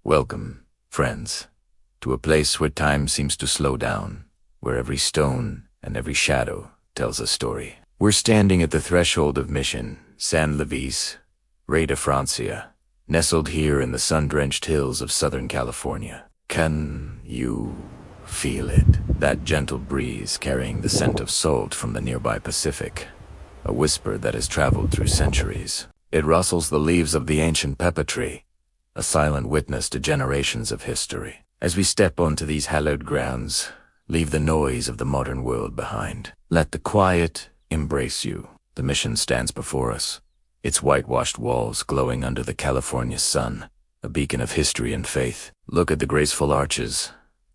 Welcome, friends, to a place where time seems to slow down, where every stone and every shadow tells a story. We're standing at the threshold of Mission San Luis Rey de Francia, nestled here in the sun-drenched hills of Southern California. Can you feel it? That gentle breeze carrying the scent of salt from the nearby Pacific, a whisper that has traveled through centuries. It rustles the leaves of the ancient pepper tree, a silent witness to generations of history. As we step onto these hallowed grounds, leave the noise of the modern world behind. Let the quiet embrace you. The mission stands before us, its whitewashed walls glowing under the California sun, a beacon of history and faith. Look at the graceful arches,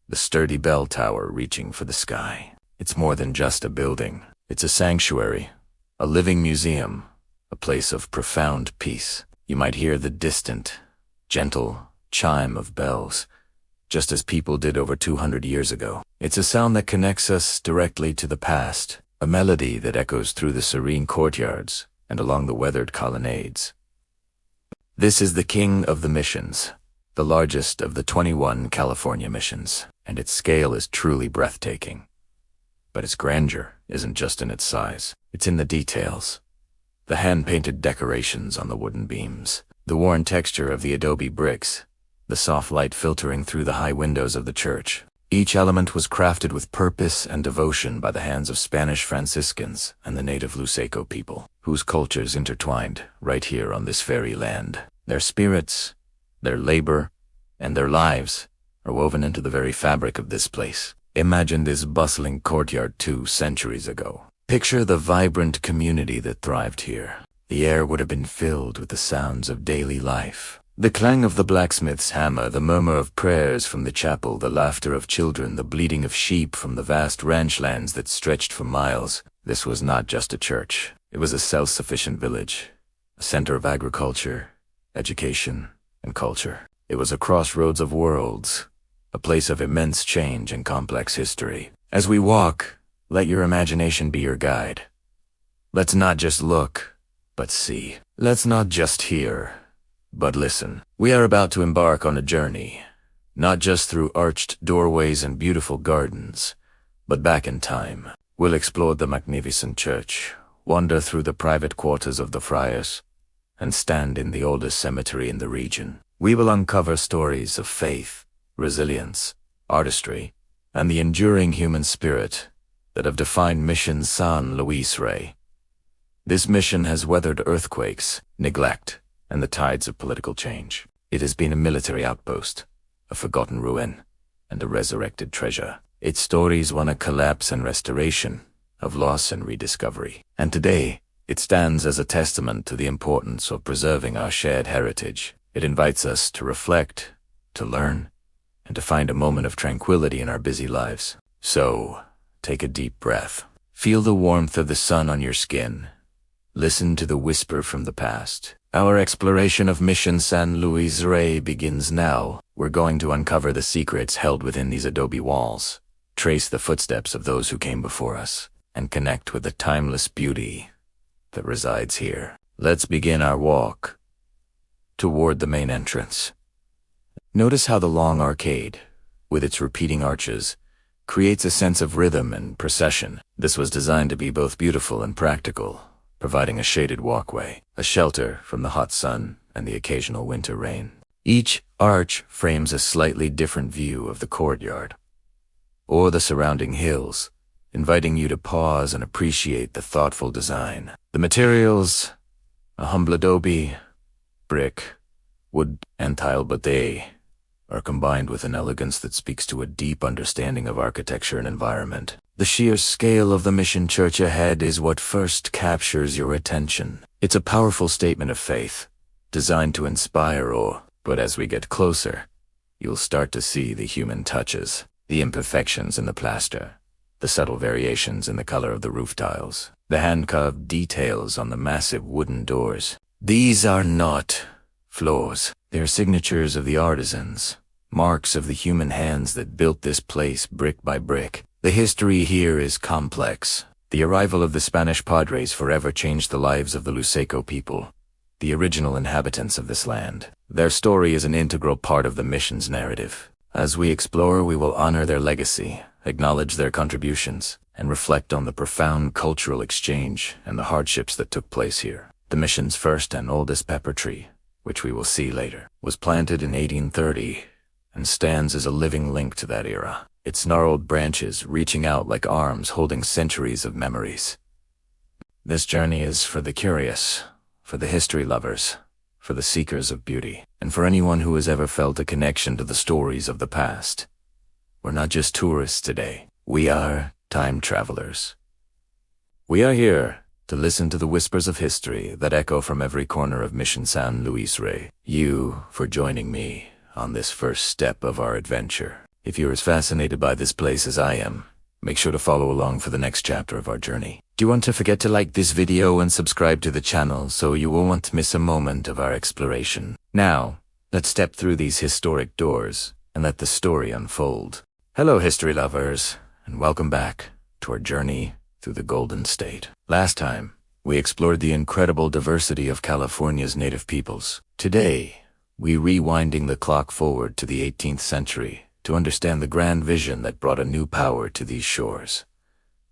the sturdy bell tower reaching for the sky. It's more than just a building. It's a sanctuary, a living museum, a place of profound peace. You might hear the distant, gentle chime of bells, just as people did over 200 years ago. It's a sound that connects us directly to the past, a melody that echoes through the serene courtyards and along the weathered colonnades. This is the King of the Missions, the largest of the 21 California missions, and its scale is truly breathtaking. But its grandeur isn't just in its size, it's in the details. The hand-painted decorations on the wooden beams, the worn texture of the adobe bricks, the soft light filtering through the high windows of the church. Each element was crafted with purpose and devotion by the hands of Spanish Franciscans and the native Luiseño people, whose cultures intertwined right here on this very land. Their spirits, their labor, and their lives are woven into the very fabric of this place. Imagine this bustling courtyard 2 centuries ago. Picture the vibrant community that thrived here. The air would have been filled with the sounds of daily life. The clang of the blacksmith's hammer, the murmur of prayers from the chapel, the laughter of children, the bleating of sheep from the vast ranch lands that stretched for miles. This was not just a church. It was a self-sufficient village, a center of agriculture, education, and culture. It was a crossroads of worlds, a place of immense change and complex history. As we walk, let your imagination be your guide. Let's not just look, but see. Let's not just hear, but listen. We are about to embark on a journey, not just through arched doorways and beautiful gardens, but back in time. We'll explore the magnificent church, wander through the private quarters of the friars, and stand in the oldest cemetery in the region. We will uncover stories of faith, resilience, artistry, and the enduring human spirit that have defined Mission San Luis Rey. This mission has weathered earthquakes, neglect, and the tides of political change. It has been a military outpost, a forgotten ruin, and a resurrected treasure. Its stories won a collapse and restoration, of loss and rediscovery. And today, it stands as a testament to the importance of preserving our shared heritage. It invites us to reflect, to learn, and to find a moment of tranquility in our busy lives. So, take a deep breath. Feel the warmth of the sun on your skin. Listen to the whisper from the past. Our exploration of Mission San Luis Rey begins now. We're going to uncover the secrets held within these adobe walls, trace the footsteps of those who came before us, and connect with the timeless beauty that resides here. Let's begin our walk toward the main entrance. Notice how the long arcade, with its repeating arches, creates a sense of rhythm and procession. This was designed to be both beautiful and practical, providing a shaded walkway, a shelter from the hot sun and the occasional winter rain. Each arch frames a slightly different view of the courtyard, or the surrounding hills, inviting you to pause and appreciate the thoughtful design. The materials, a humble adobe, brick, wood, and tile, but they are combined with an elegance that speaks to a deep understanding of architecture and environment. The sheer scale of the mission church ahead is what first captures your attention. It's a powerful statement of faith, designed to inspire awe. But as we get closer, you'll start to see the human touches, the imperfections in the plaster, the subtle variations in the color of the roof tiles, the hand-carved details on the massive wooden doors. These are not flaws. They're signatures of the artisans, marks of the human hands that built this place brick by brick. The history here is complex. The arrival of the Spanish Padres forever changed the lives of the Luiseño people. the original inhabitants of this land. Their story is an integral part of the mission's narrative. As we explore, we will honor their legacy, acknowledge their contributions, and reflect on the profound cultural exchange and the hardships that took place here. The mission's first and oldest pepper tree, which we will see later, was planted in 1830 and stands as a living link to that era, its gnarled branches reaching out like arms holding centuries of memories. This journey is for the curious, for the history lovers, for the seekers of beauty, and for anyone who has ever felt a connection to the stories of the past. We're not just tourists today. We are time travelers. We are here to listen to the whispers of history that echo from every corner of Mission San Luis Rey. You for joining me on this first step of our adventure. If you're as fascinated by this place as I am, make sure to follow along for the next chapter of our journey. Do you want to forget to like this video and subscribe to the channel so you won't miss a moment of our exploration? Now, let's step through these historic doors and let the story unfold. Hello history lovers, and welcome back to our journey through the Golden State. Last time, we explored the incredible diversity of California's native peoples. Today, we're rewinding the clock forward to the 18th century to understand the grand vision that brought a new power to these shores.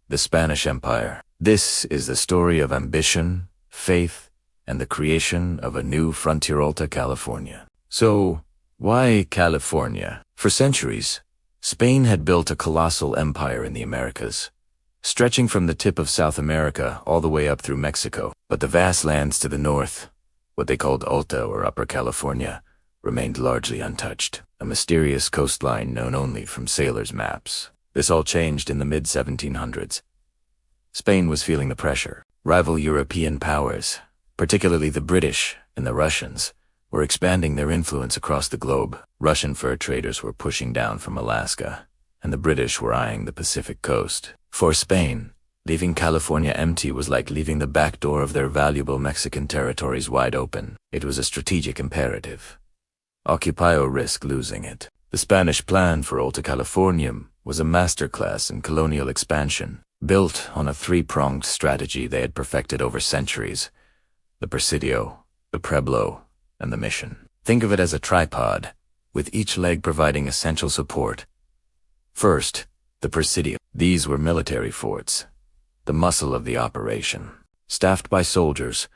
The Spanish Empire. This is the story of ambition, faith, and the creation of a new frontier, Alta California. So, why California? For centuries, Spain had built a colossal empire in the Americas, stretching from the tip of South America all the way up through Mexico. But the vast lands to the north, what they called Alta or Upper California, remained largely untouched, a mysterious coastline known only from sailors' maps. This all changed in the mid-1700s. Spain was feeling the pressure. Rival European powers, particularly the British and the Russians, were expanding their influence across the globe. Russian fur traders were pushing down from Alaska, and the British were eyeing the Pacific coast. For Spain, leaving California empty was like leaving the back door of their valuable Mexican territories wide open. It was a strategic imperative. Occupy or risk losing it. The Spanish plan for Alta California was a masterclass in colonial expansion, built on a three-pronged strategy they had perfected over centuries: the Presidio, the Pueblo, and the Mission. Think of it as a tripod, with each leg providing essential support. First, the Presidio. These were military forts, the muscle of the operation. Staffed by soldiers,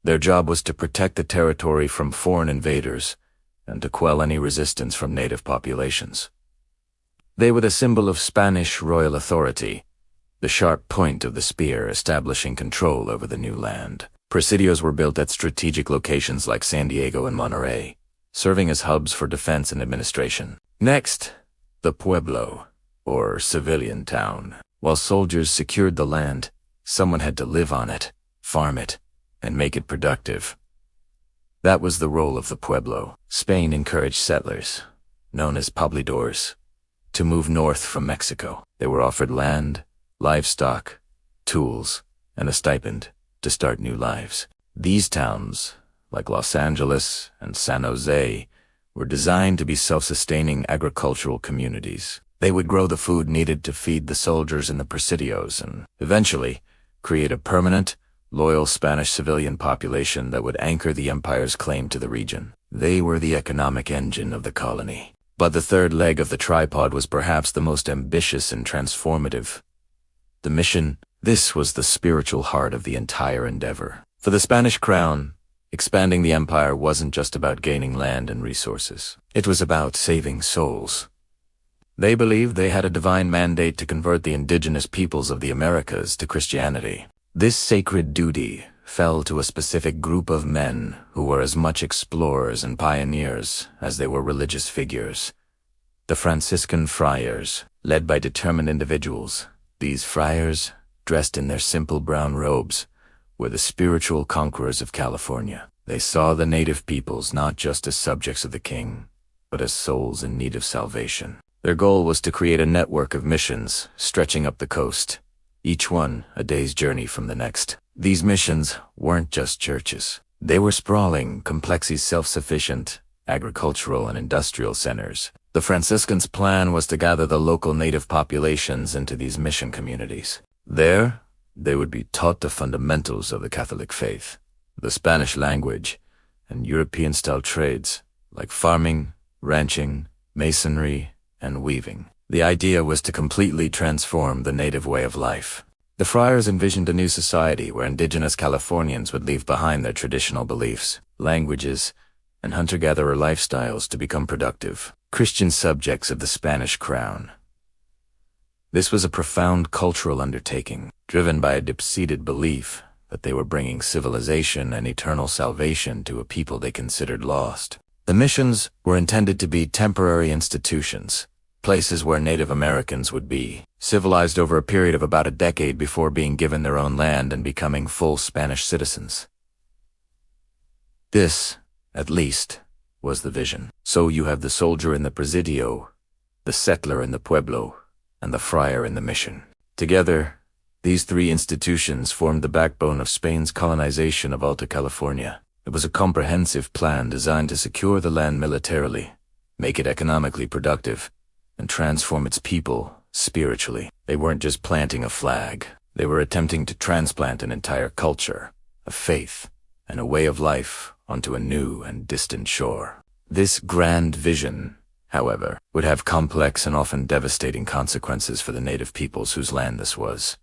their job was to protect the territory from foreign invaders and to quell any resistance from native populations. They were the symbol of Spanish royal authority, the sharp point of the spear establishing control over the new land. Presidios were built at strategic locations like San Diego and Monterey, serving as hubs for defense and administration. Next, the Pueblo, or civilian town. While soldiers secured the land, someone had to live on it, farm it, and make it productive. That was the role of the Pueblo. Spain encouraged settlers, known as pobladores, to move north from Mexico. They were offered land, livestock, tools, and a stipend to start new lives. These towns, like Los Angeles and San Jose, were designed to be self-sustaining agricultural communities. They would grow the food needed to feed the soldiers in the presidios and, eventually, create a permanent, loyal Spanish civilian population that would anchor the empire's claim to the region. They were the economic engine of the colony. But the third leg of the tripod was perhaps the most ambitious and transformative. The Mission. This was the spiritual heart of the entire endeavor. For the Spanish crown, expanding the empire wasn't just about gaining land and resources. It was about saving souls. They believed they had a divine mandate to convert the indigenous peoples of the Americas to Christianity. This sacred duty fell to a specific group of men who were as much explorers and pioneers as they were religious figures. The Franciscan friars, led by determined individuals. These friars, dressed in their simple brown robes, were the spiritual conquerors of California. They saw the native peoples not just as subjects of the king, but as souls in need of salvation. Their goal was to create a network of missions stretching up the coast, each one a day's journey from the next. These missions weren't just churches. They were sprawling, complexly self-sufficient, agricultural and industrial centers. The Franciscans' plan was to gather the local native populations into these mission communities. There, they would be taught the fundamentals of the Catholic faith, the Spanish language, and European-style trades like farming, ranching, masonry, and weaving. The idea was to completely transform the native way of life. The friars envisioned a new society where indigenous Californians would leave behind their traditional beliefs, languages, and hunter-gatherer lifestyles to become productive Christian subjects of the Spanish crown. This was a profound cultural undertaking, driven by a deep-seated belief that they were bringing civilization and eternal salvation to a people they considered lost. The missions were intended to be temporary institutions, places where Native Americans would be civilized over a period of about a decade before being given their own land and becoming full Spanish citizens. This, at least, was the vision. So you have the soldier in the presidio, the settler in the pueblo, and the friar in the mission. Together, these three institutions formed the backbone of Spain's colonization of Alta California. It was a comprehensive plan designed to secure the land militarily, make it economically productive, and transform its people spiritually. They weren't just planting a flag. They were attempting to transplant an entire culture, a faith, and a way of life onto a new and distant shore. This grand vision, however, would have complex and often devastating consequences for the native peoples whose land this was.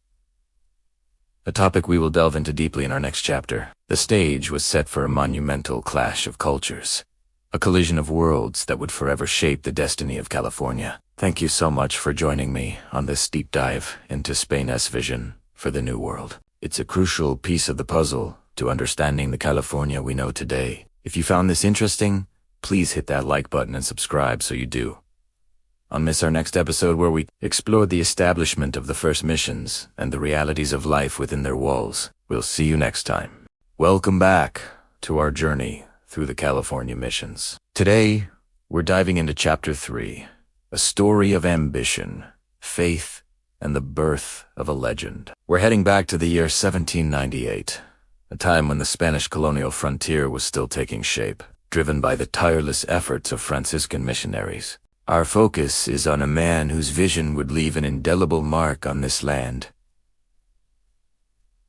A topic we will delve into deeply in our next chapter. The stage was set for a monumental clash of cultures, a collision of worlds that would forever shape the destiny of California. Thank you so much for joining me on this deep dive into Spain's vision for the New World. It's a crucial piece of the puzzle to understanding the California we know today. If you found this interesting, please hit that like button and subscribe so you do. Don't miss our next episode where we explore the establishment of the first missions and the realities of life within their walls. We'll see you next time. Welcome back to our journey through the California missions. Today, we're diving into Chapter 3, a story of ambition, faith, and the birth of a legend. We're heading back to the year 1798, a time when the Spanish colonial frontier was still taking shape, driven by the tireless efforts of Franciscan missionaries. Our focus is on a man whose vision would leave an indelible mark on this land.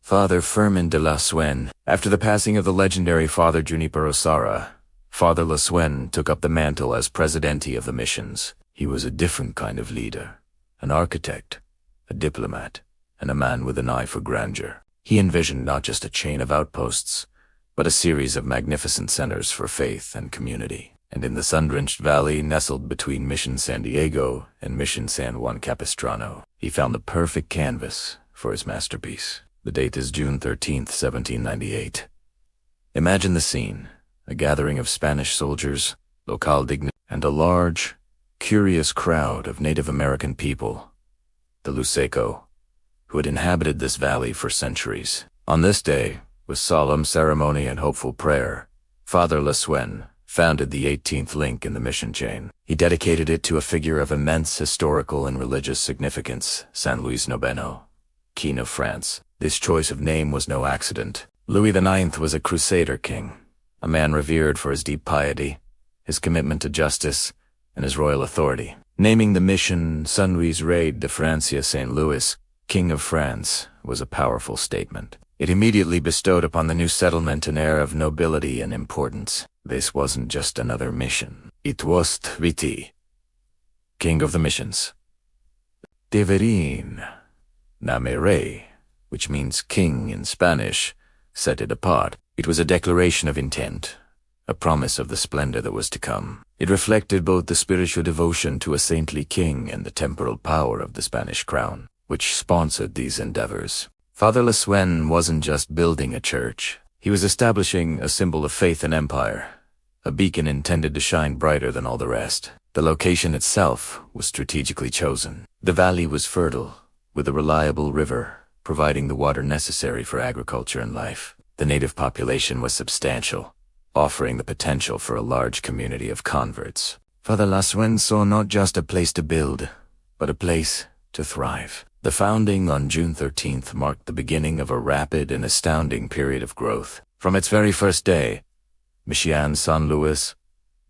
Father Fermín Lasuén. After the passing of the legendary Father Junipero Serra, Father Lasuén took up the mantle as presidente of the missions. He was a different kind of leader, an architect, a diplomat, and a man with an eye for grandeur. He envisioned not just a chain of outposts, but a series of magnificent centers for faith and community. And in the sun-drenched valley nestled between Mission San Diego and Mission San Juan Capistrano, he found the perfect canvas for his masterpiece. The date is June 13th, 1798. Imagine the scene: a gathering of Spanish soldiers, local dignitaries, and a large, curious crowd of Native American people, the Luiseño, who had inhabited this valley for centuries. On this day, with solemn ceremony and hopeful prayer, Father Lasuén founded the 18th link in the mission chain. He dedicated it to a figure of immense historical and religious significance, San Luis Noveno, King of France. This choice of name was no accident. Louis IX was a crusader king, a man revered for his deep piety, his commitment to justice, and his royal authority. Naming the mission San Luis Rey de Francia St. Louis, King of France, was a powerful statement. It immediately bestowed upon the new settlement an air of nobility and importance. This wasn't just another mission. It was Viti, King of the Missions. Deverin, Name Rey, which means king in Spanish, set it apart. It was a declaration of intent, a promise of the splendor that was to come. It reflected both the spiritual devotion to a saintly king and the temporal power of the Spanish crown, which sponsored these endeavors. Father Lasuén wasn't just building a church. He was establishing a symbol of faith and empire, a beacon intended to shine brighter than all the rest. The location itself was strategically chosen. The valley was fertile, with a reliable river providing the water necessary for agriculture and life. The native population was substantial, offering the potential for a large community of converts. Father Lasuén saw not just a place to build, but a place to thrive. The founding on June 13th marked the beginning of a rapid and astounding period of growth. From its very first day, Mission San Luis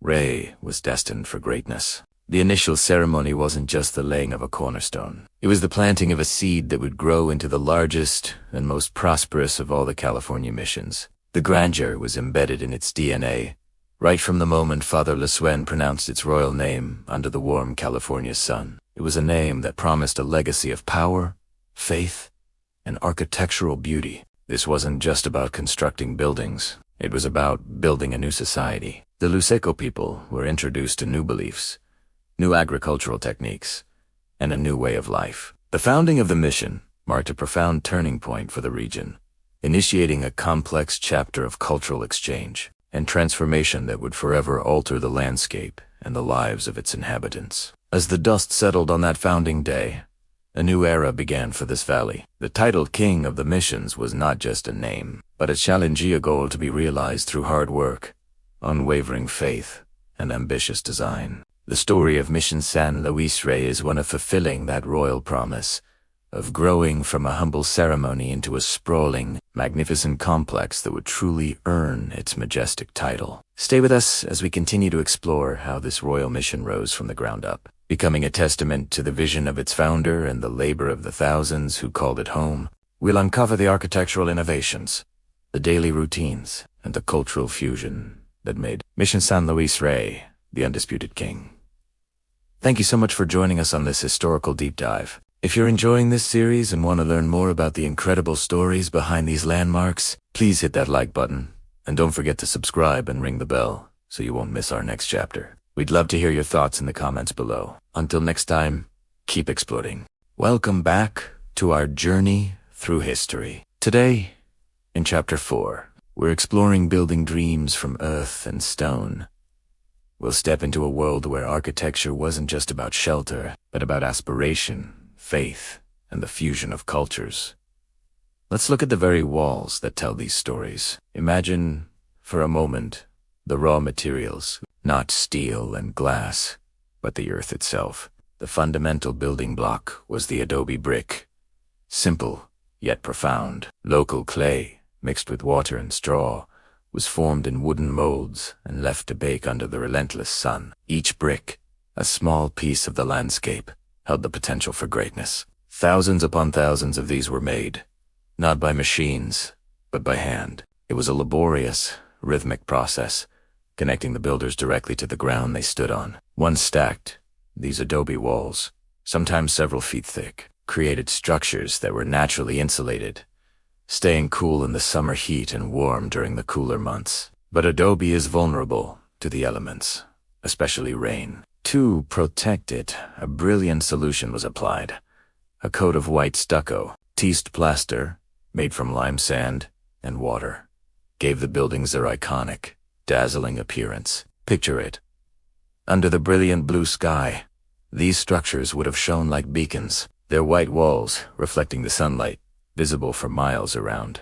Rey was destined for greatness. The initial ceremony wasn't just the laying of a cornerstone. It was the planting of a seed that would grow into the largest and most prosperous of all the California missions. The grandeur was embedded in its DNA, right from the moment Father Lasuén pronounced its royal name under the warm California sun. It was a name that promised a legacy of power, faith, and architectural beauty. This wasn't just about constructing buildings. It was about building a new society. The Luiseño people were introduced to new beliefs, new agricultural techniques, and a new way of life. The founding of the mission marked a profound turning point for the region, initiating a complex chapter of cultural exchange and transformation that would forever alter the landscape and the lives of its inhabitants. As the dust settled on that founding day, a new era began for this valley. The titled king of the missions was not just a name, but a challenging goal to be realized through hard work, unwavering faith, and ambitious design. The story of Mission San Luis Rey is one of fulfilling that royal promise, of growing from a humble ceremony into a sprawling, magnificent complex that would truly earn its majestic title. Stay with us as we continue to explore how this royal mission rose from the ground up, becoming a testament to the vision of its founder and the labor of the thousands who called it home. We'll uncover the architectural innovations, the daily routines, and the cultural fusion that made Mission San Luis Rey the undisputed king. Thank you so much for joining us on this historical deep dive. If you're enjoying this series and want to learn more about the incredible stories behind these landmarks, please hit that like button, and don't forget to subscribe and ring the bell so you won't miss our next chapter. We'd love to hear your thoughts in the comments below. Until next time, keep exploring. Welcome back to our journey through history. Today, in Chapter 4, we're exploring building dreams from earth and stone. We'll step into a world where architecture wasn't just about shelter, but about aspiration, faith, and the fusion of cultures. Let's look at the very walls that tell these stories. Imagine, for a moment, the raw materials, not steel and glass, but the earth itself. The fundamental building block was the adobe brick. Simple, yet profound. Local clay, mixed with water and straw, was formed in wooden molds and left to bake under the relentless sun. Each brick, a small piece of the landscape, held the potential for greatness. Thousands upon thousands of these were made, not by machines, but by hand. It was a laborious, rhythmic process, connecting the builders directly to the ground they stood on. Once stacked, these adobe walls, sometimes several feet thick, created structures that were naturally insulated, staying cool in the summer heat and warm during the cooler months. But adobe is vulnerable to the elements, especially rain. To protect it, a brilliant solution was applied. A coat of white stucco, teased plaster, made from lime sand and water, gave the buildings their iconic, dazzling appearance. Picture it. Under the brilliant blue sky, these structures would have shone like beacons, their white walls reflecting the sunlight, visible for miles around.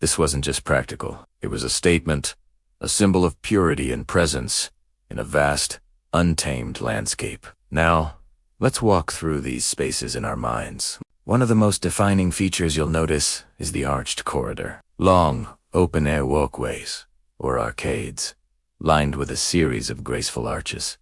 This wasn't just practical. It was a statement, a symbol of purity and presence in a vast, untamed landscape. Now, let's walk through these spaces in our minds. One of the most defining features you'll notice is the arched corridor. Long, open-air walkways, or arcades, lined with a series of graceful arches.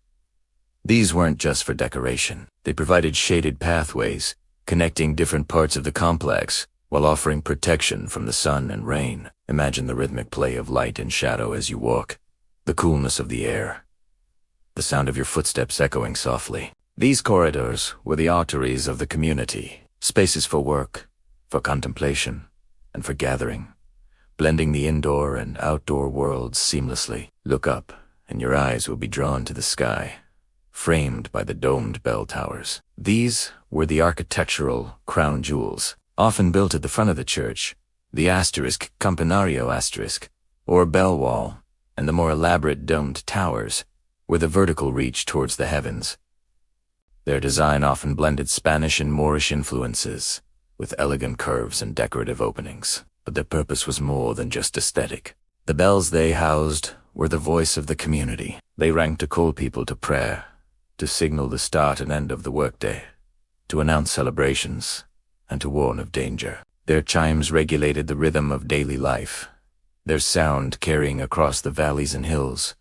These weren't just for decoration. They provided shaded pathways, connecting different parts of the complex, while offering protection from the sun and rain. Imagine the rhythmic play of light and shadow as you walk, the coolness of the air, the sound of your footsteps echoing softly. These corridors were the arteries of the community, spaces for work, for contemplation, and for gathering, blending the indoor and outdoor worlds seamlessly. Look up, and your eyes will be drawn to the sky, framed by the domed bell towers. These were the architectural crown jewels, often built at the front of the church, the asterisk campanario asterisk, or bell wall, and the more elaborate domed towers, were the vertical reach towards the heavens. Their design often blended Spanish and Moorish influences, with elegant curves and decorative openings. But their purpose was more than just aesthetic. The bells they housed were the voice of the community. They rang to call people to prayer, to signal the start and end of the workday, to announce celebrations, and to warn of danger. Their chimes regulated the rhythm of daily life, their sound carrying across the valleys and hills,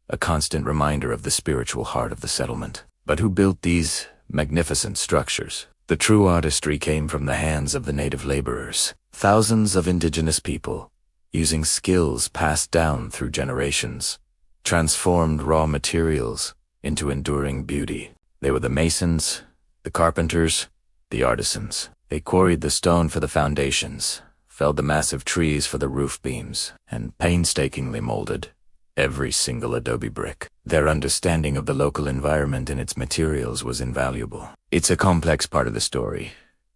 a constant reminder of the spiritual heart of the settlement. But who built these magnificent structures? The true artistry came from the hands of the native laborers. Thousands of indigenous people, using skills passed down through generations, transformed raw materials into enduring beauty. They were the masons, the carpenters, the artisans. They quarried the stone for the foundations, felled the massive trees for the roof beams, and painstakingly molded every single adobe brick. Their understanding of the local environment and its materials was invaluable. It's a complex part of the story,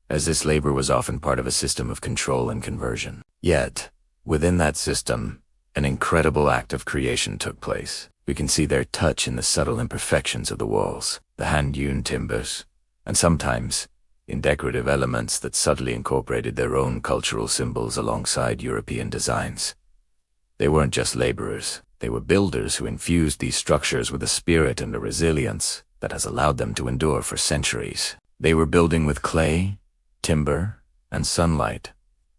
as this labor was often part of a system of control and conversion. Yet, within that system, an incredible act of creation took place. We can see their touch in the subtle imperfections of the walls, the hand-hewn timbers, and sometimes in decorative elements that subtly incorporated their own cultural symbols alongside European designs. They weren't just laborers, they were builders who infused these structures with a spirit and a resilience that has allowed them to endure for centuries. They were building with clay, timber, and sunlight,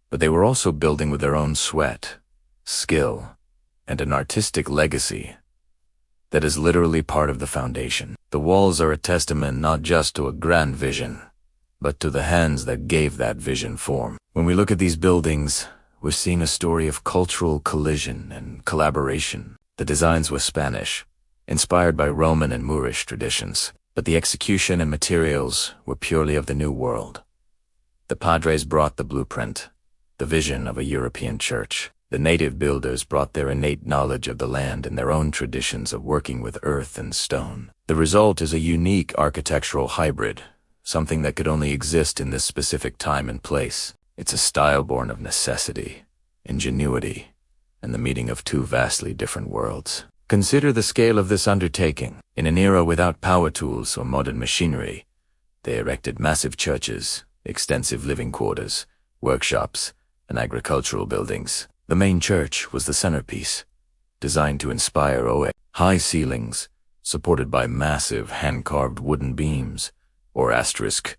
but they were also building with their own sweat, skill, and an artistic legacy that is literally part of the foundation. The walls are a testament not just to a grand vision, but to the hands that gave that vision form. When we look at these buildings, we're seeing a story of cultural collision and collaboration. The designs were Spanish, inspired by Roman and Moorish traditions, but the execution and materials were purely of the New World. The Padres brought the blueprint, the vision of a European church. The native builders brought their innate knowledge of the land and their own traditions of working with earth and stone. The result is a unique architectural hybrid, something that could only exist in this specific time and place. It's a style born of necessity, ingenuity, and the meeting of two vastly different worlds. Consider the scale of this undertaking. In an era without power tools or modern machinery, they erected massive churches, extensive living quarters, workshops, and agricultural buildings. The main church was the centerpiece, designed to inspire awe. High ceilings, supported by massive hand-carved wooden beams, or asterisk.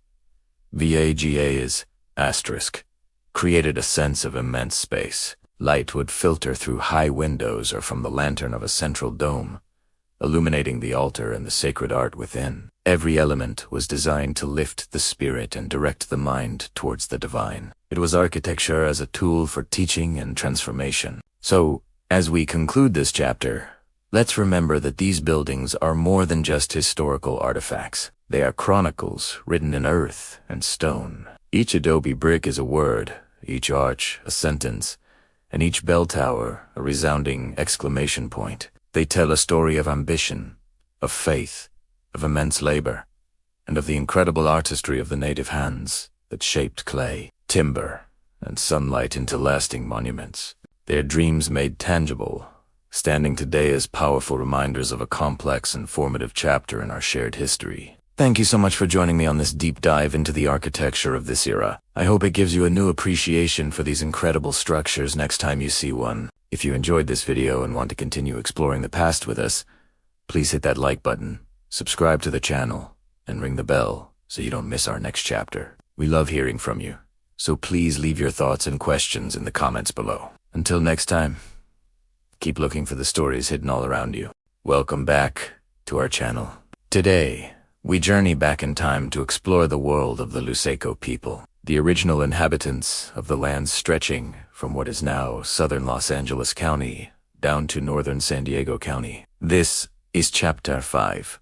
VAGA is asterisk, created a sense of immense space. Light would filter through high windows or from the lantern of a central dome, illuminating the altar and the sacred art within. Every element was designed to lift the spirit and direct the mind towards the divine. It was architecture as a tool for teaching and transformation. So, as we conclude this chapter, let's remember that these buildings are more than just historical artifacts. They are chronicles written in earth and stone. Each adobe brick is a word, each arch a sentence, and each bell tower a resounding exclamation point. They tell a story of ambition, of faith, of immense labor, and of the incredible artistry of the native hands that shaped clay, timber, and sunlight into lasting monuments. Their dreams made tangible, standing today as powerful reminders of a complex and formative chapter in our shared history. Thank you so much for joining me on this deep dive into the architecture of this era. I hope it gives you a new appreciation for these incredible structures next time you see one. If you enjoyed this video and want to continue exploring the past with us, please hit that like button, subscribe to the channel, and ring the bell so you don't miss our next chapter. We love hearing from you, so please leave your thoughts and questions in the comments below. Until next time, keep looking for the stories hidden all around you. Welcome back to our channel. Today, we journey back in time to explore the world of the Luiseño people, the original inhabitants of the land stretching from what is now southern Los Angeles County down to northern San Diego County. This is Chapter 5.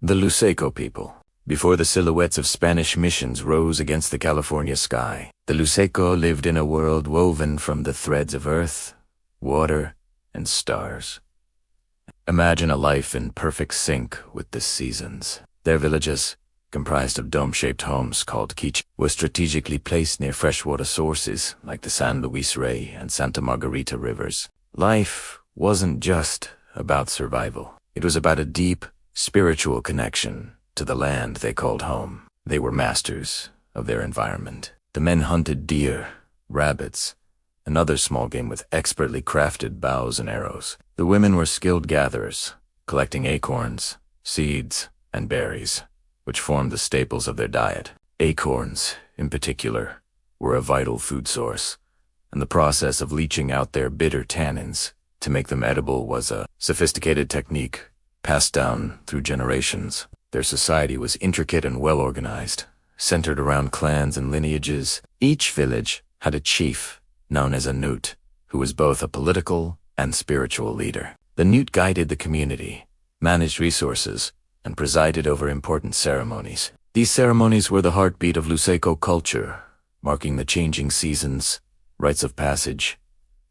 The Luiseño people. Before the silhouettes of Spanish missions rose against the California sky, the Luiseño lived in a world woven from the threads of earth, water, and stars. Imagine a life in perfect sync with the seasons. Their villages, comprised of dome-shaped homes called quiche, were strategically placed near freshwater sources like the San Luis Rey and Santa Margarita rivers. Life wasn't just about survival. It was about a deep, spiritual connection to the land they called home. They were masters of their environment. The men hunted deer, rabbits, and other small game with expertly crafted bows and arrows. The women were skilled gatherers, collecting acorns, seeds, and berries, which formed the staples of their diet. Acorns, in particular, were a vital food source, and the process of leaching out their bitter tannins to make them edible was a sophisticated technique passed down through generations. Their society was intricate and well-organized, centered around clans and lineages. Each village had a chief, known as a newt, who was both a political and spiritual leader. The Newt guided the community, managed resources, and presided over important ceremonies. These ceremonies were the heartbeat of Luiseño culture, marking the changing seasons, rites of passage,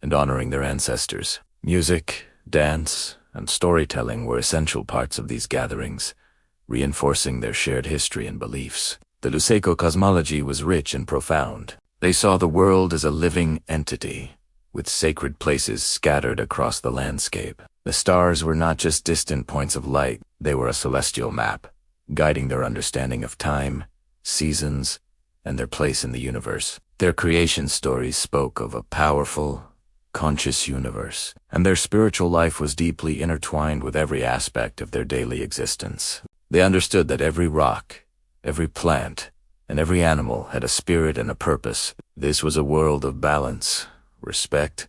and honoring their ancestors. Music, dance, and storytelling were essential parts of these gatherings, reinforcing their shared history and beliefs. The Luiseño cosmology was rich and profound. They saw the world as a living entity, with sacred places scattered across the landscape. The stars were not just distant points of light, they were a celestial map, guiding their understanding of time, seasons, and their place in the universe. Their creation stories spoke of a powerful, conscious universe, and their spiritual life was deeply intertwined with every aspect of their daily existence. They understood that every rock, every plant, and every animal had a spirit and a purpose. This was a world of balance, respect,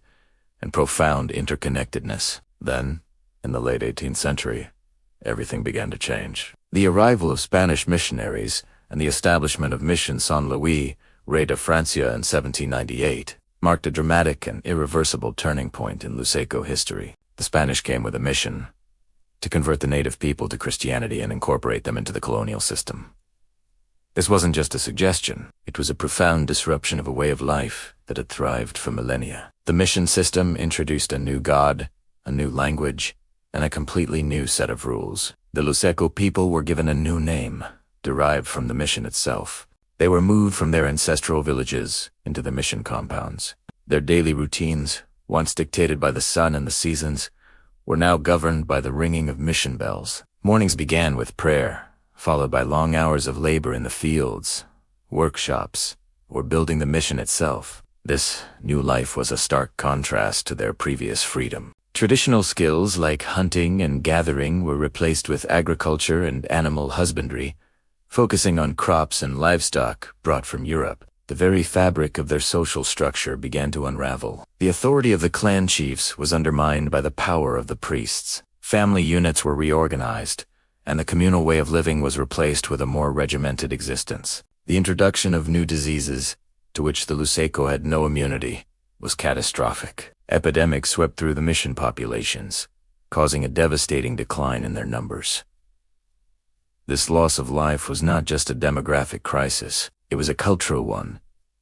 and profound interconnectedness. Then, in the late 18th century, everything began to change. The arrival of Spanish missionaries and the establishment of Mission San Luis Rey de Francia in 1798 marked a dramatic and irreversible turning point in Luiseño history. The Spanish came with a mission to convert the native people to Christianity and incorporate them into the colonial system. This wasn't just a suggestion, it was a profound disruption of a way of life that had thrived for millennia. The mission system introduced a new god, a new language, and a completely new set of rules. The Luiseño people were given a new name, derived from the mission itself. They were moved from their ancestral villages into the mission compounds. Their daily routines, once dictated by the sun and the seasons, were now governed by the ringing of mission bells. Mornings began with prayer, followed by long hours of labor in the fields, workshops, or building the mission itself. This new life was a stark contrast to their previous freedom. Traditional skills like hunting and gathering were replaced with agriculture and animal husbandry, focusing on crops and livestock brought from Europe. The very fabric of their social structure began to unravel. The authority of the clan chiefs was undermined by the power of the priests. Family units were reorganized, and the communal way of living was replaced with a more regimented existence. The introduction of new diseases, to which the Luiseño had no immunity, was catastrophic. Epidemics swept through the mission populations, causing a devastating decline in their numbers. This loss of life was not just a demographic crisis, it was a cultural one,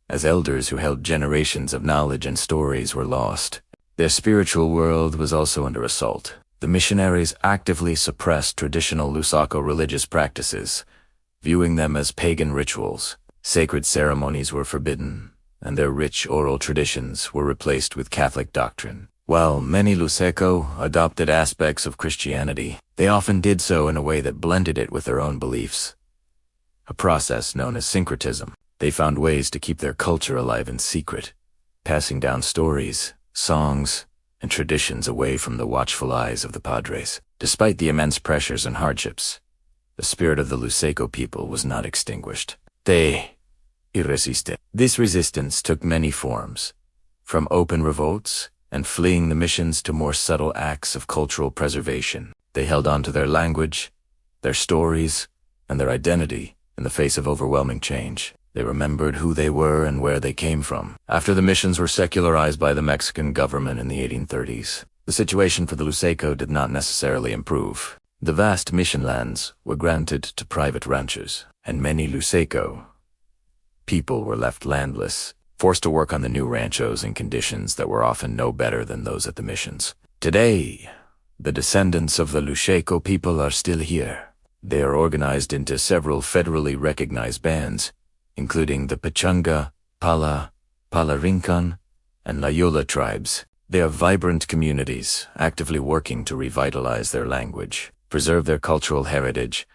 as elders who held generations of knowledge and stories were lost. Their spiritual world was also under assault. The missionaries actively suppressed traditional Luiseño religious practices, viewing them as pagan rituals. Sacred ceremonies were forbidden, and their rich oral traditions were replaced with Catholic doctrine. While many Luiseño adopted aspects of Christianity, they often did so in a way that blended it with their own beliefs, a process known as syncretism. They found ways to keep their culture alive in secret, passing down stories, songs, and traditions away from the watchful eyes of the padres. Despite the immense pressures and hardships, the spirit of the Luiseño people was not extinguished. They resisted. This resistance took many forms, from open revolts and fleeing the missions to more subtle acts of cultural preservation. They held on to their language, their stories, and their identity in the face of overwhelming change. They remembered who they were and where they came from. After the missions were secularized by the Mexican government in the 1830s, the situation for the Luiseño did not necessarily improve. The vast mission lands were granted to private ranchers, and many Luiseño people were left landless, forced to work on the new ranchos in conditions that were often no better than those at the missions. Today, the descendants of the Luiseño people are still here. They are organized into several federally recognized bands, including the Pachanga, Pala, Palarincan, and Layola tribes. They are vibrant communities, actively working to revitalize their language, preserve their cultural heritage,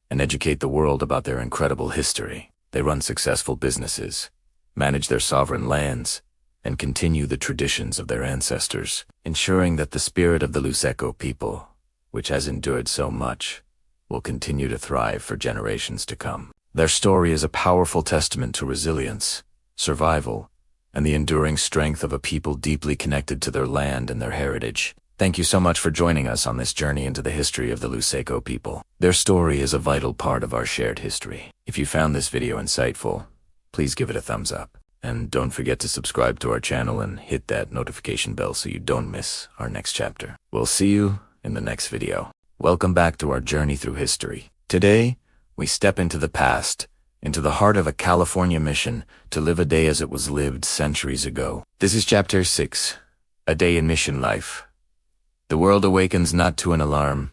and educate the world about their incredible history. They run successful businesses, manage their sovereign lands, and continue the traditions of their ancestors, ensuring that the spirit of the Luiseño people, which has endured so much, will continue to thrive for generations to come. Their story is a powerful testament to resilience, survival, and the enduring strength of a people deeply connected to their land and their heritage. Thank you so much for joining us on this journey into the history of the Luiseño people. Their story is a vital part of our shared history. If you found this video insightful, please give it a thumbs up. And don't forget to subscribe to our channel and hit that notification bell so you don't miss our next chapter. We'll see you in the next video. Welcome back to our journey through history. Today, we step into the past, into the heart of a California mission to live a day as it was lived centuries ago. This is Chapter 6, A Day in Mission Life. The world awakens not to an alarm,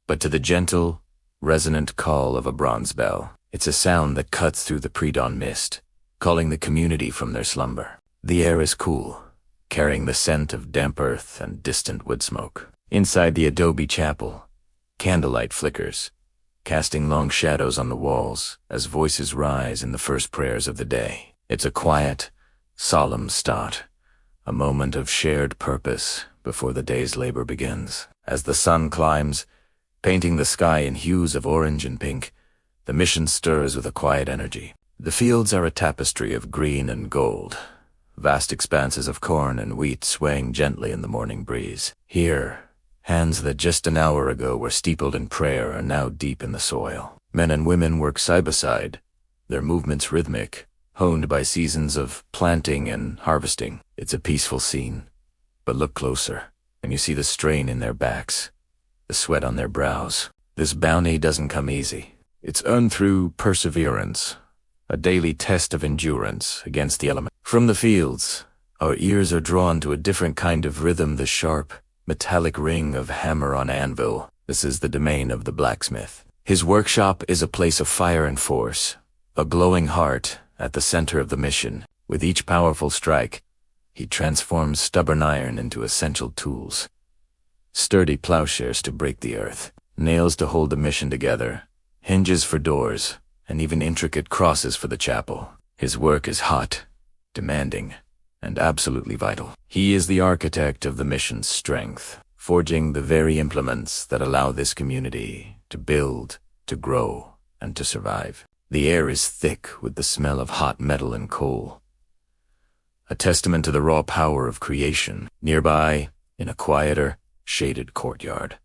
but to the gentle, resonant call of a bronze bell. It's a sound that cuts through the pre-dawn mist, calling the community from their slumber. The air is cool, carrying the scent of damp earth and distant wood smoke. Inside the adobe chapel, candlelight flickers, casting long shadows on the walls as voices rise in the first prayers of the day. It's a quiet, solemn start, a moment of shared purpose before the day's labor begins. As the sun climbs, painting the sky in hues of orange and pink, the mission stirs with a quiet energy. The fields are a tapestry of green and gold, vast expanses of corn and wheat swaying gently in the morning breeze. Here, hands that just an hour ago were steepled in prayer are now deep in the soil. Men and women work side by side, their movements rhythmic, honed by seasons of planting and harvesting. It's a peaceful scene, but look closer, and you see the strain in their backs, the sweat on their brows. This bounty doesn't come easy. It's earned through perseverance, a daily test of endurance against the elements. From the fields, our ears are drawn to a different kind of rhythm, the sharp, metallic ring of hammer on anvil. This is the domain of the blacksmith. His workshop is a place of fire and force, a glowing heart at the center of the mission. With each powerful strike, he transforms stubborn iron into essential tools. Sturdy plowshares to break the earth, nails to hold the mission together, hinges for doors, and even intricate crosses for the chapel. His work is hot, demanding, and absolutely vital. He is the architect of the mission's strength, forging the very implements that allow this community to build, to grow, and to survive. The air is thick with the smell of hot metal and coal, a testament to the raw power of creation. Nearby, in a quieter, shaded courtyard,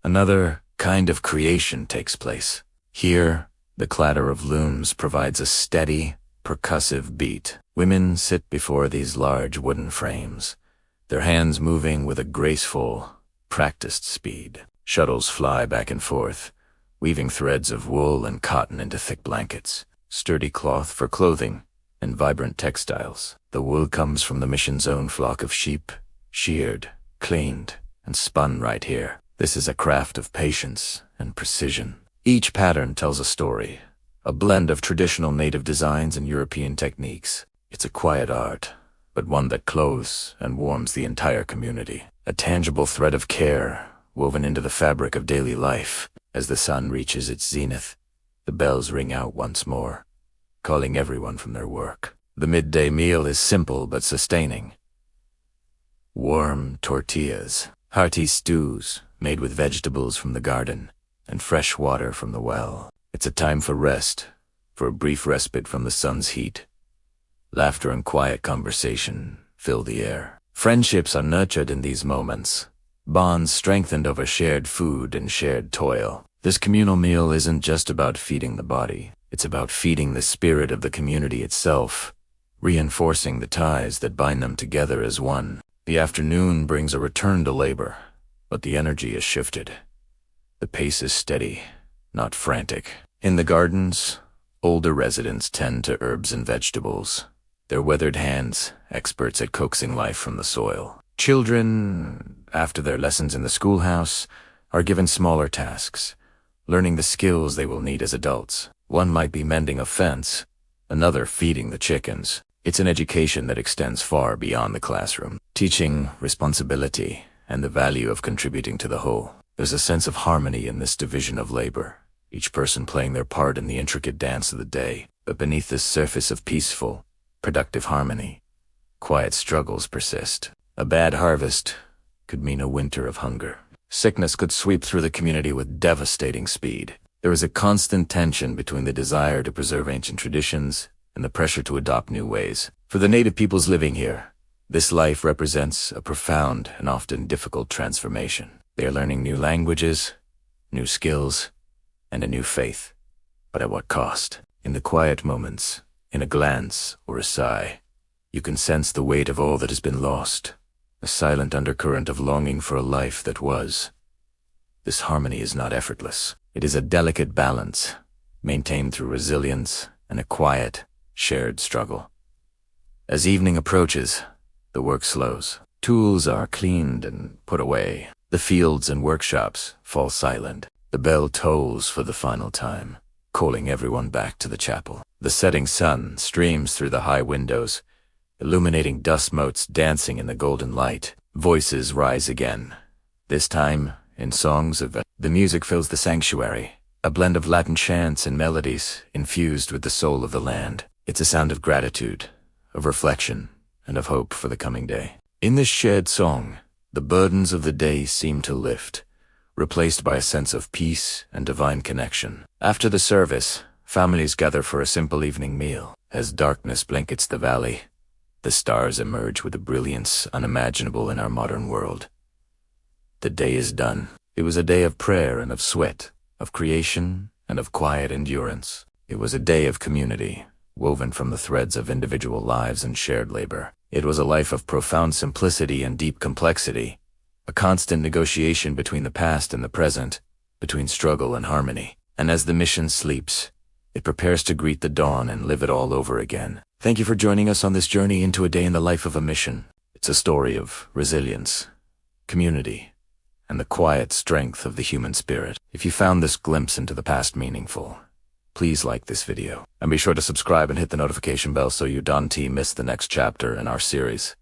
another kind of creation takes place. Here, the clatter of looms provides a steady, percussive beat. Women sit before these large wooden frames, their hands moving with a graceful, practiced speed. Shuttles fly back and forth, weaving threads of wool and cotton into thick blankets, sturdy cloth for clothing, and vibrant textiles. The wool comes from the mission's own flock of sheep, sheared, cleaned, and spun right here. This is a craft of patience and precision. Each pattern tells a story, a blend of traditional native designs and European techniques. It's a quiet art, but one that clothes and warms the entire community. A tangible thread of care woven into the fabric of daily life. As the sun reaches its zenith, the bells ring out once more, calling everyone from their work. The midday meal is simple but sustaining. Warm tortillas, hearty stews made with vegetables from the garden, and fresh water from the well. It's a time for rest, for a brief respite from the sun's heat. Laughter and quiet conversation fill the air. Friendships are nurtured in these moments, bonds strengthened over shared food and shared toil. This communal meal isn't just about feeding the body, it's about feeding the spirit of the community itself, reinforcing the ties that bind them together as one. The afternoon brings a return to labor, but the energy is shifted. The pace is steady, not frantic. In the gardens, older residents tend to herbs and vegetables, their weathered hands experts at coaxing life from the soil. Children, after their lessons in the schoolhouse, are given smaller tasks, learning the skills they will need as adults. One might be mending a fence, another feeding the chickens. It's an education that extends far beyond the classroom, teaching responsibility and the value of contributing to the whole. There's a sense of harmony in this division of labor, each person playing their part in the intricate dance of the day. But beneath this surface of peaceful, productive harmony, quiet struggles persist. A bad harvest could mean a winter of hunger. Sickness could sweep through the community with devastating speed. There is a constant tension between the desire to preserve ancient traditions and the pressure to adopt new ways. For the native peoples living here, this life represents a profound and often difficult transformation. They are learning new languages, new skills, and a new faith. But at what cost? In the quiet moments, In a glance or a sigh, you can sense the weight of all that has been lost, a silent undercurrent of longing for a life that was. This harmony is not effortless. It is a delicate balance, maintained through resilience and a quiet, shared struggle. As evening approaches, the work slows. Tools are cleaned and put away. The fields and workshops fall silent. The bell tolls for the final time, calling everyone back to the chapel. The setting sun streams through the high windows, illuminating dust motes dancing in the golden light. Voices rise again, this time in songs of the music fills the sanctuary, a blend of Latin chants and melodies infused with the soul of the land. It's a sound of gratitude, of reflection, and of hope for the coming day. In this shared song, the burdens of the day seem to lift, replaced by a sense of peace and divine connection. After the service, families gather for a simple evening meal. As darkness blankets the valley, the stars emerge with a brilliance unimaginable in our modern world. The day is done. It was a day of prayer and of sweat, of creation and of quiet endurance. It was a day of community, woven from the threads of individual lives and shared labor. It was a life of profound simplicity and deep complexity, a constant negotiation between the past and the present, between struggle and harmony. And as the mission sleeps, it prepares to greet the dawn and live it all over again. Thank you for joining us on this journey into a day in the life of a mission. It's a story of resilience, community, and the quiet strength of the human spirit. If you found this glimpse into the past meaningful, please like this video, and be sure to subscribe and hit the notification bell so you don't miss the next chapter in our series.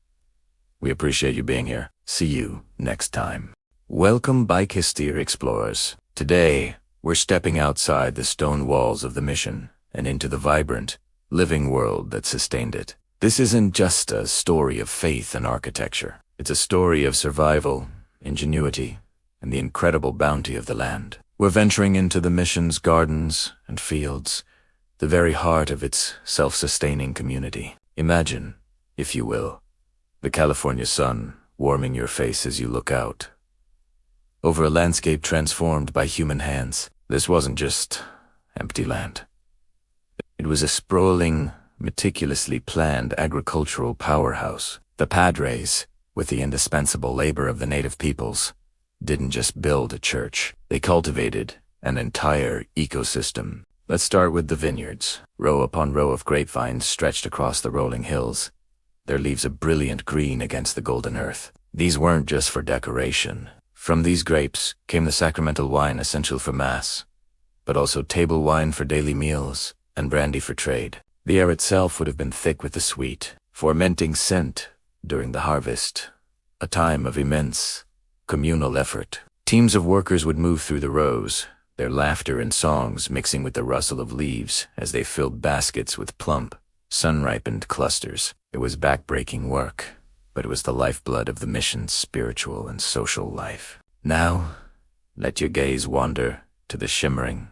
We appreciate you being here. See you next time. Welcome, Bike History explorers. Today, we're stepping outside the stone walls of the mission and into the vibrant, living world that sustained it. This isn't just a story of faith and architecture. It's a story of survival, ingenuity, and the incredible bounty of the land. We're venturing into the mission's gardens and fields, the very heart of its self-sustaining community. Imagine, if you will, the California sun warming your face as you look out over a landscape transformed by human hands. This wasn't just empty land. It was a sprawling, meticulously planned agricultural powerhouse. The Padres, with the indispensable labor of the native peoples, didn't just build a church. They cultivated an entire ecosystem. Let's start with the vineyards. Row upon row of grapevines stretched across the rolling hills, their leaves a brilliant green against the golden earth. These weren't just for decoration. From these grapes came the sacramental wine essential for Mass, but also table wine for daily meals and brandy for trade. The air itself would have been thick with the sweet, fermenting scent during the harvest, a time of immense communal effort. Teams of workers would move through the rows, their laughter and songs mixing with the rustle of leaves as they filled baskets with plump, sun-ripened clusters. It was back-breaking work, but it was the lifeblood of the mission's spiritual and social life. Now, let your gaze wander to the shimmering,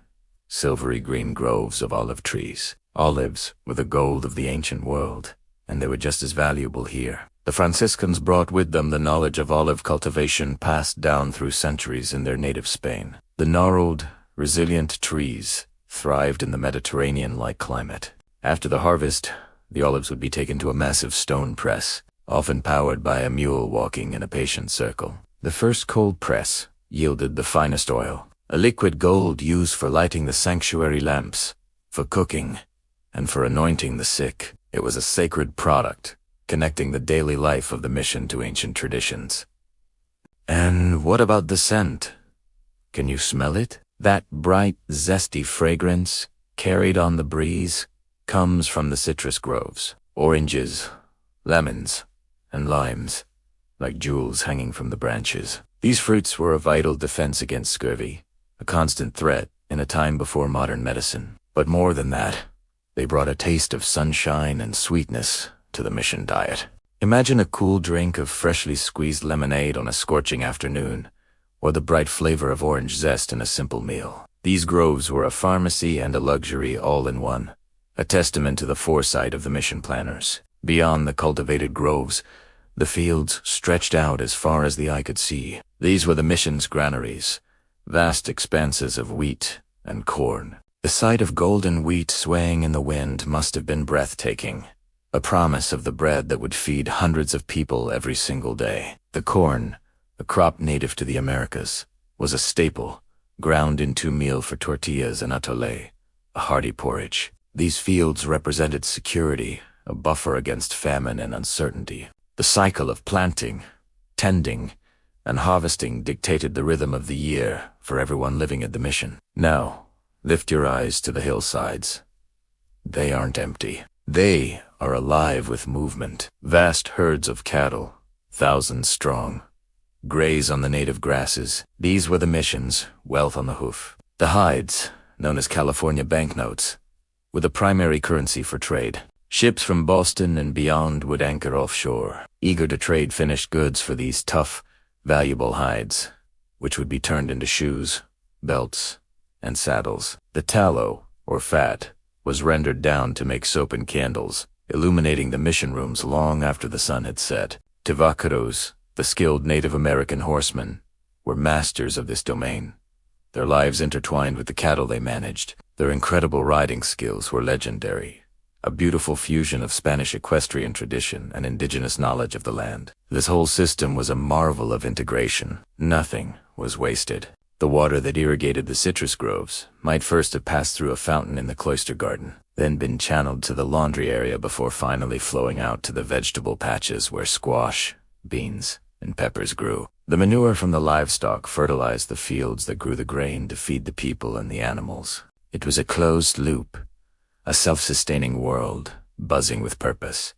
silvery green groves of olive trees. Olives were the gold of the ancient world, and they were just as valuable here. The Franciscans brought with them the knowledge of olive cultivation passed down through centuries in their native Spain. The gnarled, resilient trees thrived in the Mediterranean-like climate. After the harvest, the olives would be taken to a massive stone press, often powered by a mule walking in a patient circle. The first cold press yielded the finest oil, a liquid gold used for lighting the sanctuary lamps, for cooking, and for anointing the sick. It was a sacred product, connecting the daily life of the mission to ancient traditions. And what about the scent? Can you smell it? That bright, zesty fragrance, carried on the breeze, comes from the citrus groves. Oranges, lemons, and limes, like jewels hanging from the branches. These fruits were a vital defense against scurvy, a constant threat in a time before modern medicine. But more than that, they brought a taste of sunshine and sweetness to the mission diet. Imagine a cool drink of freshly squeezed lemonade on a scorching afternoon, or the bright flavor of orange zest in a simple meal. These groves were a pharmacy and a luxury all in one, a testament to the foresight of the mission planners. Beyond the cultivated groves, the fields stretched out as far as the eye could see. These were the mission's granaries, vast expanses of wheat and corn. The sight of golden wheat swaying in the wind must have been breathtaking, a promise of the bread that would feed hundreds of people every single day. The corn, a crop native to the Americas, was a staple, ground into meal for tortillas and atole, a hearty porridge. These fields represented security, a buffer against famine and uncertainty. The cycle of planting, tending, and harvesting dictated the rhythm of the year for everyone living at the mission. Now, lift your eyes to the hillsides. They aren't empty. They are alive with movement. Vast herds of cattle, thousands strong, graze on the native grasses. These were the mission's wealth on the hoof. The hides, known as California banknotes, were the primary currency for trade. Ships from Boston and beyond would anchor offshore, eager to trade finished goods for these tough, valuable hides, which would be turned into shoes, belts, and saddles. The tallow, or fat, was rendered down to make soap and candles, illuminating the mission rooms long after the sun had set. Vaqueros, the skilled Native American horsemen, were masters of this domain, their lives intertwined with the cattle they managed. Their incredible riding skills were legendary, a beautiful fusion of Spanish equestrian tradition and indigenous knowledge of the land. This whole system was a marvel of integration. Nothing was wasted. The water that irrigated the citrus groves might first have passed through a fountain in the cloister garden, then been channeled to the laundry area before finally flowing out to the vegetable patches where squash, beans, and peppers grew. The manure from the livestock fertilized the fields that grew the grain to feed the people and the animals. It was a closed loop, a self-sustaining world, buzzing with purpose.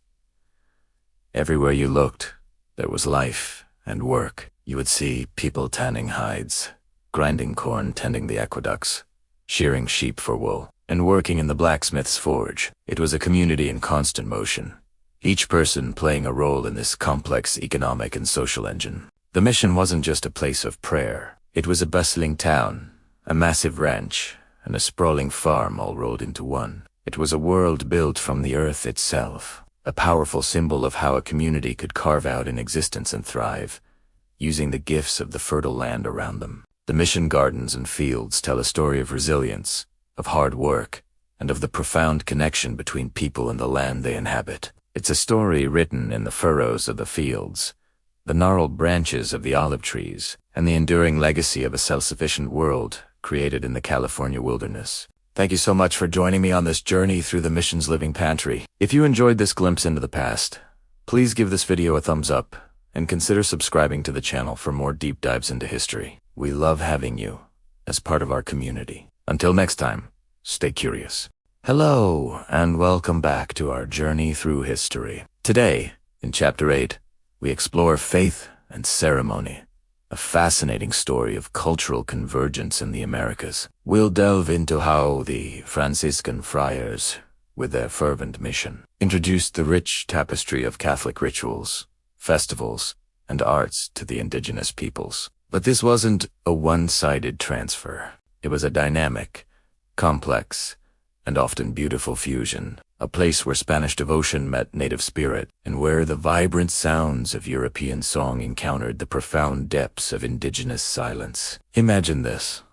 Everywhere you looked, there was life and work. You would see people tanning hides, grinding corn, tending the aqueducts, shearing sheep for wool, and working in the blacksmith's forge. It was a community in constant motion, each person playing a role in this complex economic and social engine. The mission wasn't just a place of prayer. It was a bustling town, a massive ranch, and a sprawling farm all rolled into one. It was a world built from the earth itself, a powerful symbol of how a community could carve out an existence and thrive, using the gifts of the fertile land around them. The mission gardens and fields tell a story of resilience, of hard work, and of the profound connection between people and the land they inhabit. It's a story written in the furrows of the fields, the gnarled branches of the olive trees, and the enduring legacy of a self-sufficient world created in the California wilderness. Thank you so much for joining me on this journey through the mission's living pantry. If you enjoyed this glimpse into the past, please give this video a thumbs up and consider subscribing to the channel for more deep dives into history. We love having you as part of our community. Until next time, stay curious. Hello, and welcome back to our journey through history. Today, in Chapter 8, we explore faith and ceremony, a fascinating story of cultural convergence in the Americas. We'll delve into how the Franciscan friars, with their fervent mission, introduced the rich tapestry of Catholic rituals, festivals, and arts to the indigenous peoples. But this wasn't a one-sided transfer. It was a dynamic, complex, and often beautiful fusion, a place where Spanish devotion met native spirit, and where the vibrant sounds of European song encountered the profound depths of indigenous silence. Imagine this: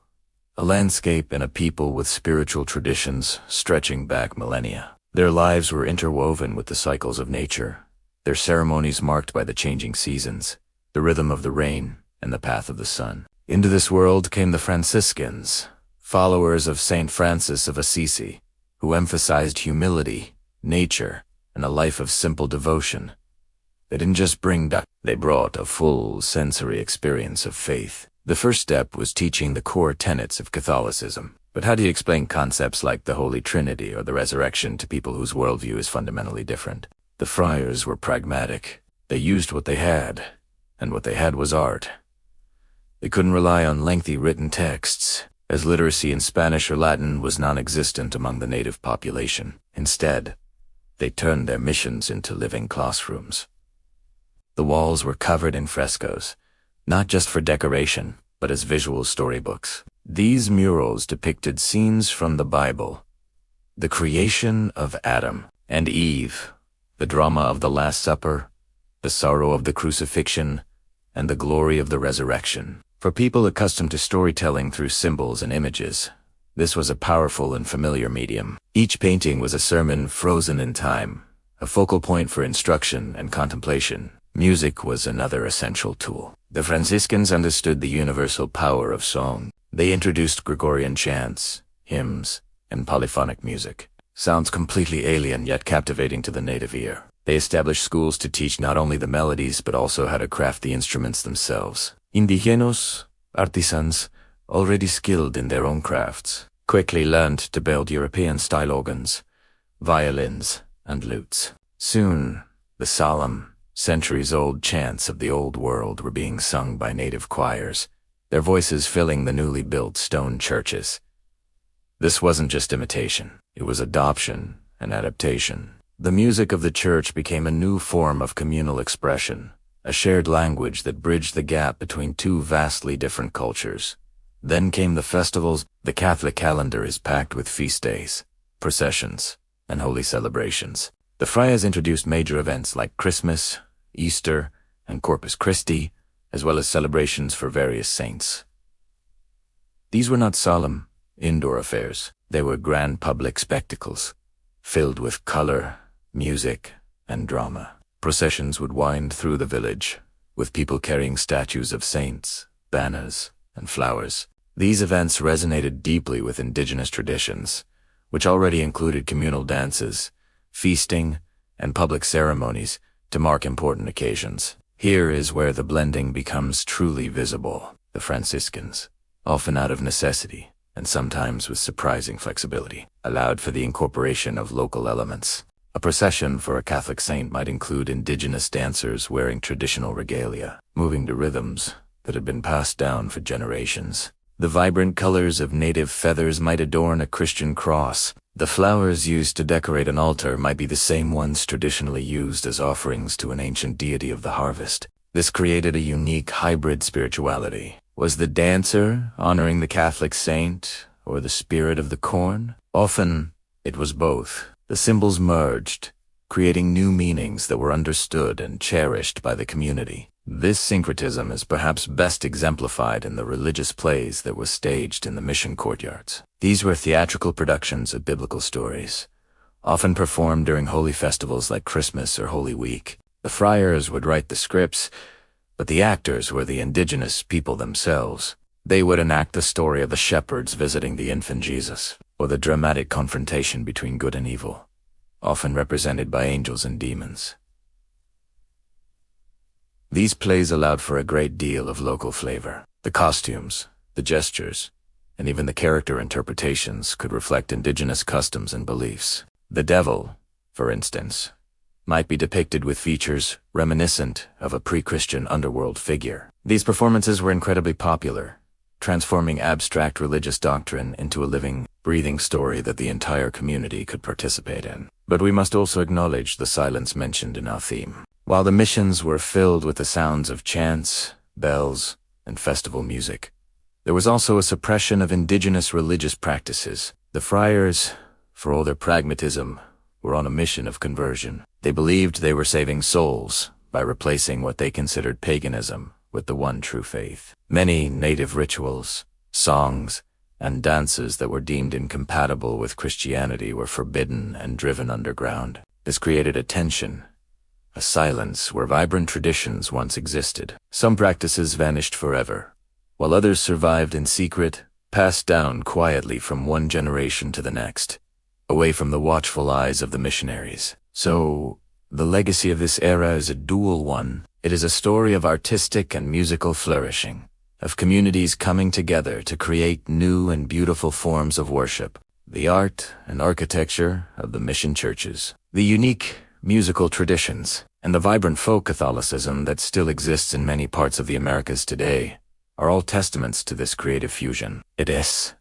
a landscape and a people with spiritual traditions stretching back millennia. Their lives were interwoven with the cycles of nature, their ceremonies marked by the changing seasons, the rhythm of the rain, and the path of the sun. Into this world came the Franciscans, followers of Saint Francis of Assisi, who emphasized humility, nature, and a life of simple devotion. They didn't just bring duck, they brought a full sensory experience of faith. The first step was teaching the core tenets of Catholicism. But how do you explain concepts like the Holy Trinity or the resurrection to people whose worldview is fundamentally different? The friars were pragmatic. They used what they had, and what they had was art. They couldn't rely on lengthy written texts, as literacy in Spanish or Latin was non-existent among the native population. Instead, they turned their missions into living classrooms. The walls were covered in frescoes, not just for decoration, but as visual storybooks. These murals depicted scenes from the Bible, the creation of Adam and Eve, the drama of the Last Supper, the sorrow of the crucifixion, and the glory of the resurrection. For people accustomed to storytelling through symbols and images, This was a powerful and familiar medium. Each painting was a sermon frozen in time, a focal point for instruction and contemplation. Music was another essential tool. The Franciscans understood the universal power of song. They introduced Gregorian chants, hymns, and polyphonic music. Sounds completely alien yet captivating to the native ear. They established schools to teach not only the melodies but also how to craft the instruments themselves. Indigenos, artisans, already skilled in their own crafts, quickly learned to build European-style organs, violins, and lutes. Soon, the solemn, centuries-old chants of the Old World were being sung by native choirs, their voices filling the newly built stone churches. This wasn't just imitation, it was adoption and adaptation. The music of the church became a new form of communal expression, a shared language that bridged the gap between two vastly different cultures. Then came the festivals. The Catholic calendar is packed with feast days, processions, and holy celebrations. The friars introduced major events like Christmas, Easter, and Corpus Christi, as well as celebrations for various saints. These were not solemn, indoor affairs. They were grand public spectacles, filled with color, music, and drama. Processions would wind through the village, with people carrying statues of saints, banners, and flowers. These events resonated deeply with indigenous traditions, which already included communal dances, feasting, and public ceremonies to mark important occasions. Here is where the blending becomes truly visible. The Franciscans, often out of necessity, and sometimes with surprising flexibility, allowed for the incorporation of local elements. A procession for a Catholic saint might include indigenous dancers wearing traditional regalia, moving to rhythms that had been passed down for generations. The vibrant colors of native feathers might adorn a Christian cross. The flowers used to decorate an altar might be the same ones traditionally used as offerings to an ancient deity of the harvest. This created a unique hybrid spirituality. Was the dancer honoring the Catholic saint or the spirit of the corn? Often, it was both. The symbols merged, creating new meanings that were understood and cherished by the community. This syncretism is perhaps best exemplified in the religious plays that were staged in the mission courtyards. These were theatrical productions of biblical stories, often performed during holy festivals like Christmas or Holy Week. The friars would write the scripts, but the actors were the indigenous people themselves. They would enact the story of the shepherds visiting the infant Jesus, or the dramatic confrontation between good and evil, often represented by angels and demons. These plays allowed for a great deal of local flavor. The costumes, the gestures, and even the character interpretations could reflect indigenous customs and beliefs. The devil, for instance, might be depicted with features reminiscent of a pre-Christian underworld figure. These performances were incredibly popular, transforming abstract religious doctrine into a living, breathing story that the entire community could participate in. But we must also acknowledge the silence mentioned in our theme. While the missions were filled with the sounds of chants, bells, and festival music, there was also a suppression of indigenous religious practices. The friars, for all their pragmatism, were on a mission of conversion. They believed they were saving souls by replacing what they considered paganism with the one true faith. Many native rituals, songs, and dances that were deemed incompatible with Christianity were forbidden and driven underground. This created a tension, a silence where vibrant traditions once existed. Some practices vanished forever, while others survived in secret, passed down quietly from one generation to the next, away from the watchful eyes of the missionaries. So, the legacy of this era is a dual one. It is a story of artistic and musical flourishing, of communities coming together to create new and beautiful forms of worship, the art and architecture of the mission churches, the unique musical traditions, and the vibrant folk Catholicism that still exists in many parts of the Americas today are all testaments to this creative fusion. It is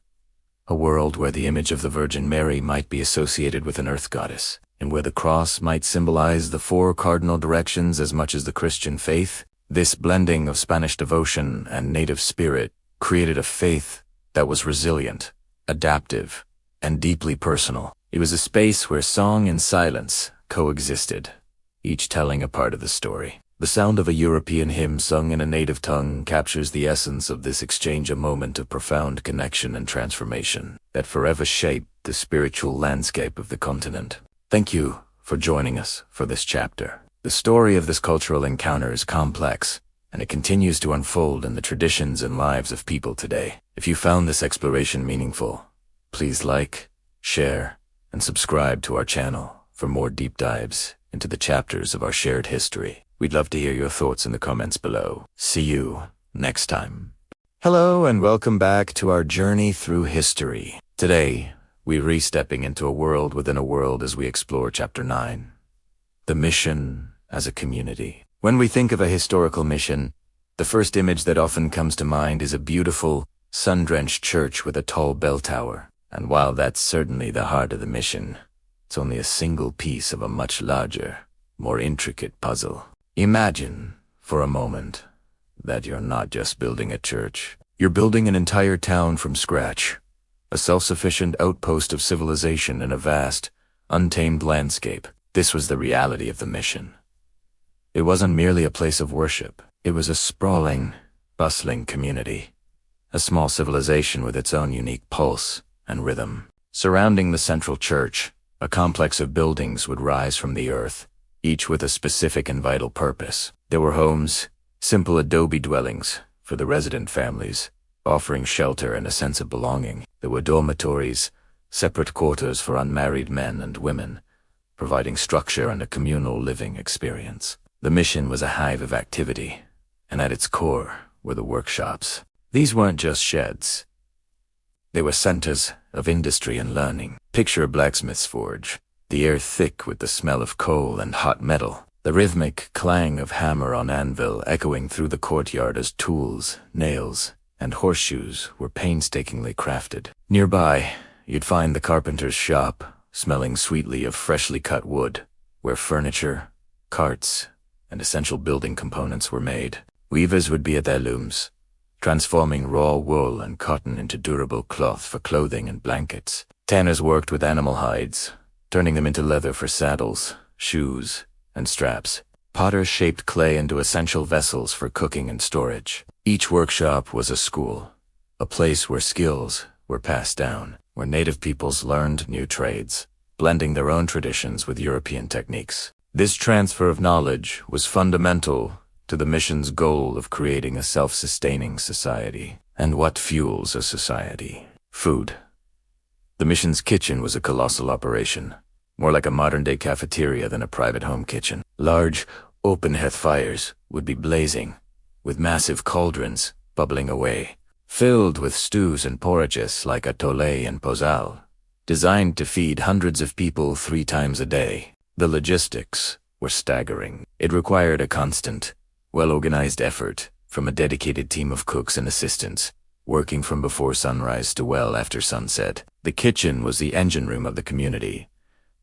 a world where the image of the Virgin Mary might be associated with an earth goddess, and where the cross might symbolize the four cardinal directions as much as the Christian faith. This blending of Spanish devotion and native spirit created a faith that was resilient, adaptive, and deeply personal. It was a space where song and silence coexisted, each telling a part of the story. The sound of a European hymn sung in a native tongue captures the essence of this exchange, a moment of profound connection and transformation that forever shaped the spiritual landscape of the continent. Thank you for joining us for this chapter. The story of this cultural encounter is complex, and it continues to unfold in the traditions and lives of people today. If you found this exploration meaningful, please like, share, and subscribe to our channel for more deep dives into the chapters of our shared history. We'd love to hear your thoughts in the comments below. See you next time. Hello and welcome back to our journey through history. Today, we're re-stepping into a world within a world as we explore Chapter 9, the mission as a community. When we think of a historical mission, the first image that often comes to mind is a beautiful, sun-drenched church with a tall bell tower. And while that's certainly the heart of the mission, it's only a single piece of a much larger, more intricate puzzle. Imagine, for a moment, that you're not just building a church. You're building an entire town from scratch, a self-sufficient outpost of civilization in a vast, untamed landscape. This was the reality of the mission. It wasn't merely a place of worship. It was a sprawling, bustling community, a small civilization with its own unique pulse and rhythm. Surrounding the central church, a complex of buildings would rise from the earth, each with a specific and vital purpose. There were homes, simple adobe dwellings for the resident families, offering shelter and a sense of belonging. There were dormitories, separate quarters for unmarried men and women, providing structure and a communal living experience. The mission was a hive of activity, and at its core were the workshops. These weren't just sheds. They were centers of industry and learning. Picture a blacksmith's forge, the air thick with the smell of coal and hot metal, the rhythmic clang of hammer on anvil echoing through the courtyard as tools, nails, and horseshoes were painstakingly crafted. Nearby, you'd find the carpenter's shop, smelling sweetly of freshly cut wood, where furniture, carts, and essential building components were made. Weavers would be at their looms, transforming raw wool and cotton into durable cloth for clothing and blankets. Tanners worked with animal hides, turning them into leather for saddles, shoes, and straps. Potters shaped clay into essential vessels for cooking and storage. Each workshop was a school, a place where skills were passed down, where native peoples learned new trades, blending their own traditions with European techniques. This transfer of knowledge was fundamental to the mission's goal of creating a self-sustaining society. And what fuels a society? Food. The mission's kitchen was a colossal operation, more like a modern-day cafeteria than a private home kitchen. Large, open hearth fires would be blazing, with massive cauldrons bubbling away, filled with stews and porridges like atole and pozal, designed to feed hundreds of people 3 times a day. The logistics were staggering. It required a constant, well-organized effort from a dedicated team of cooks and assistants, working from before sunrise to well after sunset. The kitchen was the engine room of the community,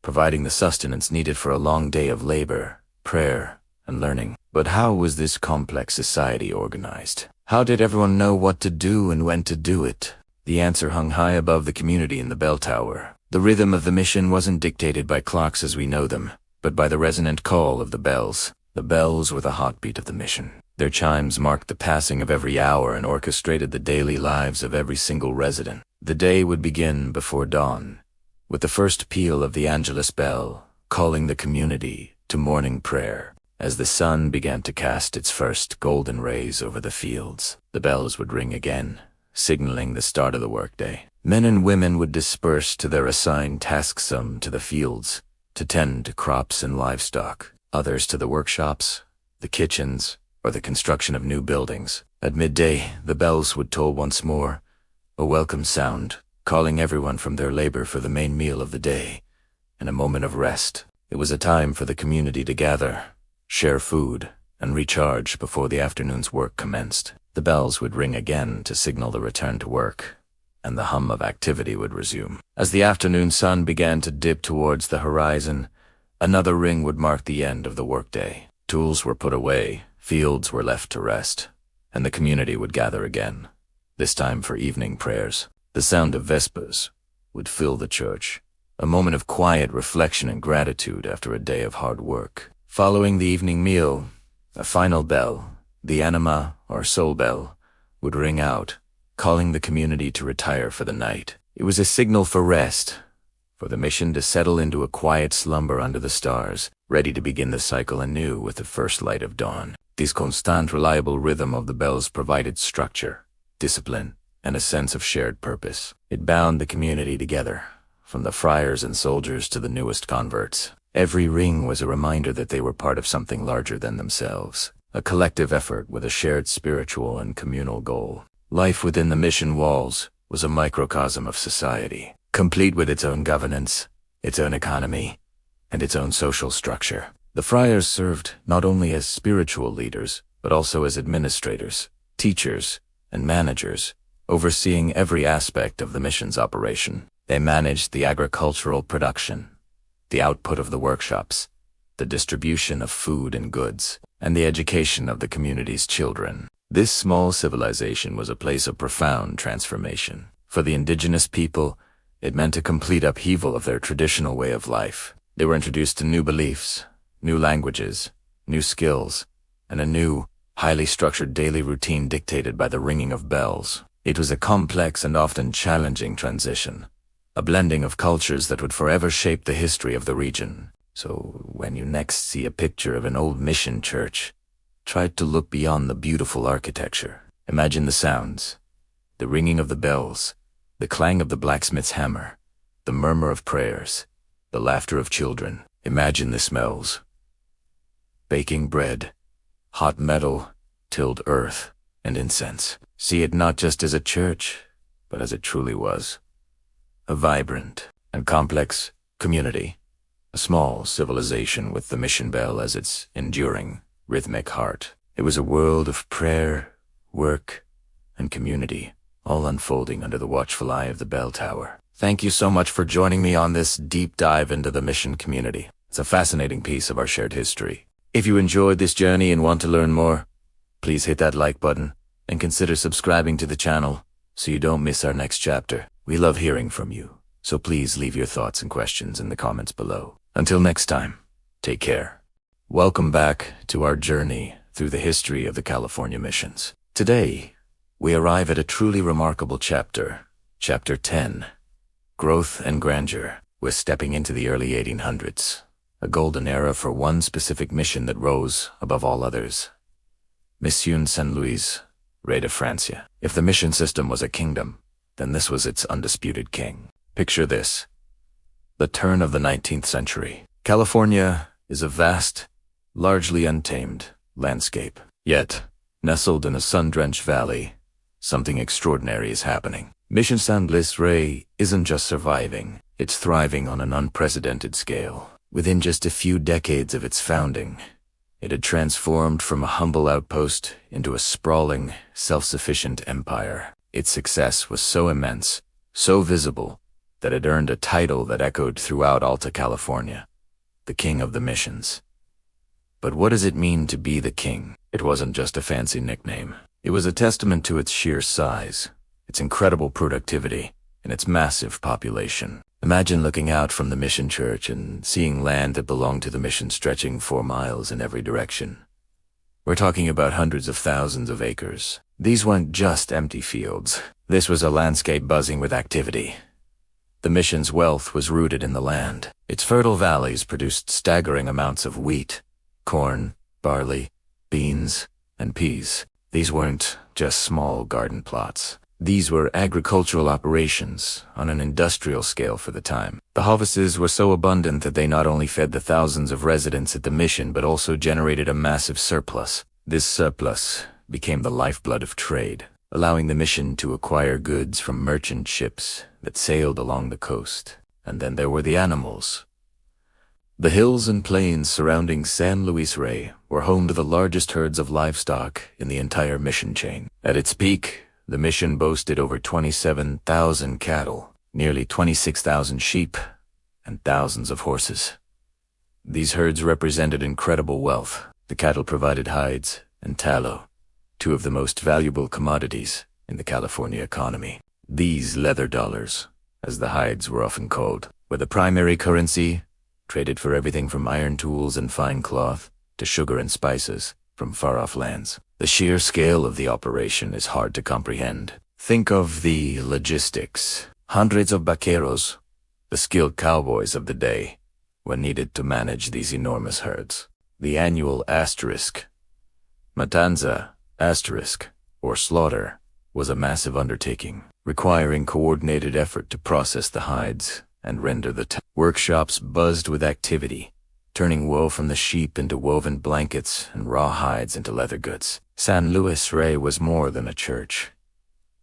providing the sustenance needed for a long day of labor, prayer, and learning. But how was this complex society organized? How did everyone know what to do and when to do it? The answer hung high above the community in the bell tower. The rhythm of the mission wasn't dictated by clocks as we know them, but by the resonant call of the bells. The bells were the heartbeat of the mission. Their chimes marked the passing of every hour and orchestrated the daily lives of every single resident. The day would begin before dawn, with the first peal of the Angelus bell, calling the community to morning prayer. As the sun began to cast its first golden rays over the fields, the bells would ring again, signaling the start of the workday. Men and women would disperse to their assigned tasks, some to the fields, to tend to crops and livestock, others to the workshops, the kitchens, or the construction of new buildings. At midday, the bells would toll once more, a welcome sound, calling everyone from their labor for the main meal of the day, and a moment of rest. It was a time for the community to gather, share food, and recharge before the afternoon's work commenced. The bells would ring again to signal the return to work, and the hum of activity would resume. As the afternoon sun began to dip towards the horizon, another ring would mark the end of the workday. Tools were put away, fields were left to rest, and the community would gather again, this time for evening prayers. The sound of vespers would fill the church, a moment of quiet reflection and gratitude after a day of hard work. Following the evening meal, A final bell, the anima or soul bell, would ring out, calling the community to retire for the night. It was a signal for rest, for the mission to settle into a quiet slumber under the stars, ready to begin the cycle anew with the first light of dawn. This constant, reliable rhythm of the bells provided structure, discipline, and a sense of shared purpose. It bound the community together, from the friars and soldiers to the newest converts. Every ring was a reminder that they were part of something larger than themselves, a collective effort with a shared spiritual and communal goal. Life within the mission walls was a microcosm of society, complete with its own governance, its own economy, and its own social structure. The friars served not only as spiritual leaders, but also as administrators, teachers, and managers, overseeing every aspect of the mission's operation. They managed the agricultural production, the output of the workshops, the distribution of food and goods, and the education of the community's children. This small civilization was a place of profound transformation. For the indigenous people, it meant a complete upheaval of their traditional way of life. They were introduced to new beliefs, new languages, new skills, and a new, highly structured daily routine dictated by the ringing of bells. It was a complex and often challenging transition, a blending of cultures that would forever shape the history of the region. So when you next see a picture of an old mission church, try to look beyond the beautiful architecture. Imagine the sounds, the ringing of the bells, the clang of the blacksmith's hammer, the murmur of prayers, the laughter of children. Imagine the smells. Baking bread, hot metal, tilled earth, and incense. See it not just as a church, but as it truly was. A vibrant and complex community. A small civilization with the mission bell as its enduring, rhythmic heart. It was a world of prayer, work, and community, all unfolding under the watchful eye of the bell tower. Thank you so much for joining me on this deep dive into the mission community. It's a fascinating piece of our shared history. If you enjoyed this journey and want to learn more, please hit that like button and consider subscribing to the channel so you don't miss our next chapter. We love hearing from you, so please leave your thoughts and questions in the comments below. Until next time, take care. Welcome back to our journey through the history of the California missions. Today, we arrive at a truly remarkable chapter, Chapter 10, Growth and Grandeur. We're stepping into the early 1800s, a golden era for one specific mission that rose above all others. Mission San Luis Rey de Francia. If the mission system was a kingdom, then this was its undisputed king. Picture this. The turn of the 19th century. California is a vast, largely untamed landscape. Yet, nestled in a sun-drenched valley, something extraordinary is happening. Mission San Luis Rey isn't just surviving, it's thriving on an unprecedented scale. Within just a few decades of its founding, it had transformed from a humble outpost into a sprawling, self-sufficient empire. Its success was so immense, so visible, that it earned a title that echoed throughout Alta California, the King of the Missions. But what does it mean to be the king? It wasn't just a fancy nickname. It was a testament to its sheer size, its incredible productivity, and its massive population. Imagine looking out from the mission church and seeing land that belonged to the mission stretching 4 miles in every direction. We're talking about hundreds of thousands of acres. These weren't just empty fields. This was a landscape buzzing with activity. The mission's wealth was rooted in the land. Its fertile valleys produced staggering amounts of wheat, corn, barley, beans, and peas. These weren't just small garden plots. These were agricultural operations on an industrial scale for the time. The harvests were so abundant that they not only fed the thousands of residents at the mission but also generated a massive surplus. This surplus became the lifeblood of trade, allowing the mission to acquire goods from merchant ships that sailed along the coast. And then there were the animals. The hills and plains surrounding San Luis Rey were home to the largest herds of livestock in the entire mission chain. At its peak, the mission boasted over 27,000 cattle, nearly 26,000 sheep, and thousands of horses. These herds represented incredible wealth. The cattle provided hides and tallow, two of the most valuable commodities in the California economy. These leather dollars, as the hides were often called, were the primary currency, traded for everything from iron tools and fine cloth to sugar and spices. from far-off lands. The sheer scale of the operation is hard to comprehend. Think of the logistics. Hundreds of vaqueros, the skilled cowboys of the day, were needed to manage these enormous herds. The annual matanza, or slaughter, was a massive undertaking, requiring coordinated effort to process the hides and render the workshops buzzed with activity, turning wool from the sheep into woven blankets and raw hides into leather goods. San Luis Rey was more than a church.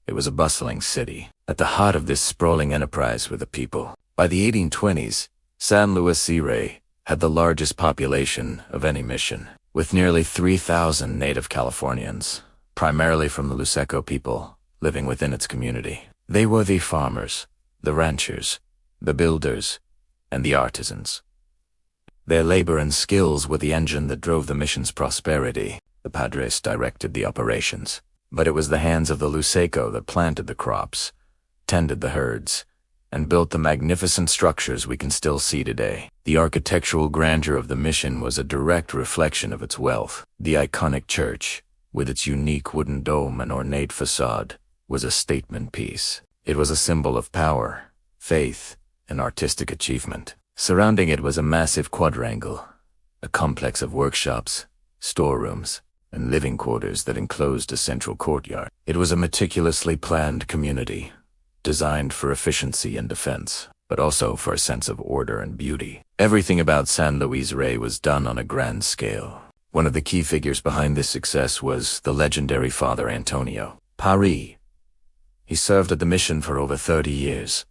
It was a bustling city. At the heart of this sprawling enterprise were the people. By the 1820s, San Luis Rey had the largest population of any mission, with nearly 3,000 native Californians, primarily from the Luiseño people, living within its community. They were the farmers, the ranchers, the builders, and the artisans. Their labor and skills were the engine that drove the mission's prosperity. The padres directed the operations, but it was the hands of the Luiseño that planted the crops, tended the herds, and built the magnificent structures we can still see today. The architectural grandeur of the mission was a direct reflection of its wealth. The iconic church, with its unique wooden dome and ornate facade, was a statement piece. It was a symbol of power, faith, and artistic achievement. Surrounding it was a massive quadrangle, a complex of workshops, storerooms, and living quarters that enclosed a central courtyard. It was a meticulously planned community, designed for efficiency and defense, but also for a sense of order and beauty. Everything about San Luis Rey was done on a grand scale. One of the key figures behind this success was the legendary Father Antonio Pari. He served at the mission for over 30 years.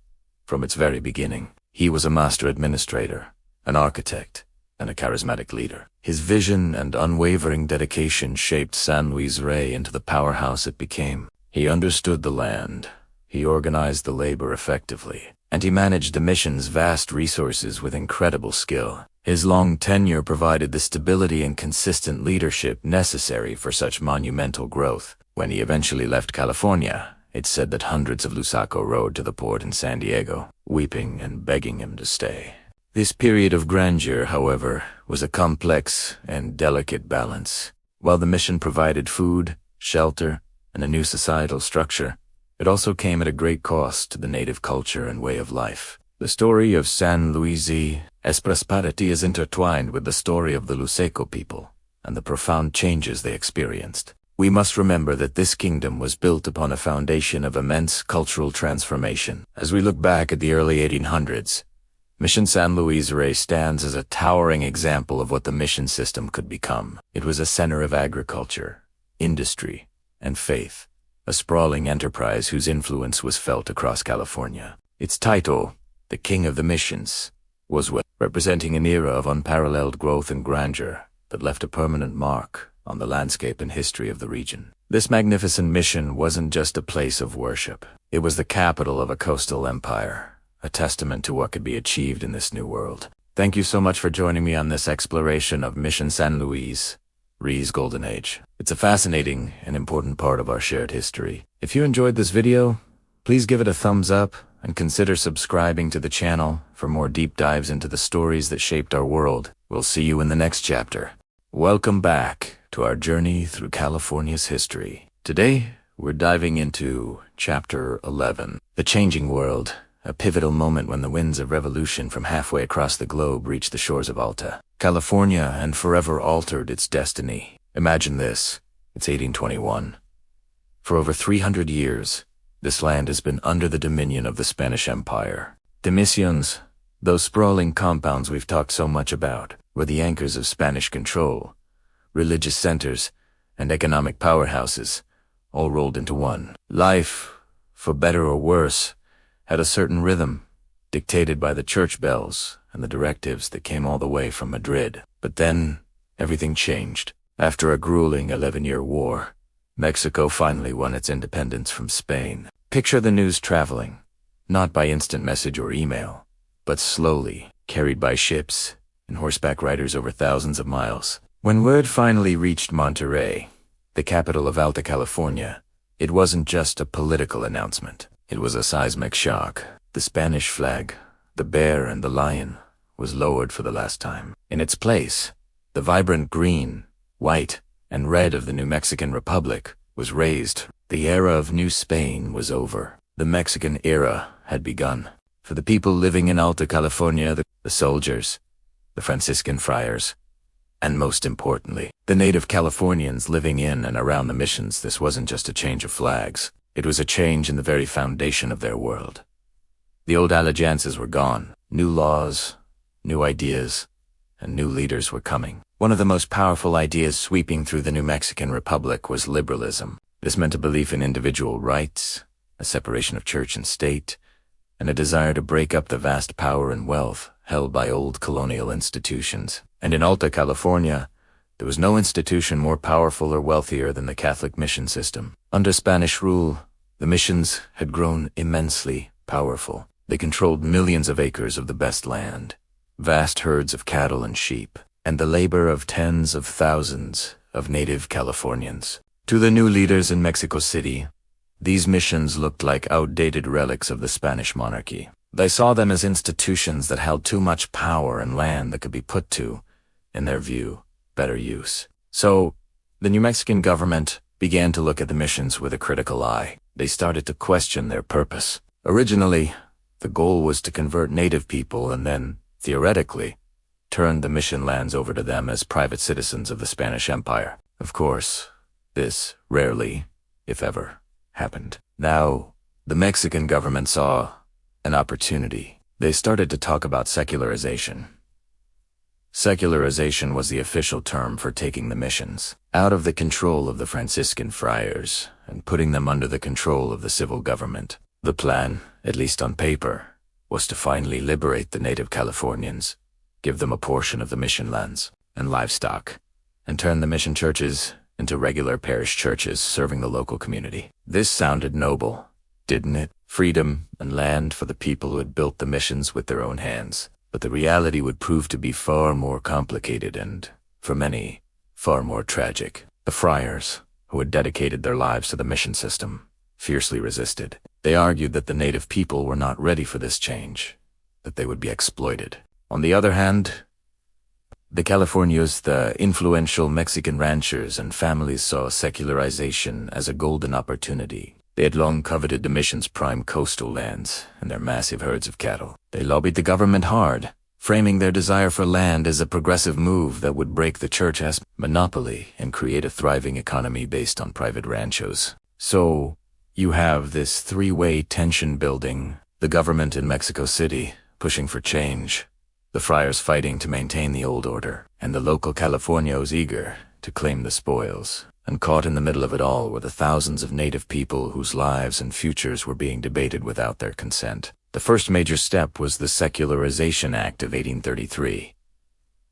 From its very beginning, he was a master administrator, an architect, and a charismatic leader. His vision and unwavering dedication shaped San Luis Rey into the powerhouse it became. He understood the land, he organized the labor effectively, and he managed the mission's vast resources with incredible skill. His long tenure provided the stability and consistent leadership necessary for such monumental growth. When he eventually left California, it's said that hundreds of Luiseño rode to the port in San Diego, weeping and begging him to stay. This period of grandeur, however, was a complex and delicate balance. While the mission provided food, shelter, and a new societal structure, it also came at a great cost to the native culture and way of life. The story of San Luis prosperity is intertwined with the story of the Luiseño people and the profound changes they experienced. We must remember that this kingdom was built upon a foundation of immense cultural transformation. As we look back at the early 1800s, Mission San Luis Rey stands as a towering example of what the mission system could become. It was a center of agriculture, industry, and faith, a sprawling enterprise whose influence was felt across California. Its title, the King of the Missions, was representing an era of unparalleled growth and grandeur that left a permanent mark on the landscape and history of the region. This magnificent mission wasn't just a place of worship. It was the capital of a coastal empire, a testament to what could be achieved in this new world. Thank you so much for joining me on this exploration of Mission San Luis Rey's Golden Age. It's a fascinating and important part of our shared history. If you enjoyed this video, please give it a thumbs up and consider subscribing to the channel for more deep dives into the stories that shaped our world. We'll see you in the next chapter. Welcome back to our journey through California's history. Today, we're diving into Chapter 11, The Changing World, a pivotal moment when the winds of revolution from halfway across the globe reached the shores of Alta California and forever altered its destiny. Imagine this, it's 1821. For over 300 years, this land has been under the dominion of the Spanish Empire. The Missions, those sprawling compounds we've talked so much about, were the anchors of Spanish control, religious centers, and economic powerhouses, all rolled into one. Life, for better or worse, had a certain rhythm, dictated by the church bells and the directives that came all the way from Madrid. But then, everything changed. After a grueling 11-year war, Mexico finally won its independence from Spain. Picture the news traveling, not by instant message or email, but slowly, carried by ships and horseback riders over thousands of miles. When word finally reached Monterrey, the capital of Alta California, it wasn't just a political announcement. It was a seismic shock. The Spanish flag, the bear and the lion, was lowered for the last time. In its place, the vibrant green, white, and red of the New Mexican Republic, was raised. The era of New Spain was over. The Mexican era had begun. For the people living in Alta California, the soldiers, the Franciscan friars, and most importantly, the native Californians living in and around the missions, this wasn't just a change of flags. It was a change in the very foundation of their world. The old allegiances were gone. New laws, new ideas, and new leaders were coming. One of the most powerful ideas sweeping through the New Mexican Republic was liberalism. This meant a belief in individual rights, a separation of church and state, and a desire to break up the vast power and wealth held by old colonial institutions. And in Alta California, there was no institution more powerful or wealthier than the Catholic mission system. Under Spanish rule, the missions had grown immensely powerful. They controlled millions of acres of the best land, vast herds of cattle and sheep, and the labor of tens of thousands of native Californians. To the new leaders in Mexico City, these missions looked like outdated relics of the Spanish monarchy. They saw them as institutions that held too much power and land that could be put to, in their view, better use. So, the New Mexican government began to look at the missions with a critical eye. They started to question their purpose. Originally, the goal was to convert native people and then, theoretically, turn the mission lands over to them as private citizens of the Spanish Empire. Of course, this rarely, if ever, happened. Now, the Mexican government saw an opportunity. They started to talk about secularization. Secularization was the official term for taking the missions out of the control of the Franciscan friars and putting them under the control of the civil government. The plan, at least on paper, was to finally liberate the native Californians, give them a portion of the mission lands and livestock, and turn the mission churches into regular parish churches serving the local community. This sounded noble, didn't it? Freedom and land for the people who had built the missions with their own hands. But the reality would prove to be far more complicated and, for many, far more tragic. The friars, who had dedicated their lives to the mission system, fiercely resisted. They argued that the native people were not ready for this change, that they would be exploited. On the other hand, the Californios, the influential Mexican ranchers and families, saw secularization as a golden opportunity. They had long coveted the mission's prime coastal lands and their massive herds of cattle. They lobbied the government hard, framing their desire for land as a progressive move that would break the church's monopoly and create a thriving economy based on private ranchos. So, you have this three-way tension building: the government in Mexico City pushing for change, the friars fighting to maintain the old order, and the local Californios eager to claim the spoils. And caught in the middle of it all were the thousands of native people whose lives and futures were being debated without their consent. The first major step was the Secularization Act of 1833.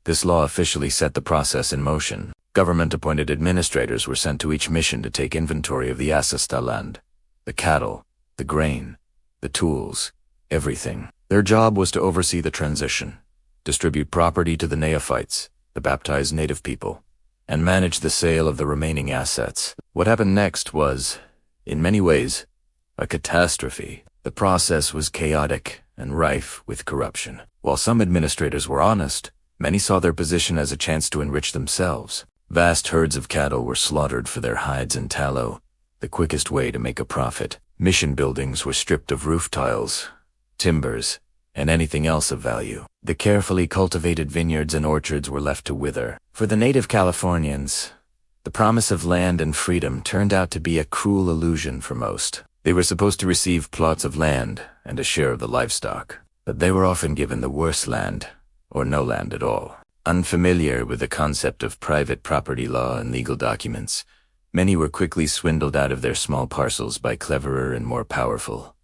This law officially set the process in motion. Government-appointed administrators were sent to each mission to take inventory of the ancestral land, the cattle, the grain, the tools, everything. Their job was to oversee the transition, distribute property to the neophytes, the baptized native people, and manage the sale of the remaining assets. What happened next was, in many ways, a catastrophe. The process was chaotic and rife with corruption. While some administrators were honest, many saw their position as a chance to enrich themselves. Vast herds of cattle were slaughtered for their hides and tallow, the quickest way to make a profit. Mission buildings were stripped of roof tiles, timbers, and anything else of value. The carefully cultivated vineyards and orchards were left to wither. For the native Californians, the promise of land and freedom turned out to be a cruel illusion for most. They were supposed to receive plots of land and a share of the livestock, but they were often given the worst land, or no land at all. Unfamiliar with the concept of private property law and legal documents, many were quickly swindled out of their small parcels by cleverer and more powerful.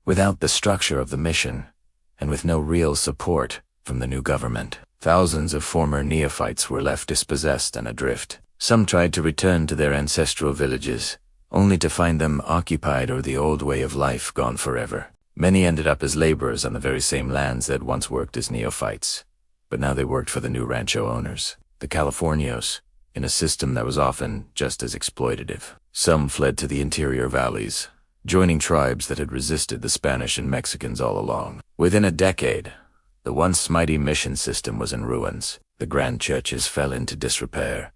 Without the structure of the mission, and with no real support from the new government, thousands of former neophytes were left dispossessed and adrift. Some tried to return to their ancestral villages, only to find them occupied or the old way of life gone forever. Many ended up as laborers on the very same lands that once worked as neophytes, but now they worked for the new rancho owners, the Californios, in a system that was often just as exploitative. Some fled to the interior valleys, joining tribes that had resisted the Spanish and Mexicans all along. Within a decade, the once mighty mission system was in ruins. The grand churches fell into disrepair.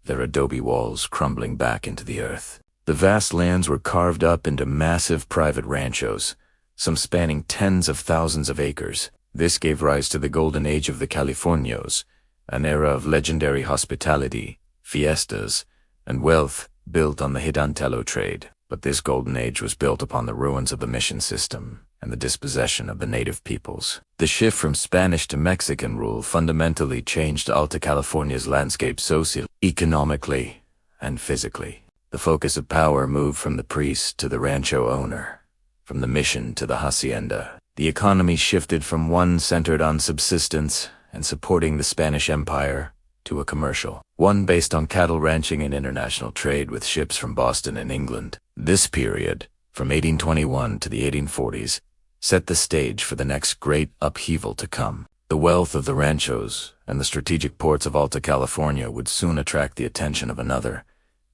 their adobe walls crumbling back into the earth. The vast lands were carved up into massive private ranchos, some spanning tens of thousands of acres. This gave rise to the golden age of the Californios, an era of legendary hospitality, fiestas, and wealth built on the Hidantelo trade. But this golden age was built upon the ruins of the mission system and the dispossession of the native peoples. The shift from Spanish to Mexican rule fundamentally changed Alta California's landscape socially, economically, and physically. The focus of power moved from the priest to the rancho owner, from the mission to the hacienda. The economy shifted from one centered on subsistence and supporting the Spanish Empire to a commercial one based on cattle ranching and international trade with ships from Boston and England. This period, from 1821 to the 1840s, set the stage for the next great upheaval to come. The wealth of the ranchos and the strategic ports of Alta California would soon attract the attention of another,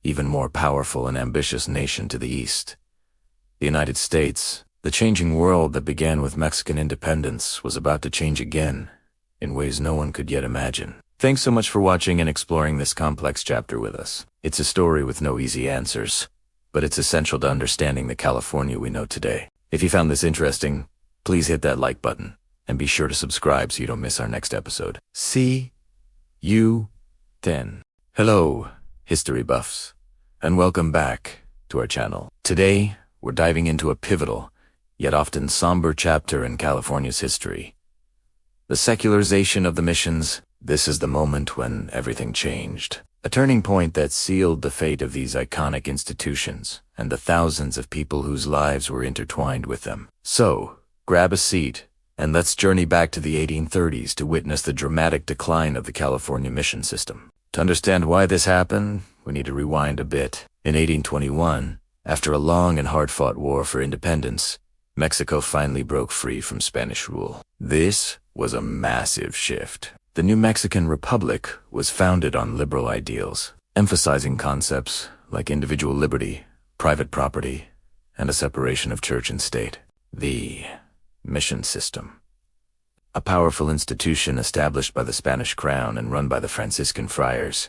even more powerful and ambitious nation to the east. The United States. The changing world that began with Mexican independence was about to change again, in ways no one could yet imagine. Thanks so much for watching and exploring this complex chapter with us. It's a story with no easy answers, but it's essential to understanding the California we know today. If you found this interesting, please hit that like button, and be sure to subscribe so you don't miss our next episode. See you then. Hello, history buffs, and welcome back to our channel. Today, we're diving into a pivotal, yet often somber chapter in California's history. The secularization of the missions. This is the moment when everything changed. A turning point that sealed the fate of these iconic institutions and the thousands of people whose lives were intertwined with them. So, grab a seat, and let's journey back to the 1830s to witness the dramatic decline of the California mission system. To understand why this happened, we need to rewind a bit. In 1821, after a long and hard-fought war for independence, Mexico finally broke free from Spanish rule. This was a massive shift. The new Mexican Republic was founded on liberal ideals, emphasizing concepts like individual liberty, private property, and a separation of church and state. The mission system, a powerful institution established by the Spanish crown and run by the Franciscan friars,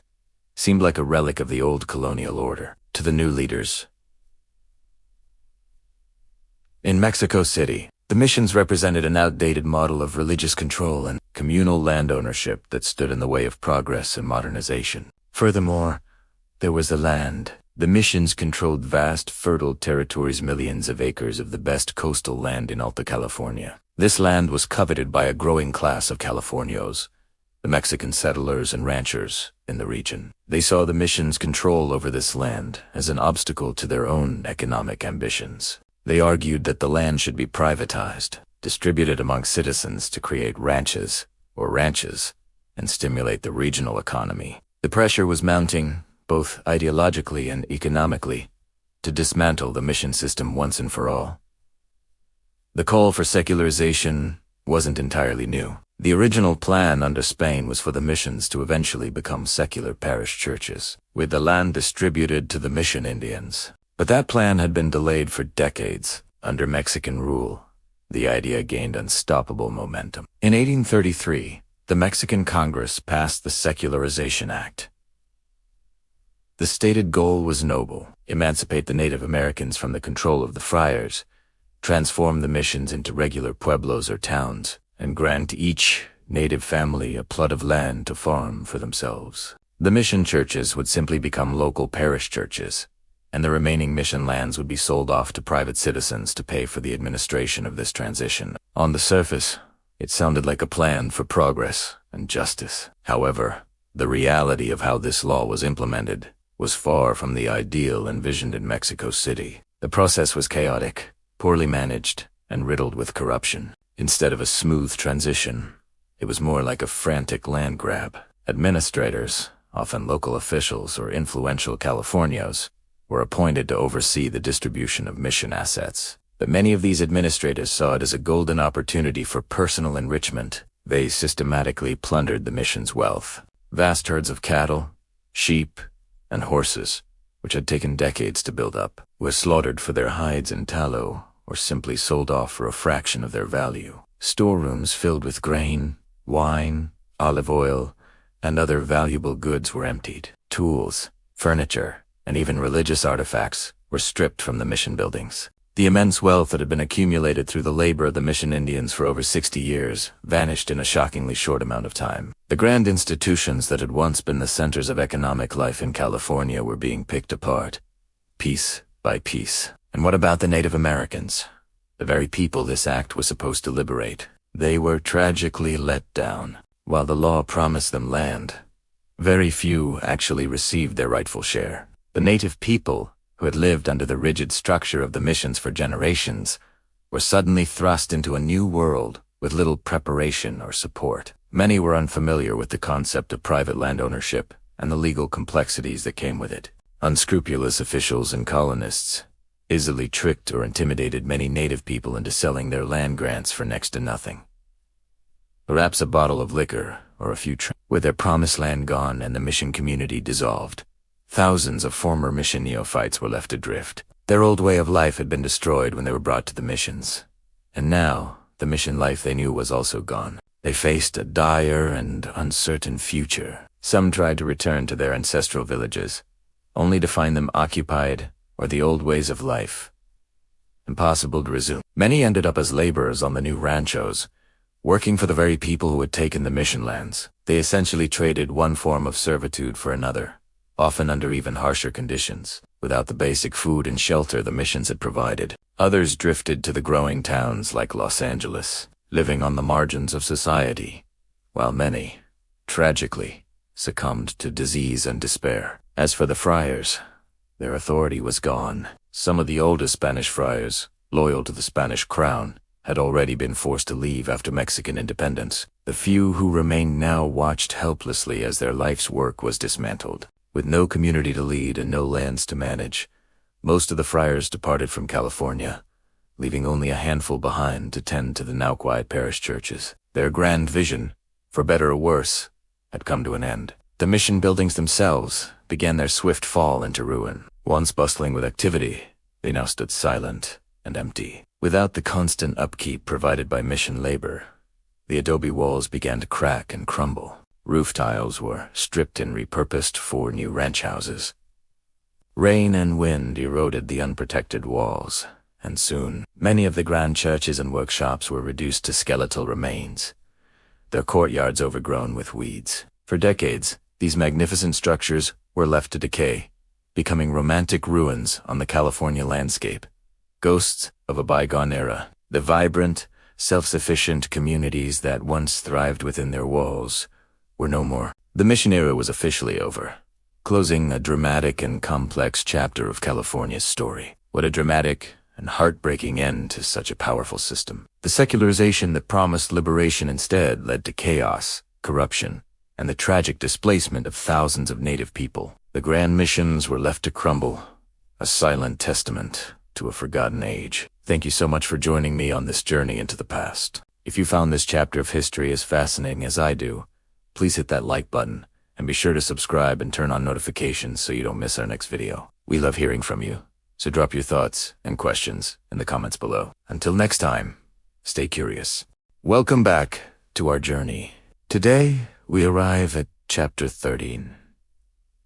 seemed like a relic of the old colonial order. To the new leaders, in Mexico City, the missions represented an outdated model of religious control and communal land ownership that stood in the way of progress and modernization. Furthermore, there was the land. The missions controlled vast, fertile territories, millions of acres of the best coastal land in Alta California. This land was coveted by a growing class of Californios, the Mexican settlers and ranchers in the region. They saw the missions' control over this land as an obstacle to their own economic ambitions. They argued that the land should be privatized, distributed among citizens to create ranches, and stimulate the regional economy. The pressure was mounting, both ideologically and economically, to dismantle the mission system once and for all. The call for secularization wasn't entirely new. The original plan under Spain was for the missions to eventually become secular parish churches, with the land distributed to the mission Indians. But that plan had been delayed for decades. Under Mexican rule, the idea gained unstoppable momentum. In 1833, the Mexican Congress passed the Secularization Act. The stated goal was noble: emancipate the Native Americans from the control of the friars, transform the missions into regular pueblos or towns, and grant each native family a plot of land to farm for themselves. The mission churches would simply become local parish churches, and the remaining mission lands would be sold off to private citizens to pay for the administration of this transition. On the surface, it sounded like a plan for progress and justice. However, the reality of how this law was implemented was far from the ideal envisioned in Mexico City. The process was chaotic, poorly managed, and riddled with corruption. Instead of a smooth transition, it was more like a frantic land grab. Administrators, often local officials or influential Californios, were appointed to oversee the distribution of mission assets. But many of these administrators saw it as a golden opportunity for personal enrichment. They systematically plundered the mission's wealth. Vast herds of cattle, sheep, and horses, which had taken decades to build up, were slaughtered for their hides and tallow, or simply sold off for a fraction of their value. Storerooms filled with grain, wine, olive oil, and other valuable goods were emptied. tools, furniture, and even religious artifacts were stripped from the mission buildings. The immense wealth that had been accumulated through the labor of the mission Indians for over 60 years vanished in a shockingly short amount of time. The grand institutions that had once been the centers of economic life in California were being picked apart, piece by piece. And what about the Native Americans? The very people this act was supposed to liberate. They were tragically let down. While the law promised them land, very few actually received their rightful share. The native people, who had lived under the rigid structure of the missions for generations, were suddenly thrust into a new world with little preparation or support. Many were unfamiliar with the concept of private land ownership and the legal complexities that came with it. Unscrupulous officials and colonists easily tricked or intimidated many native people into selling their land grants for next to nothing. Perhaps a bottle of liquor or a few with their promised land gone and the mission community dissolved. Thousands of former mission neophytes were left adrift. Their old way of life had been destroyed when they were brought to the missions. And now, the mission life they knew was also gone. They faced a dire and uncertain future. Some tried to return to their ancestral villages, only to find them occupied or the old ways of life impossible to resume. Many ended up as laborers on the new ranchos, working for the very people who had taken the mission lands. They essentially traded one form of servitude for another, often under even harsher conditions, without the basic food and shelter the missions had provided. Others drifted to the growing towns like Los Angeles, living on the margins of society, while many, tragically, succumbed to disease and despair. As for the friars, their authority was gone. Some of the oldest Spanish friars, loyal to the Spanish crown, had already been forced to leave after Mexican independence. The few who remained now watched helplessly as their life's work was dismantled. With no community to lead and no lands to manage, most of the friars departed from California, leaving only a handful behind to tend to the now quiet parish churches. Their grand vision, for better or worse, had come to an end. The mission buildings themselves began their swift fall into ruin. Once bustling with activity, they now stood silent and empty. Without the constant upkeep provided by mission labor, the adobe walls began to crack and crumble. Roof tiles were stripped and repurposed for new ranch houses. Rain and wind eroded the unprotected walls, and soon many of the grand churches and workshops were reduced to skeletal remains, their courtyards overgrown with weeds. For decades, these magnificent structures were left to decay, becoming romantic ruins on the California landscape, ghosts of a bygone era. The vibrant, self-sufficient communities that once thrived within their walls were no more. The mission era was officially over, closing a dramatic and complex chapter of California's story. What a dramatic and heartbreaking end to such a powerful system. The secularization that promised liberation instead led to chaos, corruption, and the tragic displacement of thousands of native people. The grand missions were left to crumble, a silent testament to a forgotten age. Thank you so much for joining me on this journey into the past. If you found this chapter of history as fascinating as I do, please hit that like button and be sure to subscribe and turn on notifications so you don't miss our next video. We love hearing from you, so drop your thoughts and questions in the comments below. Until next time, stay curious. Welcome back to our journey. Today, we arrive at Chapter 13,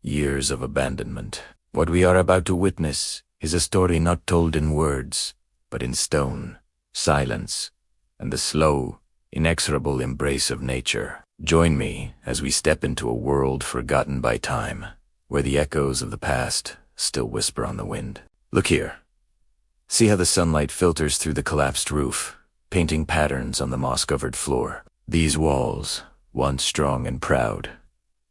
Years of Abandonment. What we are about to witness is a story not told in words, but in stone, silence, and the slow, inexorable embrace of nature. Join me as we step into a world forgotten by time, where the echoes of the past still whisper on the wind. Look here. See how the sunlight filters through the collapsed roof, painting patterns on the moss-covered floor. These walls, once strong and proud,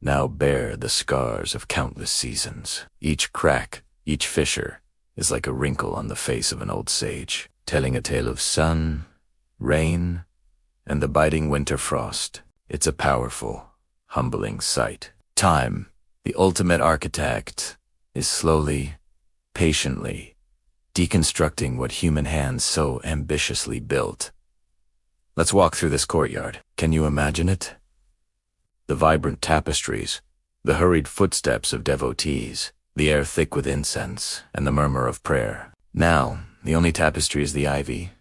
now bear the scars of countless seasons. Each crack, each fissure, is like a wrinkle on the face of an old sage, telling a tale of sun, rain, and the biting winter frost. It's a powerful, humbling sight. Time, the ultimate architect, is slowly, patiently, deconstructing what human hands so ambitiously built. Let's walk through this courtyard. Can you imagine it? The vibrant tapestries, the hurried footsteps of devotees, the air thick with incense, and the murmur of prayer. Now, the only tapestry is the ivy,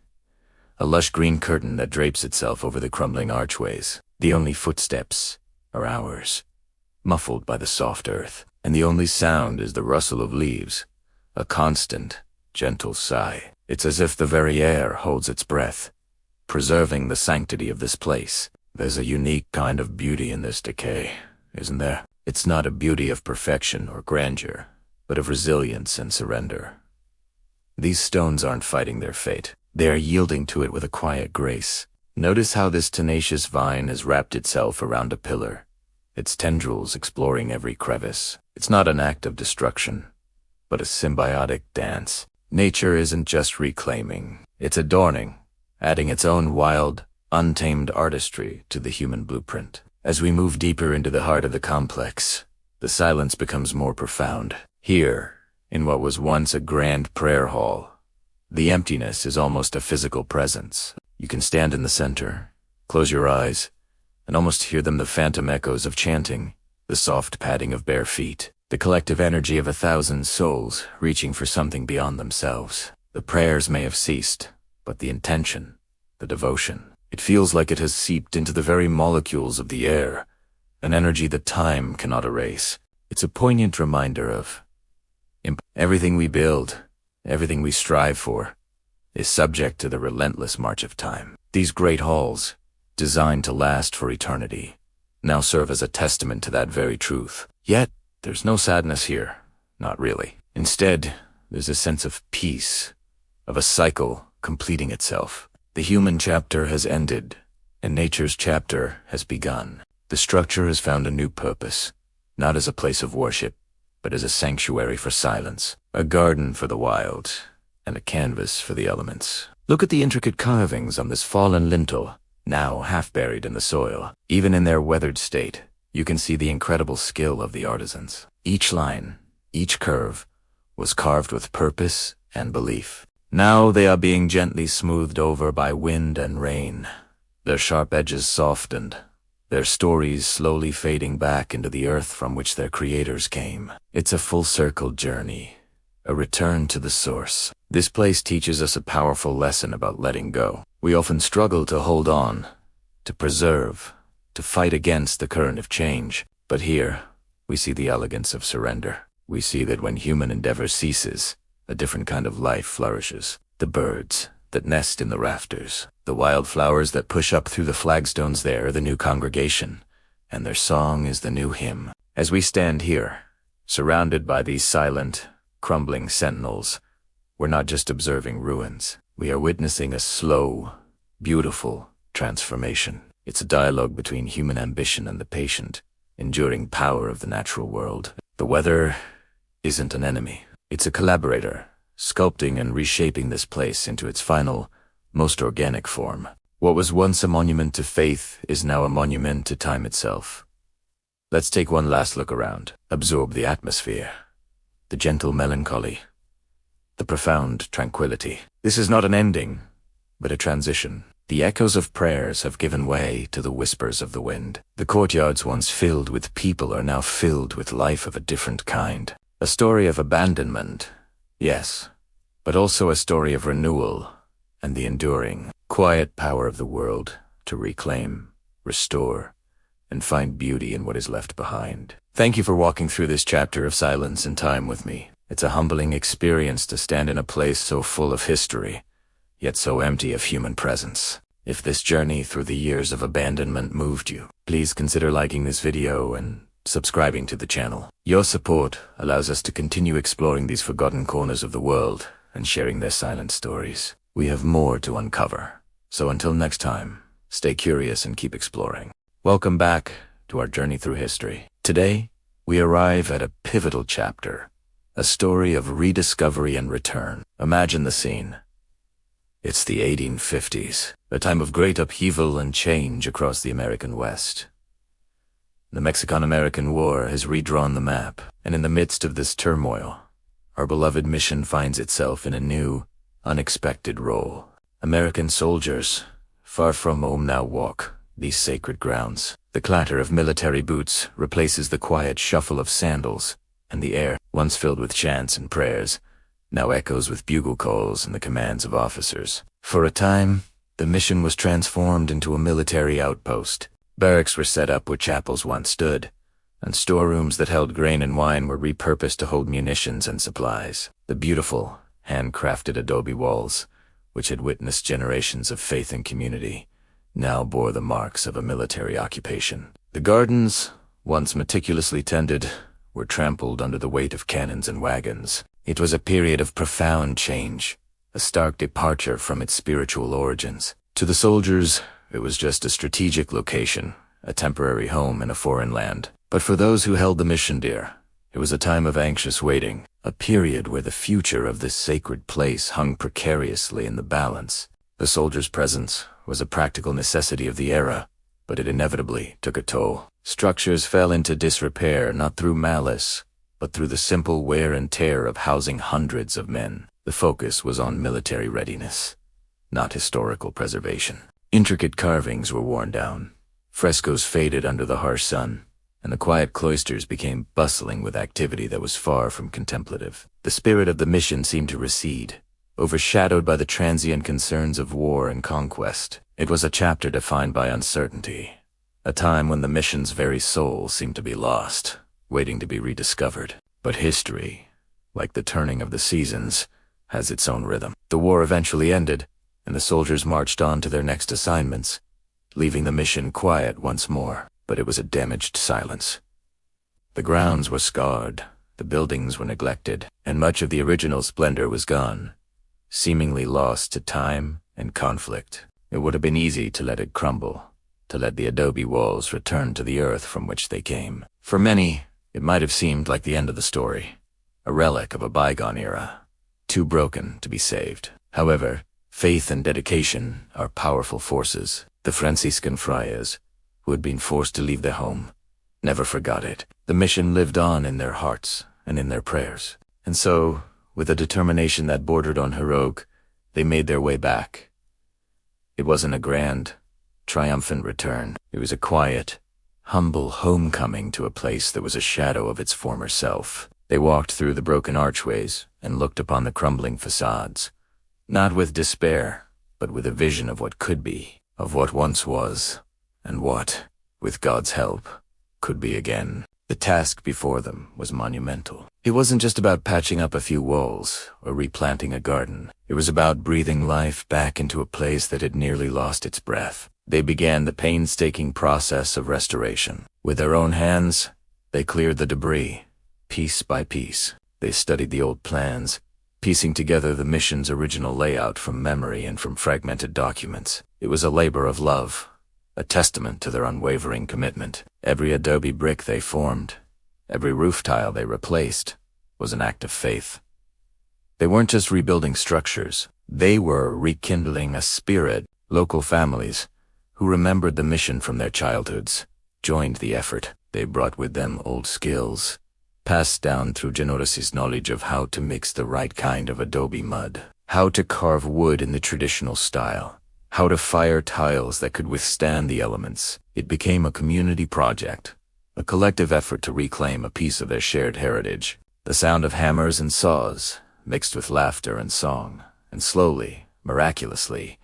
a lush green curtain that drapes itself over the crumbling archways. The only footsteps are ours, muffled by the soft earth. and the only sound is the rustle of leaves, a constant, gentle sigh. It's as if the very air holds its breath, preserving the sanctity of this place. There's a unique kind of beauty in this decay, isn't there? It's not a beauty of perfection or grandeur, but of resilience and surrender. These stones aren't fighting their fate. They are yielding to it with a quiet grace. Notice how this tenacious vine has wrapped itself around a pillar, its tendrils exploring every crevice. It's not an act of destruction, but a symbiotic dance. Nature isn't just reclaiming, it's adorning, adding its own wild, untamed artistry to the human blueprint. As we move deeper into the heart of the complex, the silence becomes more profound. Here, in what was once a grand prayer hall, the emptiness is almost a physical presence. You can stand in the center, close your eyes, and almost hear them, the phantom echoes of chanting, the soft padding of bare feet, the collective energy of 1,000 souls reaching for something beyond themselves. The prayers may have ceased, but the intention, the devotion, it feels like it has seeped into the very molecules of the air, an energy that time cannot erase. It's a poignant reminder of everything we build, everything we strive for, is subject to the relentless march of time. These great halls, designed to last for eternity, now serve as a testament to that very truth. Yet, there's no sadness here, not really. Instead, there's a sense of peace, of a cycle completing itself. The human chapter has ended, and nature's chapter has begun. The structure has found a new purpose, not as a place of worship, but as a sanctuary for silence, a garden for the wild, and a canvas for the elements. Look at the intricate carvings on this fallen lintel, now half buried in the soil. Even in their weathered state, you can see the incredible skill of the artisans. Each line, each curve, was carved with purpose and belief. Now they are being gently smoothed over by wind and rain, their sharp edges softened, their stories slowly fading back into the earth from which their creators came. It's a full-circle journey, a return to the source. This place teaches us a powerful lesson about letting go. We often struggle to hold on, to preserve, to fight against the current of change. But here, we see the elegance of surrender. We see that when human endeavor ceases, a different kind of life flourishes. The birds that nest in the rafters, the wildflowers that push up through the flagstones there are the new congregation, and their song is the new hymn. As we stand here, surrounded by these silent, crumbling sentinels, we're not just observing ruins. We are witnessing a slow, beautiful transformation. It's a dialogue between human ambition and the patient, enduring power of the natural world. The weather isn't an enemy. It's a collaborator, sculpting and reshaping this place into its final, most organic form. What was once a monument to faith is now a monument to time itself. Let's take one last look around, absorb the atmosphere, the gentle melancholy, the profound tranquility. This is not an ending, but a transition. The echoes of prayers have given way to the whispers of the wind. The courtyards once filled with people are now filled with life of a different kind. A story of abandonment, yes, but also a story of renewal and the enduring, quiet power of the world to reclaim, restore, and find beauty in what is left behind. Thank you for walking through this chapter of silence and time with me. It's a humbling experience to stand in a place so full of history, yet so empty of human presence. If this journey through the years of abandonment moved you, please consider liking this video and subscribing to the channel. Your support allows us to continue exploring these forgotten corners of the world and sharing their silent stories. We have more to uncover, so until next time, stay curious and keep exploring. Welcome back to our journey through history. Today, we arrive at a pivotal chapter, a story of rediscovery and return. Imagine the scene. It's the 1850s, a time of great upheaval and change across the American West. The Mexican-American War has redrawn the map, and in the midst of this turmoil, our beloved mission finds itself in a new, unexpected role. American soldiers, far from home, now walk these sacred grounds. The clatter of military boots replaces the quiet shuffle of sandals, and the air, once filled with chants and prayers, now echoes with bugle calls and the commands of officers. For a time, the mission was transformed into a military outpost. Barracks were set up where chapels once stood, and storerooms that held grain and wine were repurposed to hold munitions and supplies. The beautiful, handcrafted adobe walls, which had witnessed generations of faith and community, now bore the marks of a military occupation. The gardens, once meticulously tended, were trampled under the weight of cannons and wagons. It was a period of profound change, a stark departure from its spiritual origins. To the soldiers, it was just a strategic location, a temporary home in a foreign land. But for those who held the mission dear, it was a time of anxious waiting, a period where the future of this sacred place hung precariously in the balance. The soldier's presence was a practical necessity of the era, but it inevitably took a toll. Structures fell into disrepair not through malice, but through the simple wear and tear of housing hundreds of men. The focus was on military readiness, not historical preservation. Intricate carvings were worn down, frescoes faded under the harsh sun, and the quiet cloisters became bustling with activity that was far from contemplative. The spirit of the mission seemed to recede, overshadowed by the transient concerns of war and conquest. It was a chapter defined by uncertainty, a time when the mission's very soul seemed to be lost, waiting to be rediscovered. But history, like the turning of the seasons, has its own rhythm. The war eventually ended, and the soldiers marched on to their next assignments, leaving the mission quiet once more. But it was a damaged silence. The grounds were scarred, the buildings were neglected, and much of the original splendor was gone, seemingly lost to time and conflict. It would have been easy to let it crumble, to let the adobe walls return to the earth from which they came. For many, it might have seemed like the end of the story, a relic of a bygone era, too broken to be saved. However, faith and dedication are powerful forces. The Franciscan friars, who had been forced to leave their home, never forgot it. The mission lived on in their hearts and in their prayers. And so, with a determination that bordered on heroic, they made their way back. It wasn't a grand, triumphant return. It was a quiet, humble homecoming to a place that was a shadow of its former self. They walked through the broken archways and looked upon the crumbling facades, not with despair, but with a vision of what could be, of what once was, and what, with God's help, could be again. The task before them was monumental. It wasn't just about patching up a few walls or replanting a garden. It was about breathing life back into a place that had nearly lost its breath. They began the painstaking process of restoration. With their own hands, they cleared the debris, piece by piece. They studied the old plans, piecing together the mission's original layout from memory and from fragmented documents. It was a labor of love, a testament to their unwavering commitment. Every adobe brick they formed, every roof tile they replaced, was an act of faith. They weren't just rebuilding structures, they were rekindling a spirit. Local families, who remembered the mission from their childhoods, joined the effort. They brought with them old skills, passed down through generations' knowledge of how to mix the right kind of adobe mud, how to carve wood in the traditional style, how to fire tiles that could withstand the elements. It became a community project, a collective effort to reclaim a piece of their shared heritage. The sound of hammers and saws, mixed with laughter and song, and slowly, miraculously,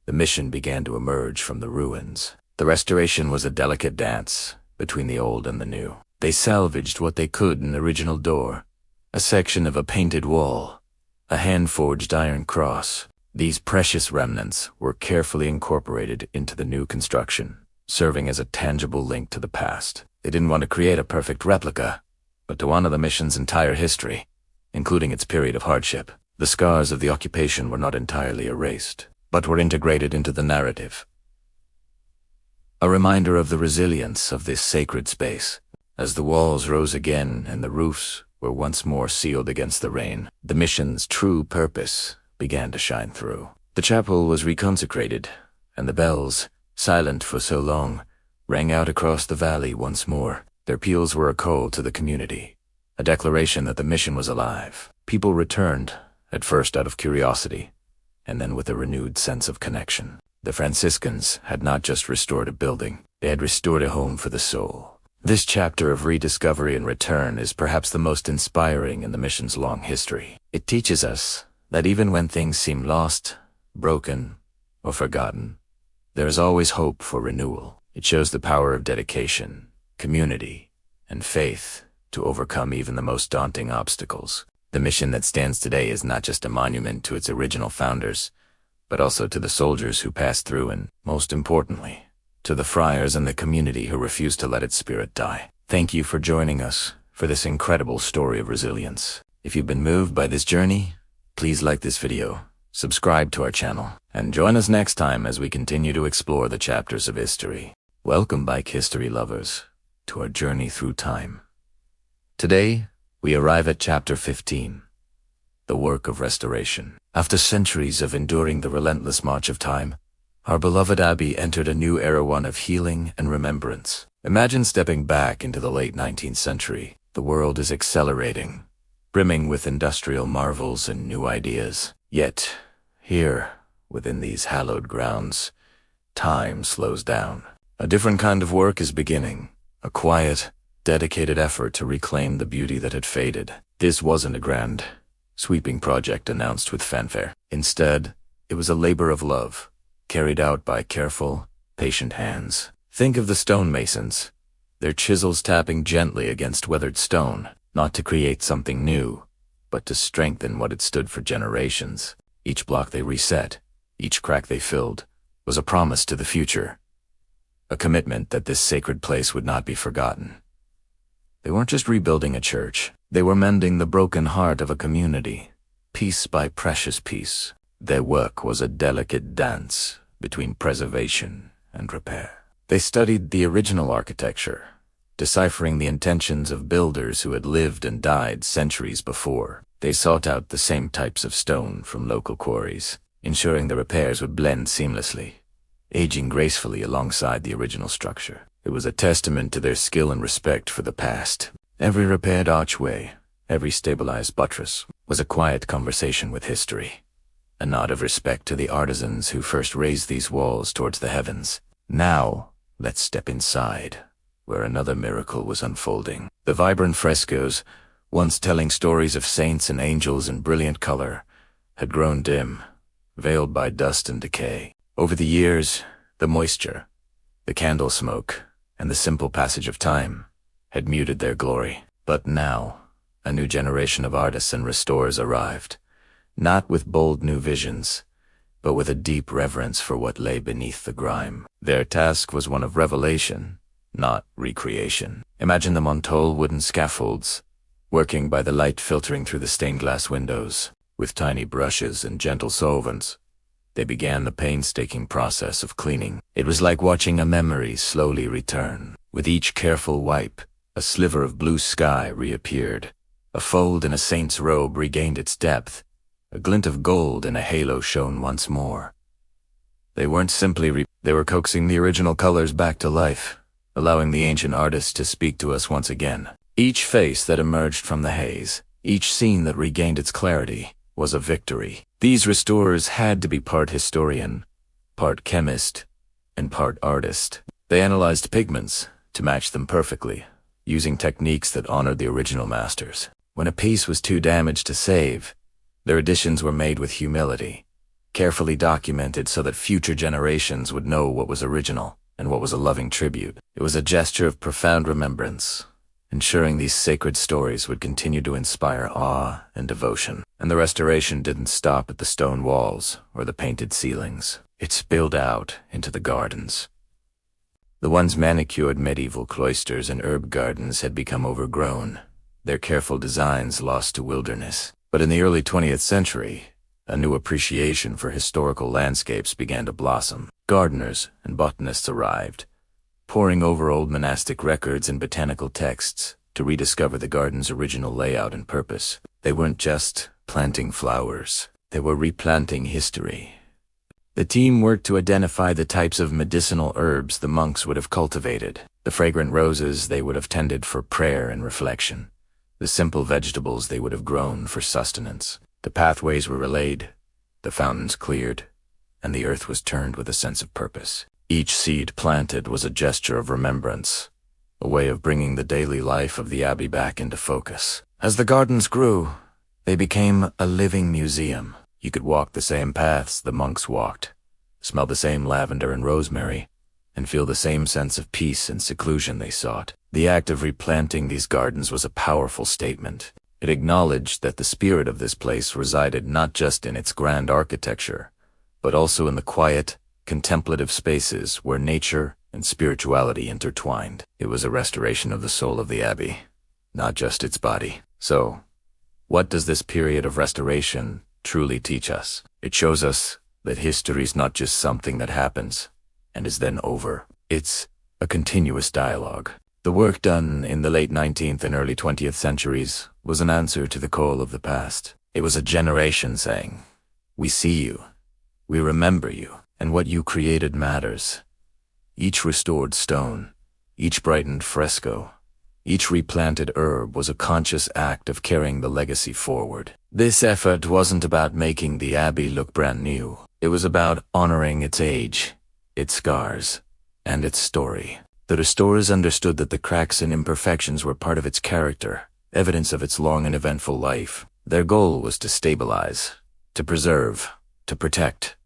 the mission began to emerge from the ruins. The restoration was a delicate dance between the old and the new. They salvaged what they could: an original door, a section of a painted wall, a hand-forged iron cross. These precious remnants were carefully incorporated into the new construction, serving as a tangible link to the past. They didn't want to create a perfect replica, but to honor the mission's entire history, including its period of hardship. The scars of the occupation were not entirely erased, but were integrated into the narrative. A reminder of the resilience of this sacred space. As the walls rose again and the roofs were once more sealed against the rain, the mission's true purpose began to shine through. The chapel was reconsecrated, and the bells, silent for so long, rang out across the valley once more. Their peals were a call to the community, a declaration that the mission was alive. People returned, at first out of curiosity, and then with a renewed sense of connection. The Franciscans had not just restored a building, they had restored a home for the soul. This chapter of rediscovery and return is perhaps the most inspiring in the mission's long history. It teaches us that even when things seem lost, broken, or forgotten, there is always hope for renewal. It shows the power of dedication, community, and faith to overcome even the most daunting obstacles. The mission that stands today is not just a monument to its original founders, but also to the soldiers who passed through and, most importantly, to the friars and the community who refused to let its spirit die. Thank you for joining us for this incredible story of resilience. If you've been moved by this journey, please like this video, subscribe to our channel, and join us next time as we continue to explore the chapters of history. Welcome, bike history lovers, to our journey through time. Today, we arrive at Chapter 15, the work of restoration. After centuries of enduring the relentless march of time, our beloved Abbey entered a new era, one of healing and remembrance. Imagine stepping back into the late 19th century. The world is accelerating, brimming with industrial marvels and new ideas. Yet, here, within these hallowed grounds, time slows down. A different kind of work is beginning, a quiet, dedicated effort to reclaim the beauty that had faded. This wasn't a grand, sweeping project announced with fanfare. Instead, it was a labor of love, carried out by careful, patient hands. Think of the stonemasons, their chisels tapping gently against weathered stone, not to create something new, but to strengthen what had stood for generations. Each block they reset, each crack they filled, was a promise to the future, a commitment that this sacred place would not be forgotten. They weren't just rebuilding a church, they were mending the broken heart of a community, piece by precious piece. Their work was a delicate dance between preservation and repair. They studied the original architecture, deciphering the intentions of builders who had lived and died centuries before. They sought out the same types of stone from local quarries, ensuring the repairs would blend seamlessly, aging gracefully alongside the original structure. It was a testament to their skill and respect for the past. Every repaired archway, every stabilized buttress, was a quiet conversation with history, a nod of respect to the artisans who first raised these walls towards the heavens. Now, let's step inside, where another miracle was unfolding. The vibrant frescoes, once telling stories of saints and angels in brilliant color, had grown dim, veiled by dust and decay. Over the years, the moisture, the candle smoke, and the simple passage of time had muted their glory. But now, a new generation of artists and restorers arrived, not with bold new visions, but with a deep reverence for what lay beneath the grime. Their task was one of revelation, not recreation. Imagine them on tall wooden scaffolds, working by the light filtering through the stained glass windows. With tiny brushes and gentle solvents, they began the painstaking process of cleaning. It was like watching a memory slowly return. With each careful wipe, a sliver of blue sky reappeared. A fold in a saint's robe regained its depth. A glint of gold in a halo shone once more. They weren't simply they were coaxing the original colors back to life, allowing the ancient artist to speak to us once again. Each face that emerged from the haze, each scene that regained its clarity, was a victory. These restorers had to be part historian, part chemist, and part artist. They analyzed pigments to match them perfectly, using techniques that honored the original masters. When a piece was too damaged to save, their additions were made with humility, carefully documented so that future generations would know what was original and what was a loving tribute. It was a gesture of profound remembrance, ensuring these sacred stories would continue to inspire awe and devotion. And the restoration didn't stop at the stone walls or the painted ceilings. It spilled out into the gardens. The once manicured medieval cloisters and herb gardens had become overgrown, their careful designs lost to wilderness. But in the early 20th century, a new appreciation for historical landscapes began to blossom. Gardeners and botanists arrived, poring over old monastic records and botanical texts to rediscover the garden's original layout and purpose. They weren't just planting flowers, they were replanting history. The team worked to identify the types of medicinal herbs the monks would have cultivated, the fragrant roses they would have tended for prayer and reflection, the simple vegetables they would have grown for sustenance. The pathways were relayed, the fountains cleared, and the earth was turned with a sense of purpose. Each seed planted was a gesture of remembrance, a way of bringing the daily life of the abbey back into focus. As the gardens grew, they became a living museum. You could walk the same paths the monks walked, smell the same lavender and rosemary, and feel the same sense of peace and seclusion they sought. The act of replanting these gardens was a powerful statement. It acknowledged that the spirit of this place resided not just in its grand architecture, but also in the quiet, contemplative spaces where nature and spirituality intertwined. It was a restoration of the soul of the abbey, not just its body. So, what does this period of restoration truly teach us? It shows us that history's not just something that happens and is then over. It's a continuous dialogue. The work done in the late 19th and early 20th centuries was an answer to the call of the past. It was a generation saying, "We see you, we remember you, and what you created matters." Each restored stone, each brightened fresco, each replanted herb was a conscious act of carrying the legacy forward. This effort wasn't about making the abbey look brand new. It was about honoring its age, its scars, and its story. The restorers understood that the cracks and imperfections were part of its character, evidence of its long and eventful life. Their goal was to stabilize, to preserve, to protect,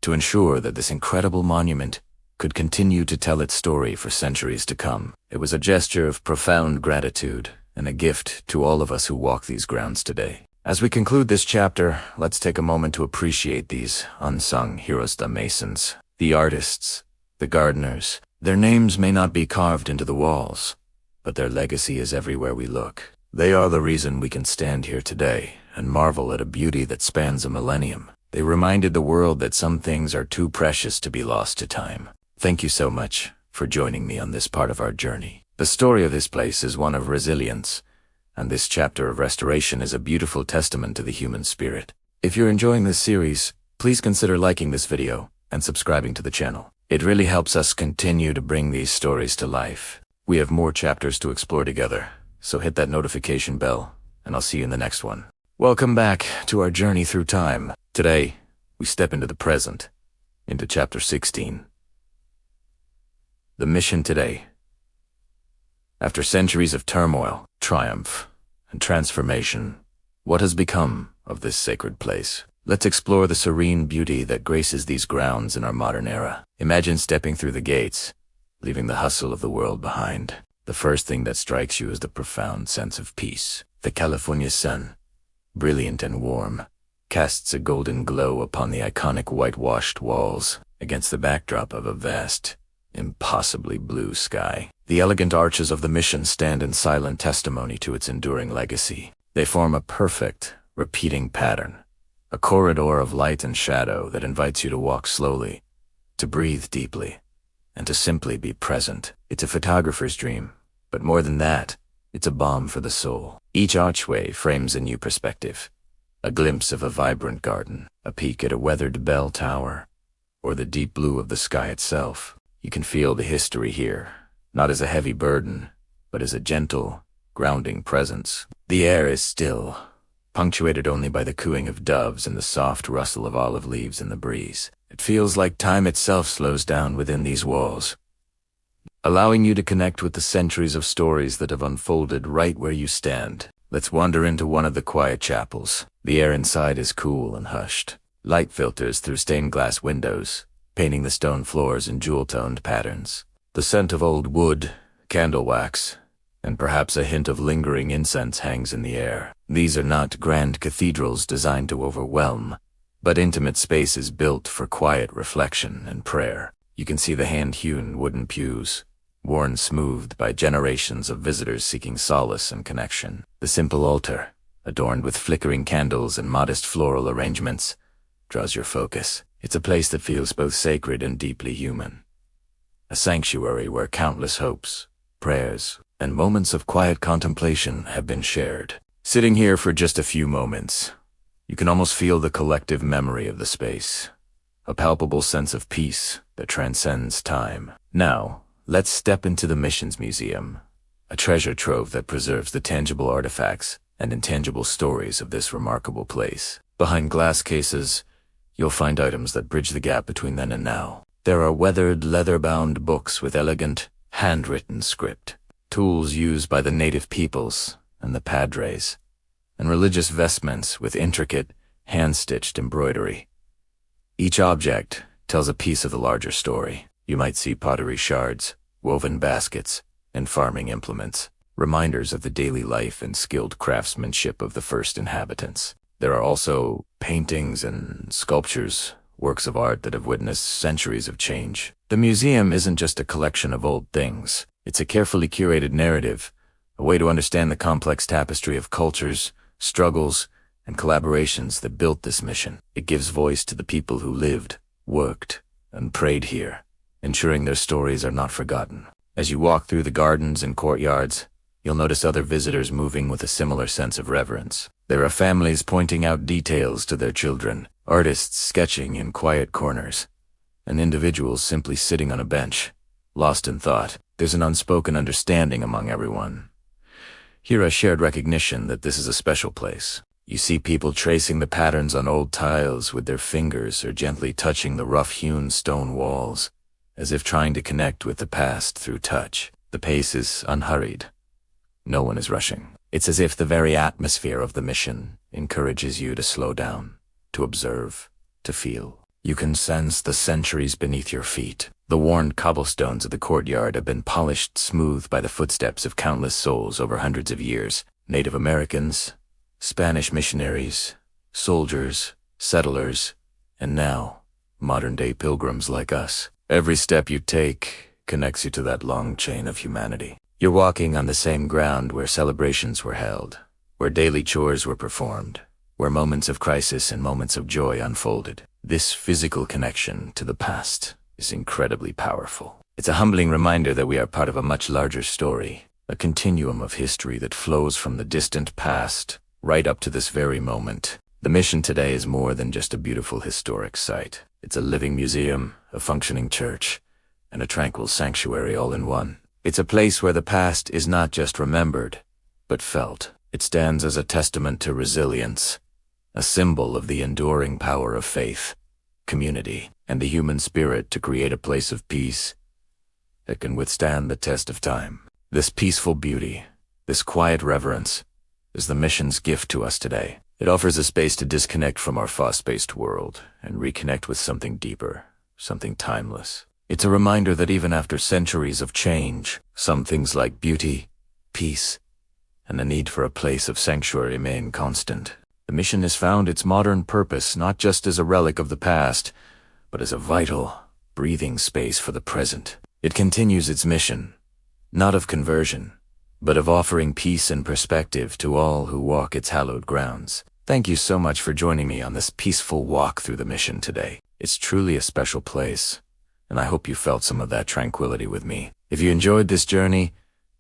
to ensure that this incredible monument could continue to tell its story for centuries to come. It was a gesture of profound gratitude and a gift to all of us who walk these grounds today. As we conclude this chapter, let's take a moment to appreciate these unsung heroes, the masons, the artists, the gardeners. Their names may not be carved into the walls, but their legacy is everywhere we look. They are the reason we can stand here today and marvel at a beauty that spans a millennium. They reminded the world that some things are too precious to be lost to time. Thank you so much for joining me on this part of our journey. The story of this place is one of resilience, and this chapter of restoration is a beautiful testament to the human spirit. If you're enjoying this series, please consider liking this video and subscribing to the channel. It really helps us continue to bring these stories to life. We have more chapters to explore together, so hit that notification bell, and I'll see you in the next one. Welcome back to our journey through time. Today, we step into the present, into chapter 16. The mission today. After centuries of turmoil, triumph, and transformation, what has become of this sacred place? Let's explore the serene beauty that graces these grounds in our modern era. Imagine stepping through the gates, leaving the hustle of the world behind. The first thing that strikes you is the profound sense of peace. The California sun, brilliant and warm, casts a golden glow upon the iconic whitewashed walls against the backdrop of a vast, impossibly blue sky. The elegant arches of the mission stand in silent testimony to its enduring legacy. They form a perfect, repeating pattern, a corridor of light and shadow that invites you to walk slowly, to breathe deeply, and to simply be present. It's a photographer's dream, but more than that, it's a balm for the soul. Each archway frames a new perspective, a glimpse of a vibrant garden, a peek at a weathered bell tower, or the deep blue of the sky itself. You can feel the history here, not as a heavy burden, but as a gentle, grounding presence. The air is still, punctuated only by the cooing of doves and the soft rustle of olive leaves in the breeze. It feels like time itself slows down within these walls, allowing you to connect with the centuries of stories that have unfolded right where you stand. Let's wander into one of the quiet chapels. The air inside is cool and hushed. Light filters through stained glass windows, painting the stone floors in jewel-toned patterns. The scent of old wood, candle wax, and perhaps a hint of lingering incense hangs in the air. These are not grand cathedrals designed to overwhelm, but intimate spaces built for quiet reflection and prayer. You can see the hand-hewn wooden pews, worn smooth by generations of visitors seeking solace and connection. The simple altar, adorned with flickering candles and modest floral arrangements, draws your focus. It's a place that feels both sacred and deeply human. A sanctuary where countless hopes, prayers, and moments of quiet contemplation have been shared. Sitting here for just a few moments, you can almost feel the collective memory of the space, a palpable sense of peace that transcends time. Now, let's step into the Missions Museum, a treasure trove that preserves the tangible artifacts and intangible stories of this remarkable place. Behind glass cases, you'll find items that bridge the gap between then and now. There are weathered, leather-bound books with elegant, handwritten script, tools used by the native peoples and the padres, and religious vestments with intricate, hand-stitched embroidery. Each object tells a piece of the larger story. You might see pottery shards, woven baskets, and farming implements, reminders of the daily life and skilled craftsmanship of the first inhabitants. There are also paintings and sculptures, works of art that have witnessed centuries of change. The museum isn't just a collection of old things. It's a carefully curated narrative, a way to understand the complex tapestry of cultures, struggles, and collaborations that built this mission. It gives voice to the people who lived, worked, and prayed here, ensuring their stories are not forgotten. As you walk through the gardens and courtyards, you'll notice other visitors moving with a similar sense of reverence. There are families pointing out details to their children, artists sketching in quiet corners, and individuals simply sitting on a bench, lost in thought. There's an unspoken understanding among everyone. Here a shared recognition that this is a special place. You see people tracing the patterns on old tiles with their fingers or gently touching the rough-hewn stone walls, as if trying to connect with the past through touch. The pace is unhurried. No one is rushing. It's as if the very atmosphere of the mission encourages you to slow down, to observe, to feel. You can sense the centuries beneath your feet. The worn cobblestones of the courtyard have been polished smooth by the footsteps of countless souls over hundreds of years. Native Americans, Spanish missionaries, soldiers, settlers, and now, modern-day pilgrims like us. Every step you take connects you to that long chain of humanity. You're walking on the same ground where celebrations were held, where daily chores were performed, where moments of crisis and moments of joy unfolded. This physical connection to the past is incredibly powerful. It's a humbling reminder that we are part of a much larger story, a continuum of history that flows from the distant past right up to this very moment. The mission today is more than just a beautiful historic site. It's a living museum, a functioning church, and a tranquil sanctuary all in one. It's a place where the past is not just remembered, but felt. It stands as a testament to resilience, a symbol of the enduring power of faith, community, and the human spirit to create a place of peace that can withstand the test of time. This peaceful beauty, this quiet reverence, is the mission's gift to us today. It offers a space to disconnect from our fast-paced world and reconnect with something deeper, something timeless. It's a reminder that even after centuries of change, some things like beauty, peace, and the need for a place of sanctuary remain constant. The mission has found its modern purpose not just as a relic of the past, but as a vital, breathing space for the present. It continues its mission, not of conversion, but of offering peace and perspective to all who walk its hallowed grounds. Thank you so much for joining me on this peaceful walk through the mission today. It's truly a special place, and I hope you felt some of that tranquility with me. If you enjoyed this journey,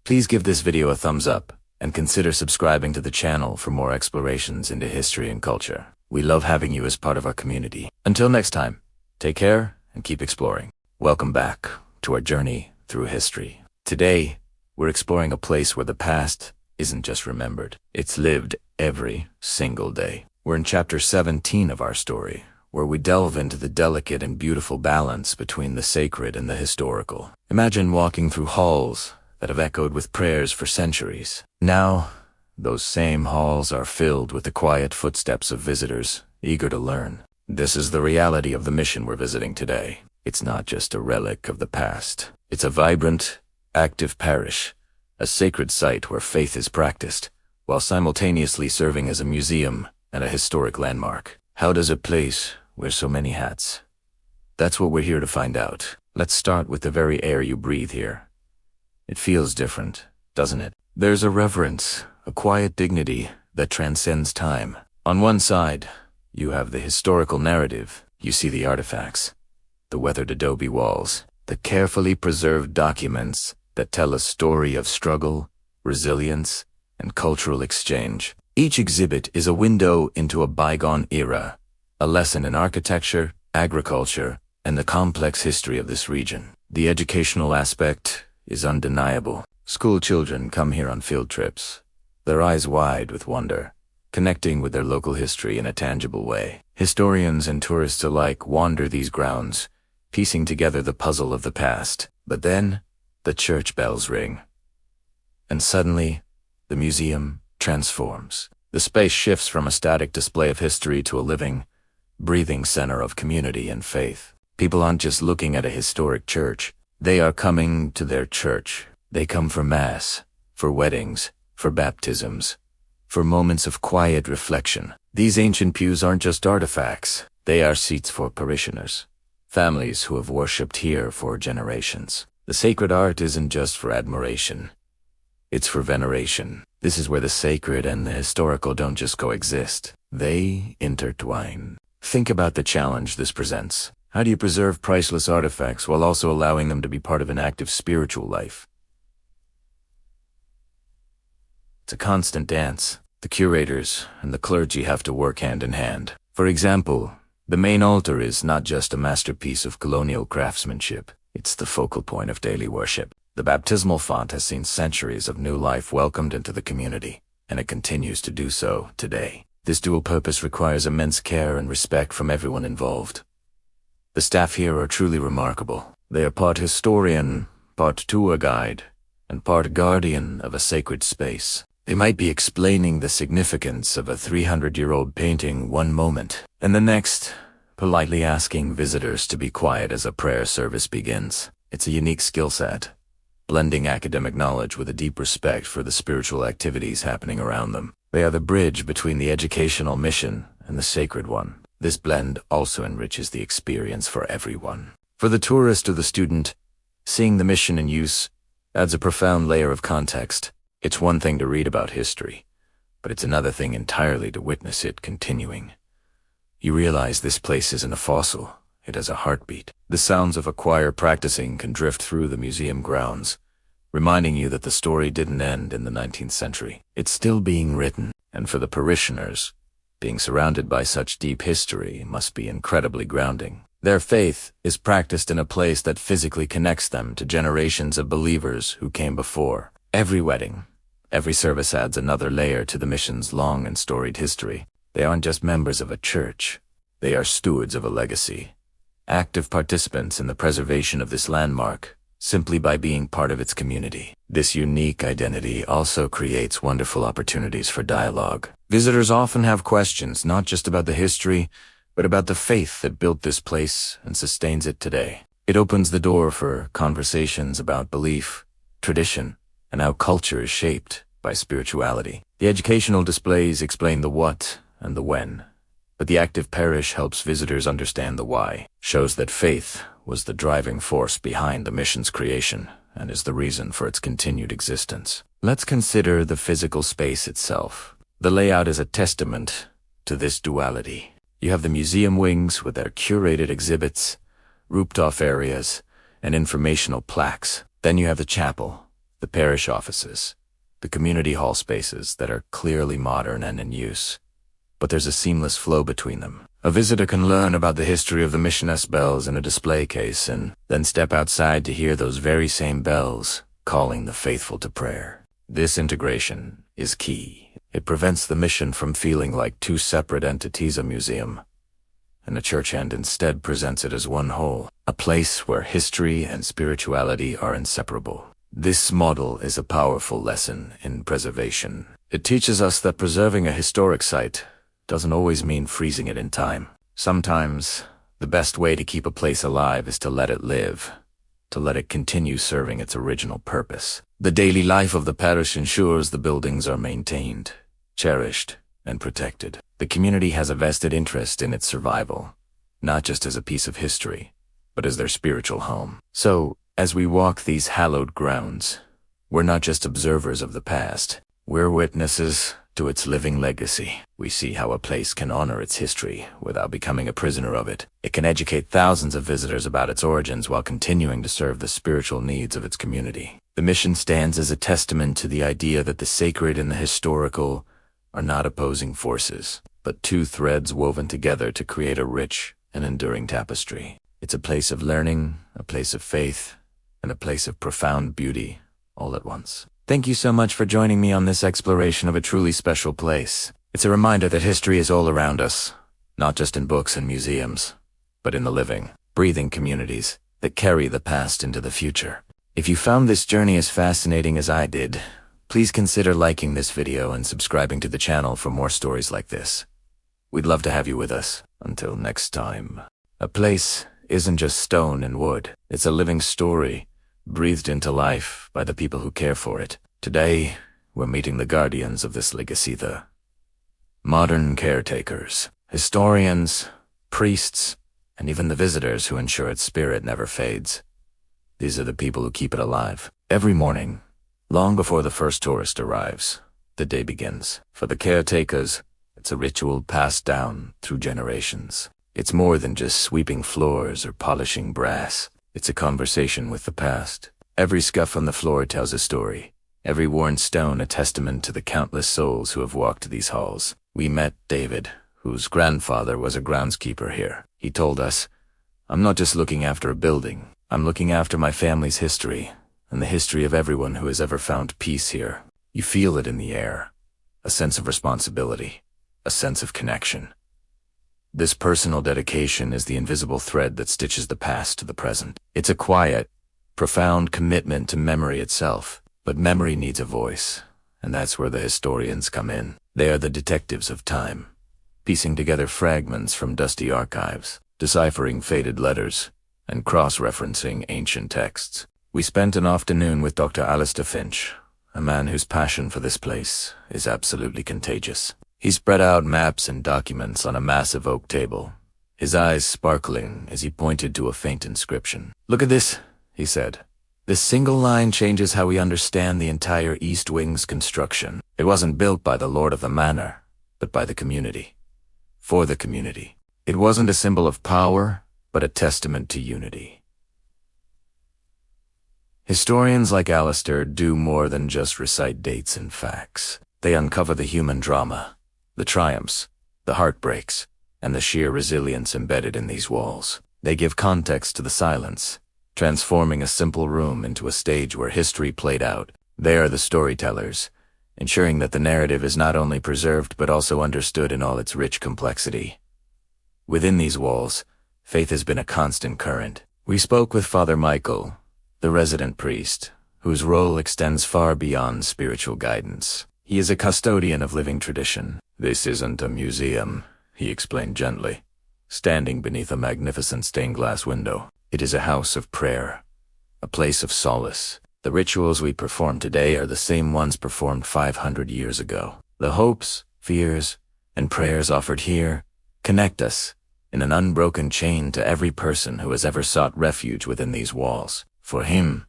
please give this video a thumbs up and consider subscribing to the channel for more explorations into history and culture. We love having you as part of our community. Until next time, take care and keep exploring. Welcome back to our journey through history. Today, we're exploring a place where the past isn't just remembered, it's lived every single day. We're in chapter 17 of our story, where we delve into the delicate and beautiful balance between the sacred and the historical. Imagine walking through halls that have echoed with prayers for centuries. Now, those same halls are filled with the quiet footsteps of visitors eager to learn. This is the reality of the mission we're visiting today. It's not just a relic of the past. It's a vibrant, active parish, a sacred site where faith is practiced, while simultaneously serving as a museum and a historic landmark. How does a place wear so many hats? That's what we're here to find out. Let's start with the very air you breathe here. It feels different, doesn't it? There's a reverence, a quiet dignity that transcends time. On one side, you have the historical narrative. You see the artifacts, the weathered adobe walls, the carefully preserved documents that tell a story of struggle, resilience, and cultural exchange. Each exhibit is a window into a bygone era, a lesson in architecture, agriculture, and the complex history of this region. The educational aspect is undeniable. School children come here on field trips, their eyes wide with wonder, connecting with their local history in a tangible way. Historians and tourists alike wander these grounds, piecing together the puzzle of the past. But then, the church bells ring, and suddenly, the museum transforms. The space shifts from a static display of history to a living, breathing center of community and faith. People aren't just looking at a historic church. They are coming to their church. They come for Mass, for weddings, for baptisms, for moments of quiet reflection. These ancient pews aren't just artifacts. They are seats for parishioners, families who have worshipped here for generations. The sacred art isn't just for admiration. It's for veneration. This is where the sacred and the historical don't just coexist. They intertwine. Think about the challenge this presents. How do you preserve priceless artifacts while also allowing them to be part of an active spiritual life? It's a constant dance. The curators and the clergy have to work hand in hand. For example, the main altar is not just a masterpiece of colonial craftsmanship. It's the focal point of daily worship. The baptismal font has seen centuries of new life welcomed into the community, and it continues to do so today. This dual purpose requires immense care and respect from everyone involved. The staff here are truly remarkable. They are part historian, part tour guide, and part guardian of a sacred space. They might be explaining the significance of a 300-year-old painting one moment, and the next, politely asking visitors to be quiet as a prayer service begins. It's a unique skill set, blending academic knowledge with a deep respect for the spiritual activities happening around them. They are the bridge between the educational mission and the sacred one. This blend also enriches the experience for everyone. For the tourist or the student, seeing the mission in use adds a profound layer of context. It's one thing to read about history, but it's another thing entirely to witness it continuing. You realize this place isn't a fossil. It has a heartbeat. The sounds of a choir practicing can drift through the museum grounds, reminding you that the story didn't end in the 19th century. It's still being written, and for the parishioners, being surrounded by such deep history must be incredibly grounding. Their faith is practiced in a place that physically connects them to generations of believers who came before. Every wedding, every service adds another layer to the mission's long and storied history. They aren't just members of a church. They are stewards of a legacy, active participants in the preservation of this landmark, simply by being part of its community. This unique identity also creates wonderful opportunities for dialogue. Visitors often have questions, not just about the history, but about the faith that built this place and sustains it today. It opens the door for conversations about belief, tradition, and how culture is shaped by spirituality. The educational displays explain the what and the when, but the active parish helps visitors understand the why, shows that faith was the driving force behind the mission's creation and is the reason for its continued existence. Let's consider the physical space itself. The layout is a testament to this duality. You have the museum wings with their curated exhibits, roofed-off areas, and informational plaques. Then you have the chapel, the parish offices, the community hall spaces that are clearly modern and in use. But there's a seamless flow between them. A visitor can learn about the history of the missioness bells in a display case and then step outside to hear those very same bells calling the faithful to prayer. This integration is key. It prevents the mission from feeling like two separate entities, a museum and a church, and instead presents it as one whole, a place where history and spirituality are inseparable. This model is a powerful lesson in preservation. It teaches us that preserving a historic site doesn't always mean freezing it in time. Sometimes, the best way to keep a place alive is to let it live, to let it continue serving its original purpose. The daily life of the parish ensures the buildings are maintained, cherished, and protected. The community has a vested interest in its survival, not just as a piece of history, but as their spiritual home. So, as we walk these hallowed grounds, we're not just observers of the past, we're witnesses to its living legacy. We see how a place can honor its history without becoming a prisoner of it. It can educate thousands of visitors about its origins while continuing to serve the spiritual needs of its community. The mission stands as a testament to the idea that the sacred and the historical are not opposing forces, but two threads woven together to create a rich and enduring tapestry. It's a place of learning, a place of faith, and a place of profound beauty all at once. Thank you so much for joining me on this exploration of a truly special place. It's a reminder that history is all around us, not just in books and museums, but in the living, breathing communities that carry the past into the future. If you found this journey as fascinating as I did, please consider liking this video and subscribing to the channel for more stories like this. We'd love to have you with us. Until next time. A place isn't just stone and wood. It's a living story, breathed into life by the people who care for it. Today, we're meeting the guardians of this legacy, the modern caretakers, historians, priests, and even the visitors who ensure its spirit never fades. These are the people who keep it alive. Every morning, long before the first tourist arrives, the day begins. For the caretakers, it's a ritual passed down through generations. It's more than just sweeping floors or polishing brass. It's a conversation with the past. Every scuff on the floor tells a story. Every worn stone a testament to the countless souls who have walked these halls. We met David, whose grandfather was a groundskeeper here. He told us, "I'm not just looking after a building. I'm looking after my family's history, and the history of everyone who has ever found peace here." You feel it in the air. A sense of responsibility. A sense of connection. This personal dedication is the invisible thread that stitches the past to the present. It's a quiet, profound commitment to memory itself. But memory needs a voice, and that's where the historians come in. They are the detectives of time, piecing together fragments from dusty archives, deciphering faded letters, and cross-referencing ancient texts. We spent an afternoon with Dr. Alistair Finch, a man whose passion for this place is absolutely contagious. He spread out maps and documents on a massive oak table, his eyes sparkling as he pointed to a faint inscription. "Look at this," he said. "This single line changes how we understand the entire East Wing's construction. It wasn't built by the lord of the manor, but by the community. For the community. It wasn't a symbol of power, but a testament to unity." Historians like Alistair do more than just recite dates and facts. They uncover the human drama, the triumphs, the heartbreaks, and the sheer resilience embedded in these walls. They give context to the silence, transforming a simple room into a stage where history played out. They are the storytellers, ensuring that the narrative is not only preserved but also understood in all its rich complexity. Within these walls, faith has been a constant current. We spoke with Father Michael, the resident priest, whose role extends far beyond spiritual guidance. He is a custodian of living tradition. "This isn't a museum," he explained gently, standing beneath a magnificent stained-glass window. "It is a house of prayer, a place of solace. The rituals we perform today are the same ones performed 500 years ago. The hopes, fears, and prayers offered here connect us in an unbroken chain to every person who has ever sought refuge within these walls. For him,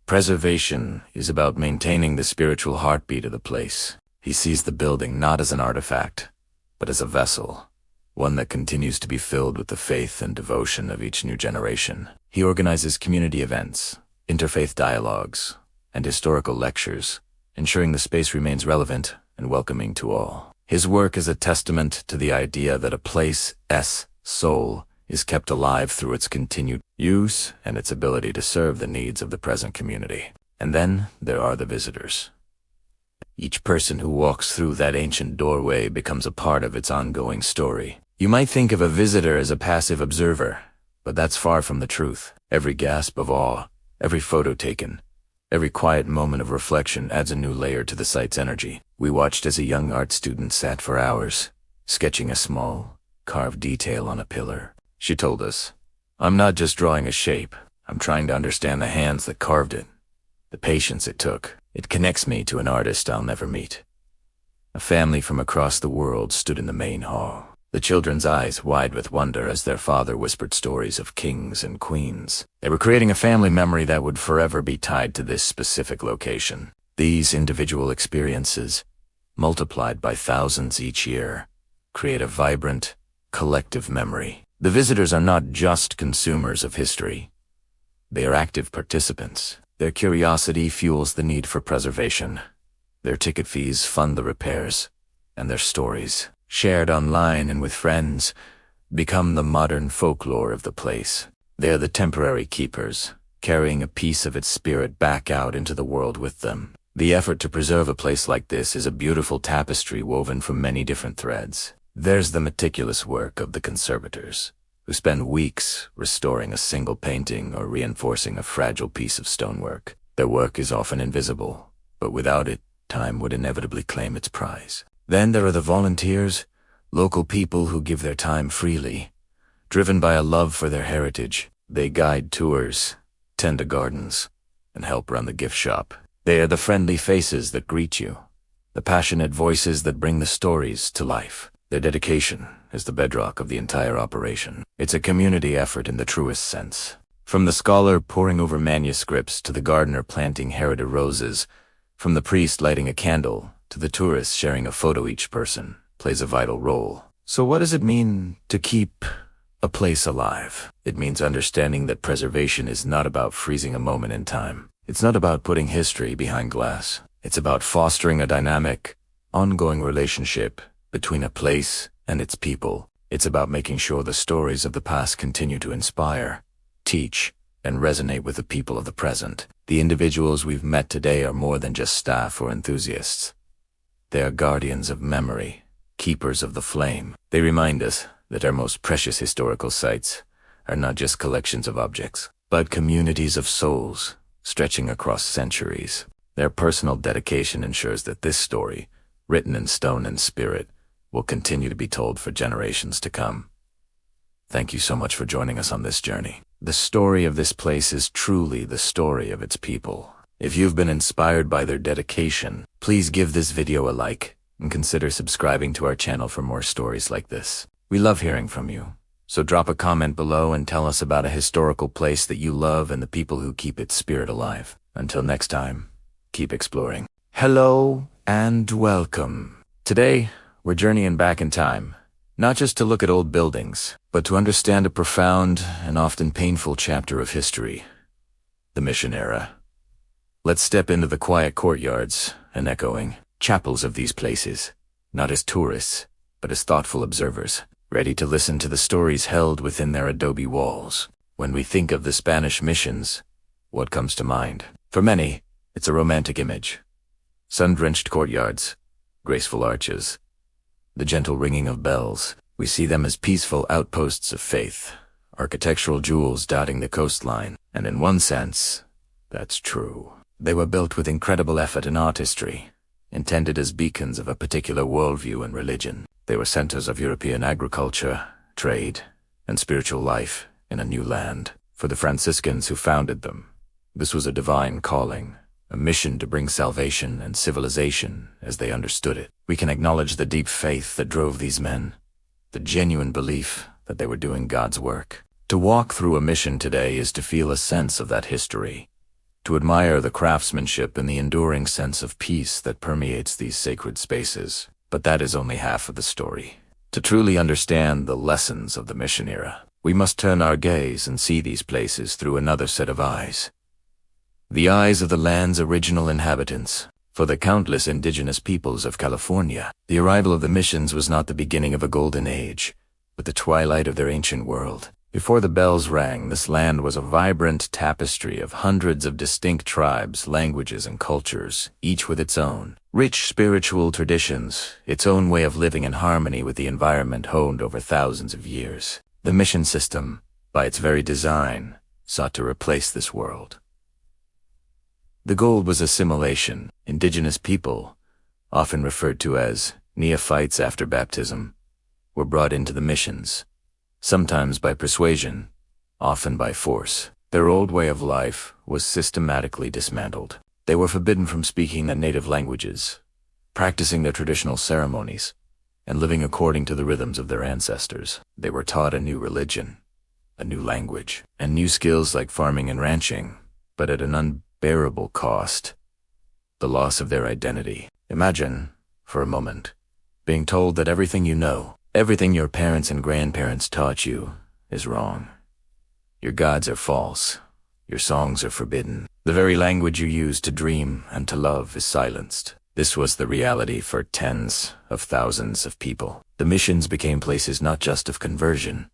preservation is about maintaining the spiritual heartbeat of the place. He sees the building not as an artifact, but as a vessel, one that continues to be filled with the faith and devotion of each new generation. He organizes community events, interfaith dialogues, and historical lectures, ensuring the space remains relevant and welcoming to all. His work is a testament to the idea that a place's soul is kept alive through its continued use and its ability to serve the needs of the present community. And then there are the visitors. Each person who walks through that ancient doorway becomes a part of its ongoing story. You might think of a visitor as a passive observer, but that's far from the truth. Every gasp of awe, every photo taken, every quiet moment of reflection adds a new layer to the site's energy. We watched as a young art student sat for hours, sketching a small, carved detail on a pillar. She told us, "I'm not just drawing a shape. I'm trying to understand the hands that carved it, the patience it took. It connects me to an artist I'll never meet." A family from across the world stood in the main hall, the children's eyes wide with wonder as their father whispered stories of kings and queens. They were creating a family memory that would forever be tied to this specific location. These individual experiences, multiplied by thousands each year, create a vibrant, collective memory. The visitors are not just consumers of history. They are active participants. Their curiosity fuels the need for preservation. Their ticket fees fund the repairs, and their stories, shared online and with friends, become the modern folklore of the place. They are the temporary keepers, carrying a piece of its spirit back out into the world with them. The effort to preserve a place like this is a beautiful tapestry woven from many different threads. There's the meticulous work of the conservators, who spend weeks restoring a single painting or reinforcing a fragile piece of stonework. Their work is often invisible, but without it, time would inevitably claim its prize. Then there are the volunteers, local people who give their time freely, driven by a love for their heritage. They guide tours, tend to gardens, and help run the gift shop. They are the friendly faces that greet you, the passionate voices that bring the stories to life. Their dedication is the bedrock of the entire operation. It's a community effort in the truest sense. From the scholar poring over manuscripts to the gardener planting Herida roses, from the priest lighting a candle to the tourist sharing a photo, each person plays a vital role. So what does it mean to keep a place alive? It means understanding that preservation is not about freezing a moment in time. It's not about putting history behind glass. It's about fostering a dynamic, ongoing relationship between a place and its people. It's about making sure the stories of the past continue to inspire, teach, and resonate with the people of the present. The individuals we've met today are more than just staff or enthusiasts. They are guardians of memory, keepers of the flame. They remind us that our most precious historical sites are not just collections of objects, but communities of souls stretching across centuries. Their personal dedication ensures that this story, written in stone and spirit, will continue to be told for generations to come. Thank you so much for joining us on this journey. The story of this place is truly the story of its people. If you've been inspired by their dedication, please give this video a like and consider subscribing to our channel for more stories like this. We love hearing from you, so drop a comment below and tell us about a historical place that you love and the people who keep its spirit alive. Until next time, keep exploring. Hello and welcome. Today, we're journeying back in time, not just to look at old buildings, but to understand a profound and often painful chapter of history, the Mission era. Let's step into the quiet courtyards and echoing chapels of these places, not as tourists, but as thoughtful observers, ready to listen to the stories held within their adobe walls. When we think of the Spanish missions, what comes to mind? For many, it's a romantic image. Sun-drenched courtyards, graceful arches, the gentle ringing of bells. We see them as peaceful outposts of faith, architectural jewels dotting the coastline. And in one sense, that's true. They were built with incredible effort and artistry, intended as beacons of a particular worldview and religion. They were centers of European agriculture, trade, and spiritual life in a new land. For the Franciscans who founded them, this was a divine calling, a mission to bring salvation and civilization as they understood it. We can acknowledge the deep faith that drove these men, the genuine belief that they were doing God's work. To walk through a mission today is to feel a sense of that history, to admire the craftsmanship and the enduring sense of peace that permeates these sacred spaces. But that is only half of the story. To truly understand the lessons of the mission era, we must turn our gaze and see these places through another set of eyes. The eyes of the land's original inhabitants. For the countless indigenous peoples of California, the arrival of the missions was not the beginning of a golden age, but the twilight of their ancient world. Before the bells rang, this land was a vibrant tapestry of hundreds of distinct tribes, languages, and cultures, each with its own rich spiritual traditions, its own way of living in harmony with the environment honed over thousands of years. The mission system, by its very design, sought to replace this world. The goal was assimilation. Indigenous people, often referred to as neophytes after baptism, were brought into the missions, sometimes by persuasion, often by force. Their old way of life was systematically dismantled. They were forbidden from speaking their native languages, practicing their traditional ceremonies, and living according to the rhythms of their ancestors. They were taught a new religion, a new language, and new skills like farming and ranching, but at an unbearable cost: the loss of their identity. Imagine, for a moment, being told that everything you know, everything your parents and grandparents taught you, is wrong. Your gods are false. Your songs are forbidden. The very language you use to dream and to love is silenced. This was the reality for tens of thousands of people. The missions became places not just of conversion,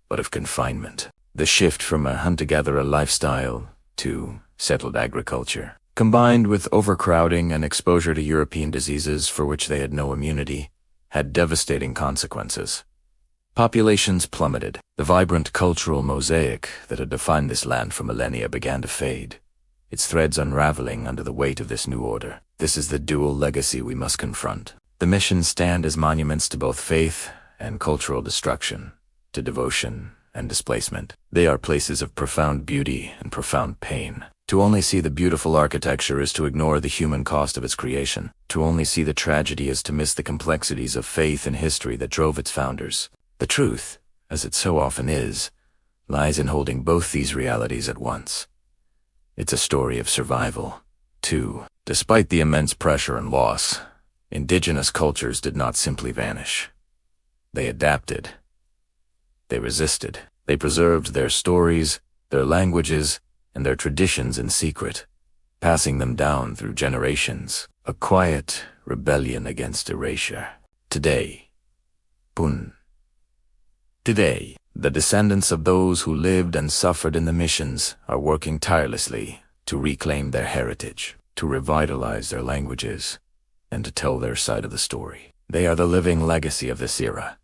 but of confinement. The shift from a hunter-gatherer lifestyle to settled agriculture, combined with overcrowding and exposure to European diseases for which they had no immunity, had devastating consequences. Populations plummeted. The vibrant cultural mosaic that had defined this land for millennia began to fade, its threads unraveling under the weight of this new order. This is the dual legacy we must confront. The missions stand as monuments to both faith and cultural destruction, to devotion and displacement. They are places of profound beauty and profound pain. To only see the beautiful architecture is to ignore the human cost of its creation. To only see the tragedy is to miss the complexities of faith and history that drove its founders. The truth, as it so often is, lies in holding both these realities at once. It's a story of survival, too. Despite the immense pressure and loss, indigenous cultures did not simply vanish. They adapted. They resisted. They preserved their stories, their languages, and their traditions in secret, passing them down through generations. A quiet rebellion against erasure. Today, the descendants of those who lived and suffered in the missions are working tirelessly to reclaim their heritage, to revitalize their languages, and to tell their side of the story. They are the living legacy of this era,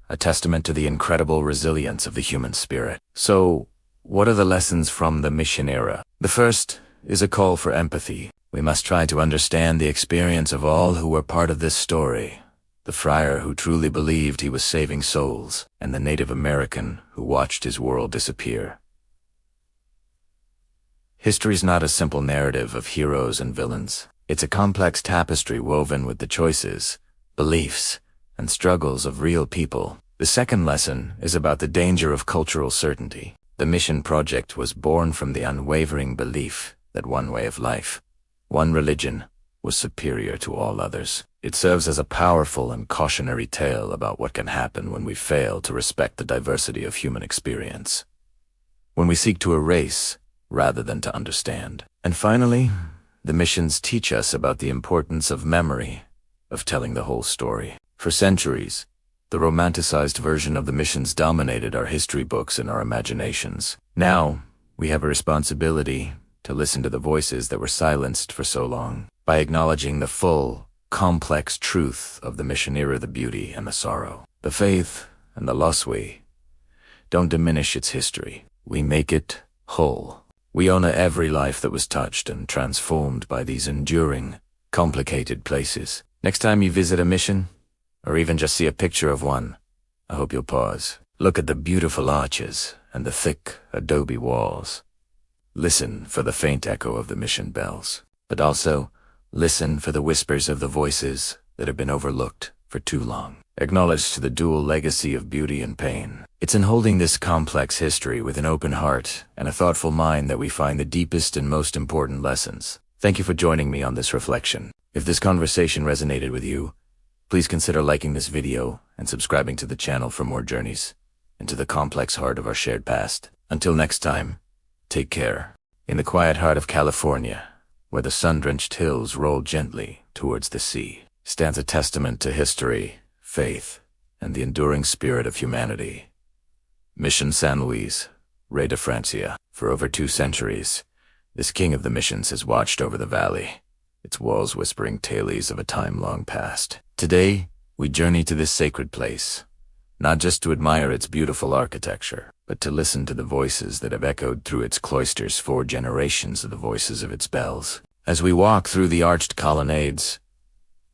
a testament to the incredible resilience of the human spirit. So, what are the lessons from the mission era? The first is a call for empathy. We must try to understand the experience of all who were part of this story. The friar who truly believed he was saving souls, and the Native American who watched his world disappear. History's not a simple narrative of heroes and villains. It's a complex tapestry woven with the choices, beliefs, and struggles of real people. The second lesson is about the danger of cultural certainty. The mission project was born from the unwavering belief that one way of life, one religion, was superior to all others. It serves as a powerful and cautionary tale about what can happen when we fail to respect the diversity of human experience, when we seek to erase rather than to understand. And finally, the missions teach us about the importance of memory, of telling the whole story. For centuries, the romanticized version of the missions dominated our history books and our imaginations. Now, we have a responsibility to listen to the voices that were silenced for so long, by acknowledging the full, complex truth of the mission era, the beauty and the sorrow, the faith and the loss. We don't diminish its history. We make it whole. We honor every life that was touched and transformed by these enduring, complicated places. Next time you visit a mission, or even just see a picture of one, I hope you'll pause. Look at the beautiful arches and the thick adobe walls. Listen for the faint echo of the mission bells, but also listen for the whispers of the voices that have been overlooked for too long. Acknowledge the dual legacy of beauty and pain. It's in holding this complex history with an open heart and a thoughtful mind that we find the deepest and most important lessons. Thank you for joining me on this reflection. If this conversation resonated with you, please consider liking this video and subscribing to the channel for more journeys into the complex heart of our shared past. Until next time, take care. In the quiet heart of California, where the sun-drenched hills roll gently towards the sea, stands a testament to history, faith, and the enduring spirit of humanity. Mission San Luis Rey de Francia. For over 2 centuries, this king of the missions has watched over the valley, its walls whispering tales of a time long past. Today, we journey to this sacred place, not just to admire its beautiful architecture, but to listen to the voices that have echoed through its cloisters 4 generations of the voices of its bells. As we walk through the arched colonnades,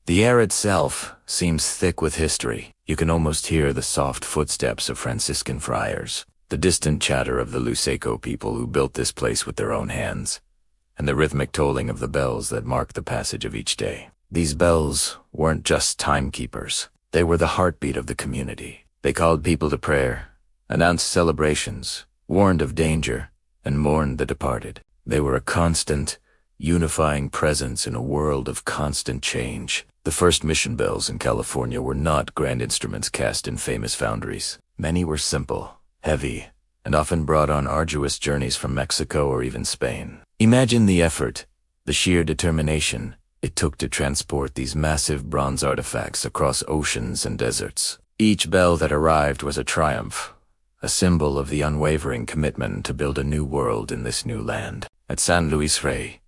the air itself seems thick with history. You can almost hear the soft footsteps of Franciscan friars, the distant chatter of the Luiseño people who built this place with their own hands, and the rhythmic tolling of the bells that mark the passage of each day. These bells weren't just timekeepers. They were the heartbeat of the community. They called people to prayer, announced celebrations, warned of danger, and mourned the departed. They were a constant, unifying presence in a world of constant change. The first mission bells in California were not grand instruments cast in famous foundries. Many were simple, heavy, and often brought on arduous journeys from Mexico or even Spain. Imagine the effort, the sheer determination it took to transport these massive bronze artifacts across oceans and deserts. Each bell that arrived was a triumph, a symbol of the unwavering commitment to build a new world in this new land. At San Luis Rey,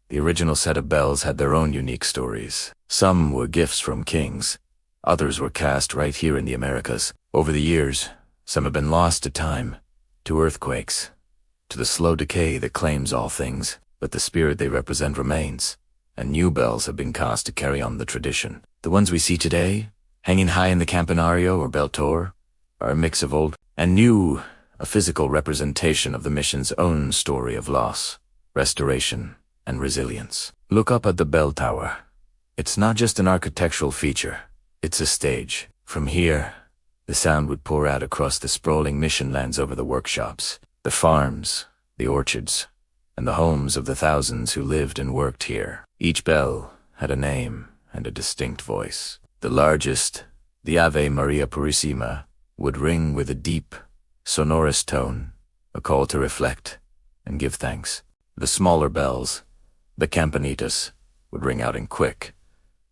the original set of bells had their own unique stories. Some were gifts from kings, others were cast right here in the Americas. Over the years, some have been lost to time, to earthquakes, to the slow decay that claims all things, but the spirit they represent remains, and new bells have been cast to carry on the tradition. The ones we see today, hanging high in the Campanario or Bell Tower, are a mix of old and new, a physical representation of the mission's own story of loss, restoration, and resilience. Look up at the bell tower. It's not just an architectural feature, it's a stage. From here, the sound would pour out across the sprawling mission lands over the workshops, the farms, the orchards, and the homes of the thousands who lived and worked here. Each bell had a name and a distinct voice. The largest, the Ave Maria Purissima, would ring with a deep, sonorous tone, a call to reflect and give thanks. The smaller bells, the campanitas, would ring out in quick,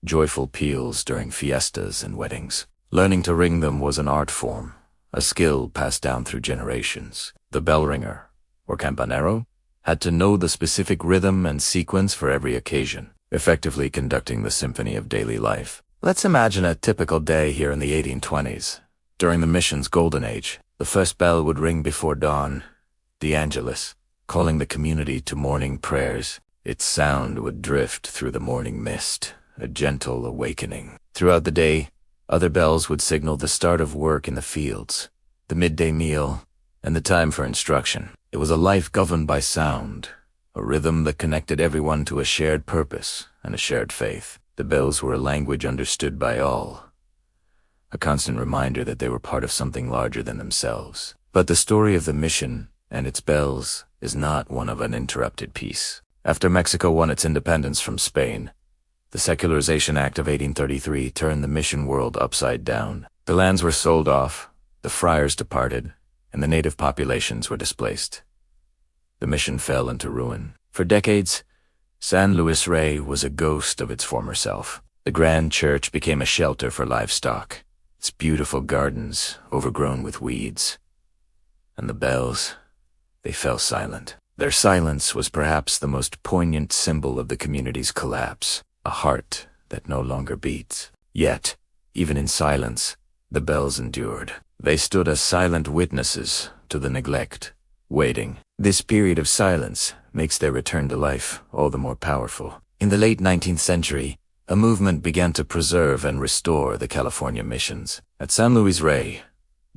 joyful peals during fiestas and weddings. Learning to ring them was an art form, a skill passed down through generations. The bell ringer, or campanero, had to know the specific rhythm and sequence for every occasion, effectively conducting the symphony of daily life. Let's imagine a typical day here in the 1820s. During the mission's golden age, the first bell would ring before dawn, the Angelus, calling the community to morning prayers. Its sound would drift through the morning mist, a gentle awakening. Throughout the day, other bells would signal the start of work in the fields, the midday meal, and the time for instruction. It was a life governed by sound, a rhythm that connected everyone to a shared purpose and a shared faith. The bells were a language understood by all, a constant reminder that they were part of something larger than themselves. But the story of the mission and its bells is not one of uninterrupted peace. After Mexico won its independence from Spain, the Secularization Act of 1833 turned the mission world upside down. The lands were sold off, the friars departed, and the native populations were displaced. The mission fell into ruin. For decades, San Luis Rey was a ghost of its former self. The grand church became a shelter for livestock, its beautiful gardens overgrown with weeds. And the bells, they fell silent. Their silence was perhaps the most poignant symbol of the community's collapse, a heart that no longer beats. Yet, even in silence, the bells endured. They stood as silent witnesses to the neglect, waiting. This period of silence makes their return to life all the more powerful. In the late 19th century, a movement began to preserve and restore the California missions. At San Luis Rey,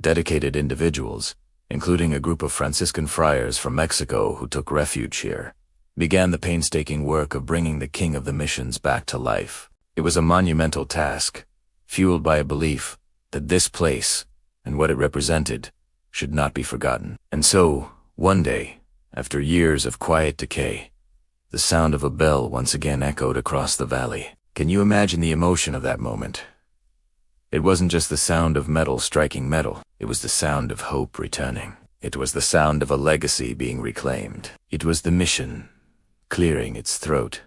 dedicated individuals, including a group of Franciscan friars from Mexico who took refuge here, began the painstaking work of bringing the king of the missions back to life. It was a monumental task, fueled by a belief that this place and what it represented should not be forgotten. And so, one day, after years of quiet decay, the sound of a bell once again echoed across the valley. Can you imagine the emotion of that moment? It wasn't just the sound of metal striking metal. It was the sound of hope returning. It was the sound of a legacy being reclaimed. It was the mission clearing its throat,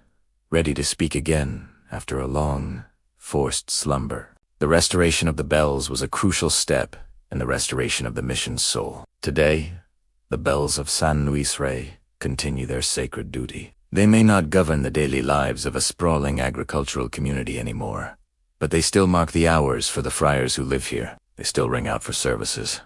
ready to speak again after a long, forced slumber. The restoration of the bells was a crucial step in the restoration of the mission's soul. Today, the bells of San Luis Rey continue their sacred duty. They may not govern the daily lives of a sprawling agricultural community anymore, but they still mark the hours for the friars who live here. They still ring out for services,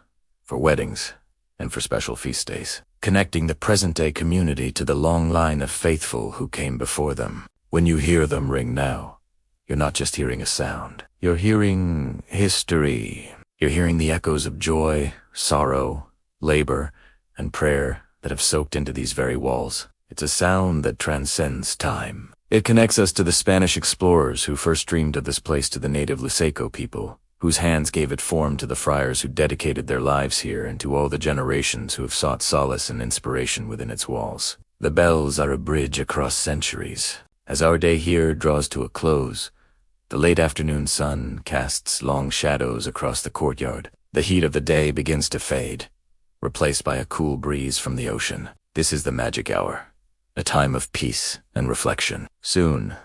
for weddings, and for special feast days, connecting the present-day community to the long line of faithful who came before them. When you hear them ring now, you're not just hearing a sound. You're hearing history. You're hearing the echoes of joy, sorrow, labor, and prayer that have soaked into these very walls. It's a sound that transcends time. It connects us to the Spanish explorers who first dreamed of this place, to the native Luiseño people, whose hands gave it form, to the friars who dedicated their lives here, and to all the generations who have sought solace and inspiration within its walls. The bells are a bridge across centuries. As our day here draws to a close, the late afternoon sun casts long shadows across the courtyard. The heat of the day begins to fade, replaced by a cool breeze from the ocean. This is the magic hour, a time of peace and reflection. Soon,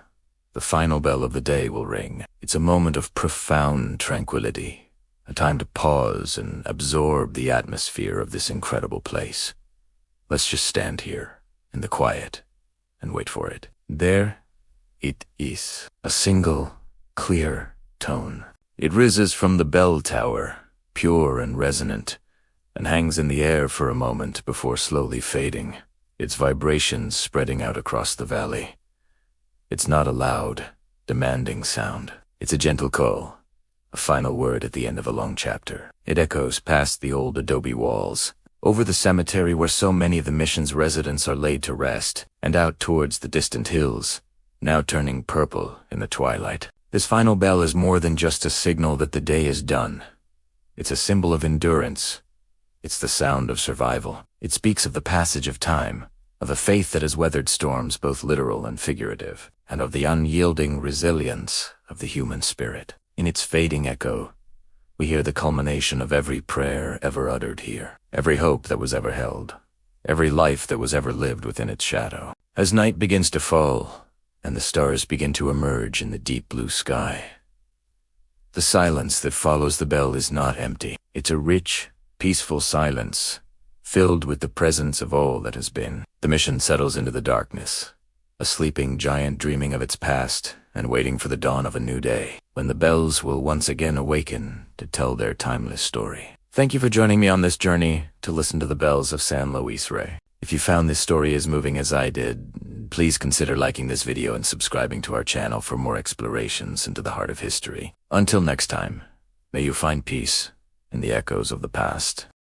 the final bell of the day will ring. It's a moment of profound tranquility, a time to pause and absorb the atmosphere of this incredible place. Let's just stand here in the quiet and wait for it. There it is, a single, clear tone. It rises from the bell tower, pure and resonant, and hangs in the air for a moment before slowly fading, its vibrations spreading out across the valley. It's not a loud, demanding sound. It's a gentle call, a final word at the end of a long chapter. It echoes past the old adobe walls, over the cemetery where so many of the mission's residents are laid to rest, and out towards the distant hills, now turning purple in the twilight. This final bell is more than just a signal that the day is done. It's a symbol of endurance. It's the sound of survival. It speaks of the passage of time, of a faith that has weathered storms both literal and figurative, and of the unyielding resilience of the human spirit. In its fading echo, we hear the culmination of every prayer ever uttered here, every hope that was ever held, every life that was ever lived within its shadow. As night begins to fall, and the stars begin to emerge in the deep blue sky, the silence that follows the bell is not empty. It's a rich, peaceful silence, filled with the presence of all that has been. The mission settles into the darkness, a sleeping giant dreaming of its past and waiting for the dawn of a new day, when the bells will once again awaken to tell their timeless story. Thank you for joining me on this journey to listen to the bells of San Luis Rey. If you found this story as moving as I did, please consider liking this video and subscribing to our channel for more explorations into the heart of history. Until next time, may you find peace in the echoes of the past.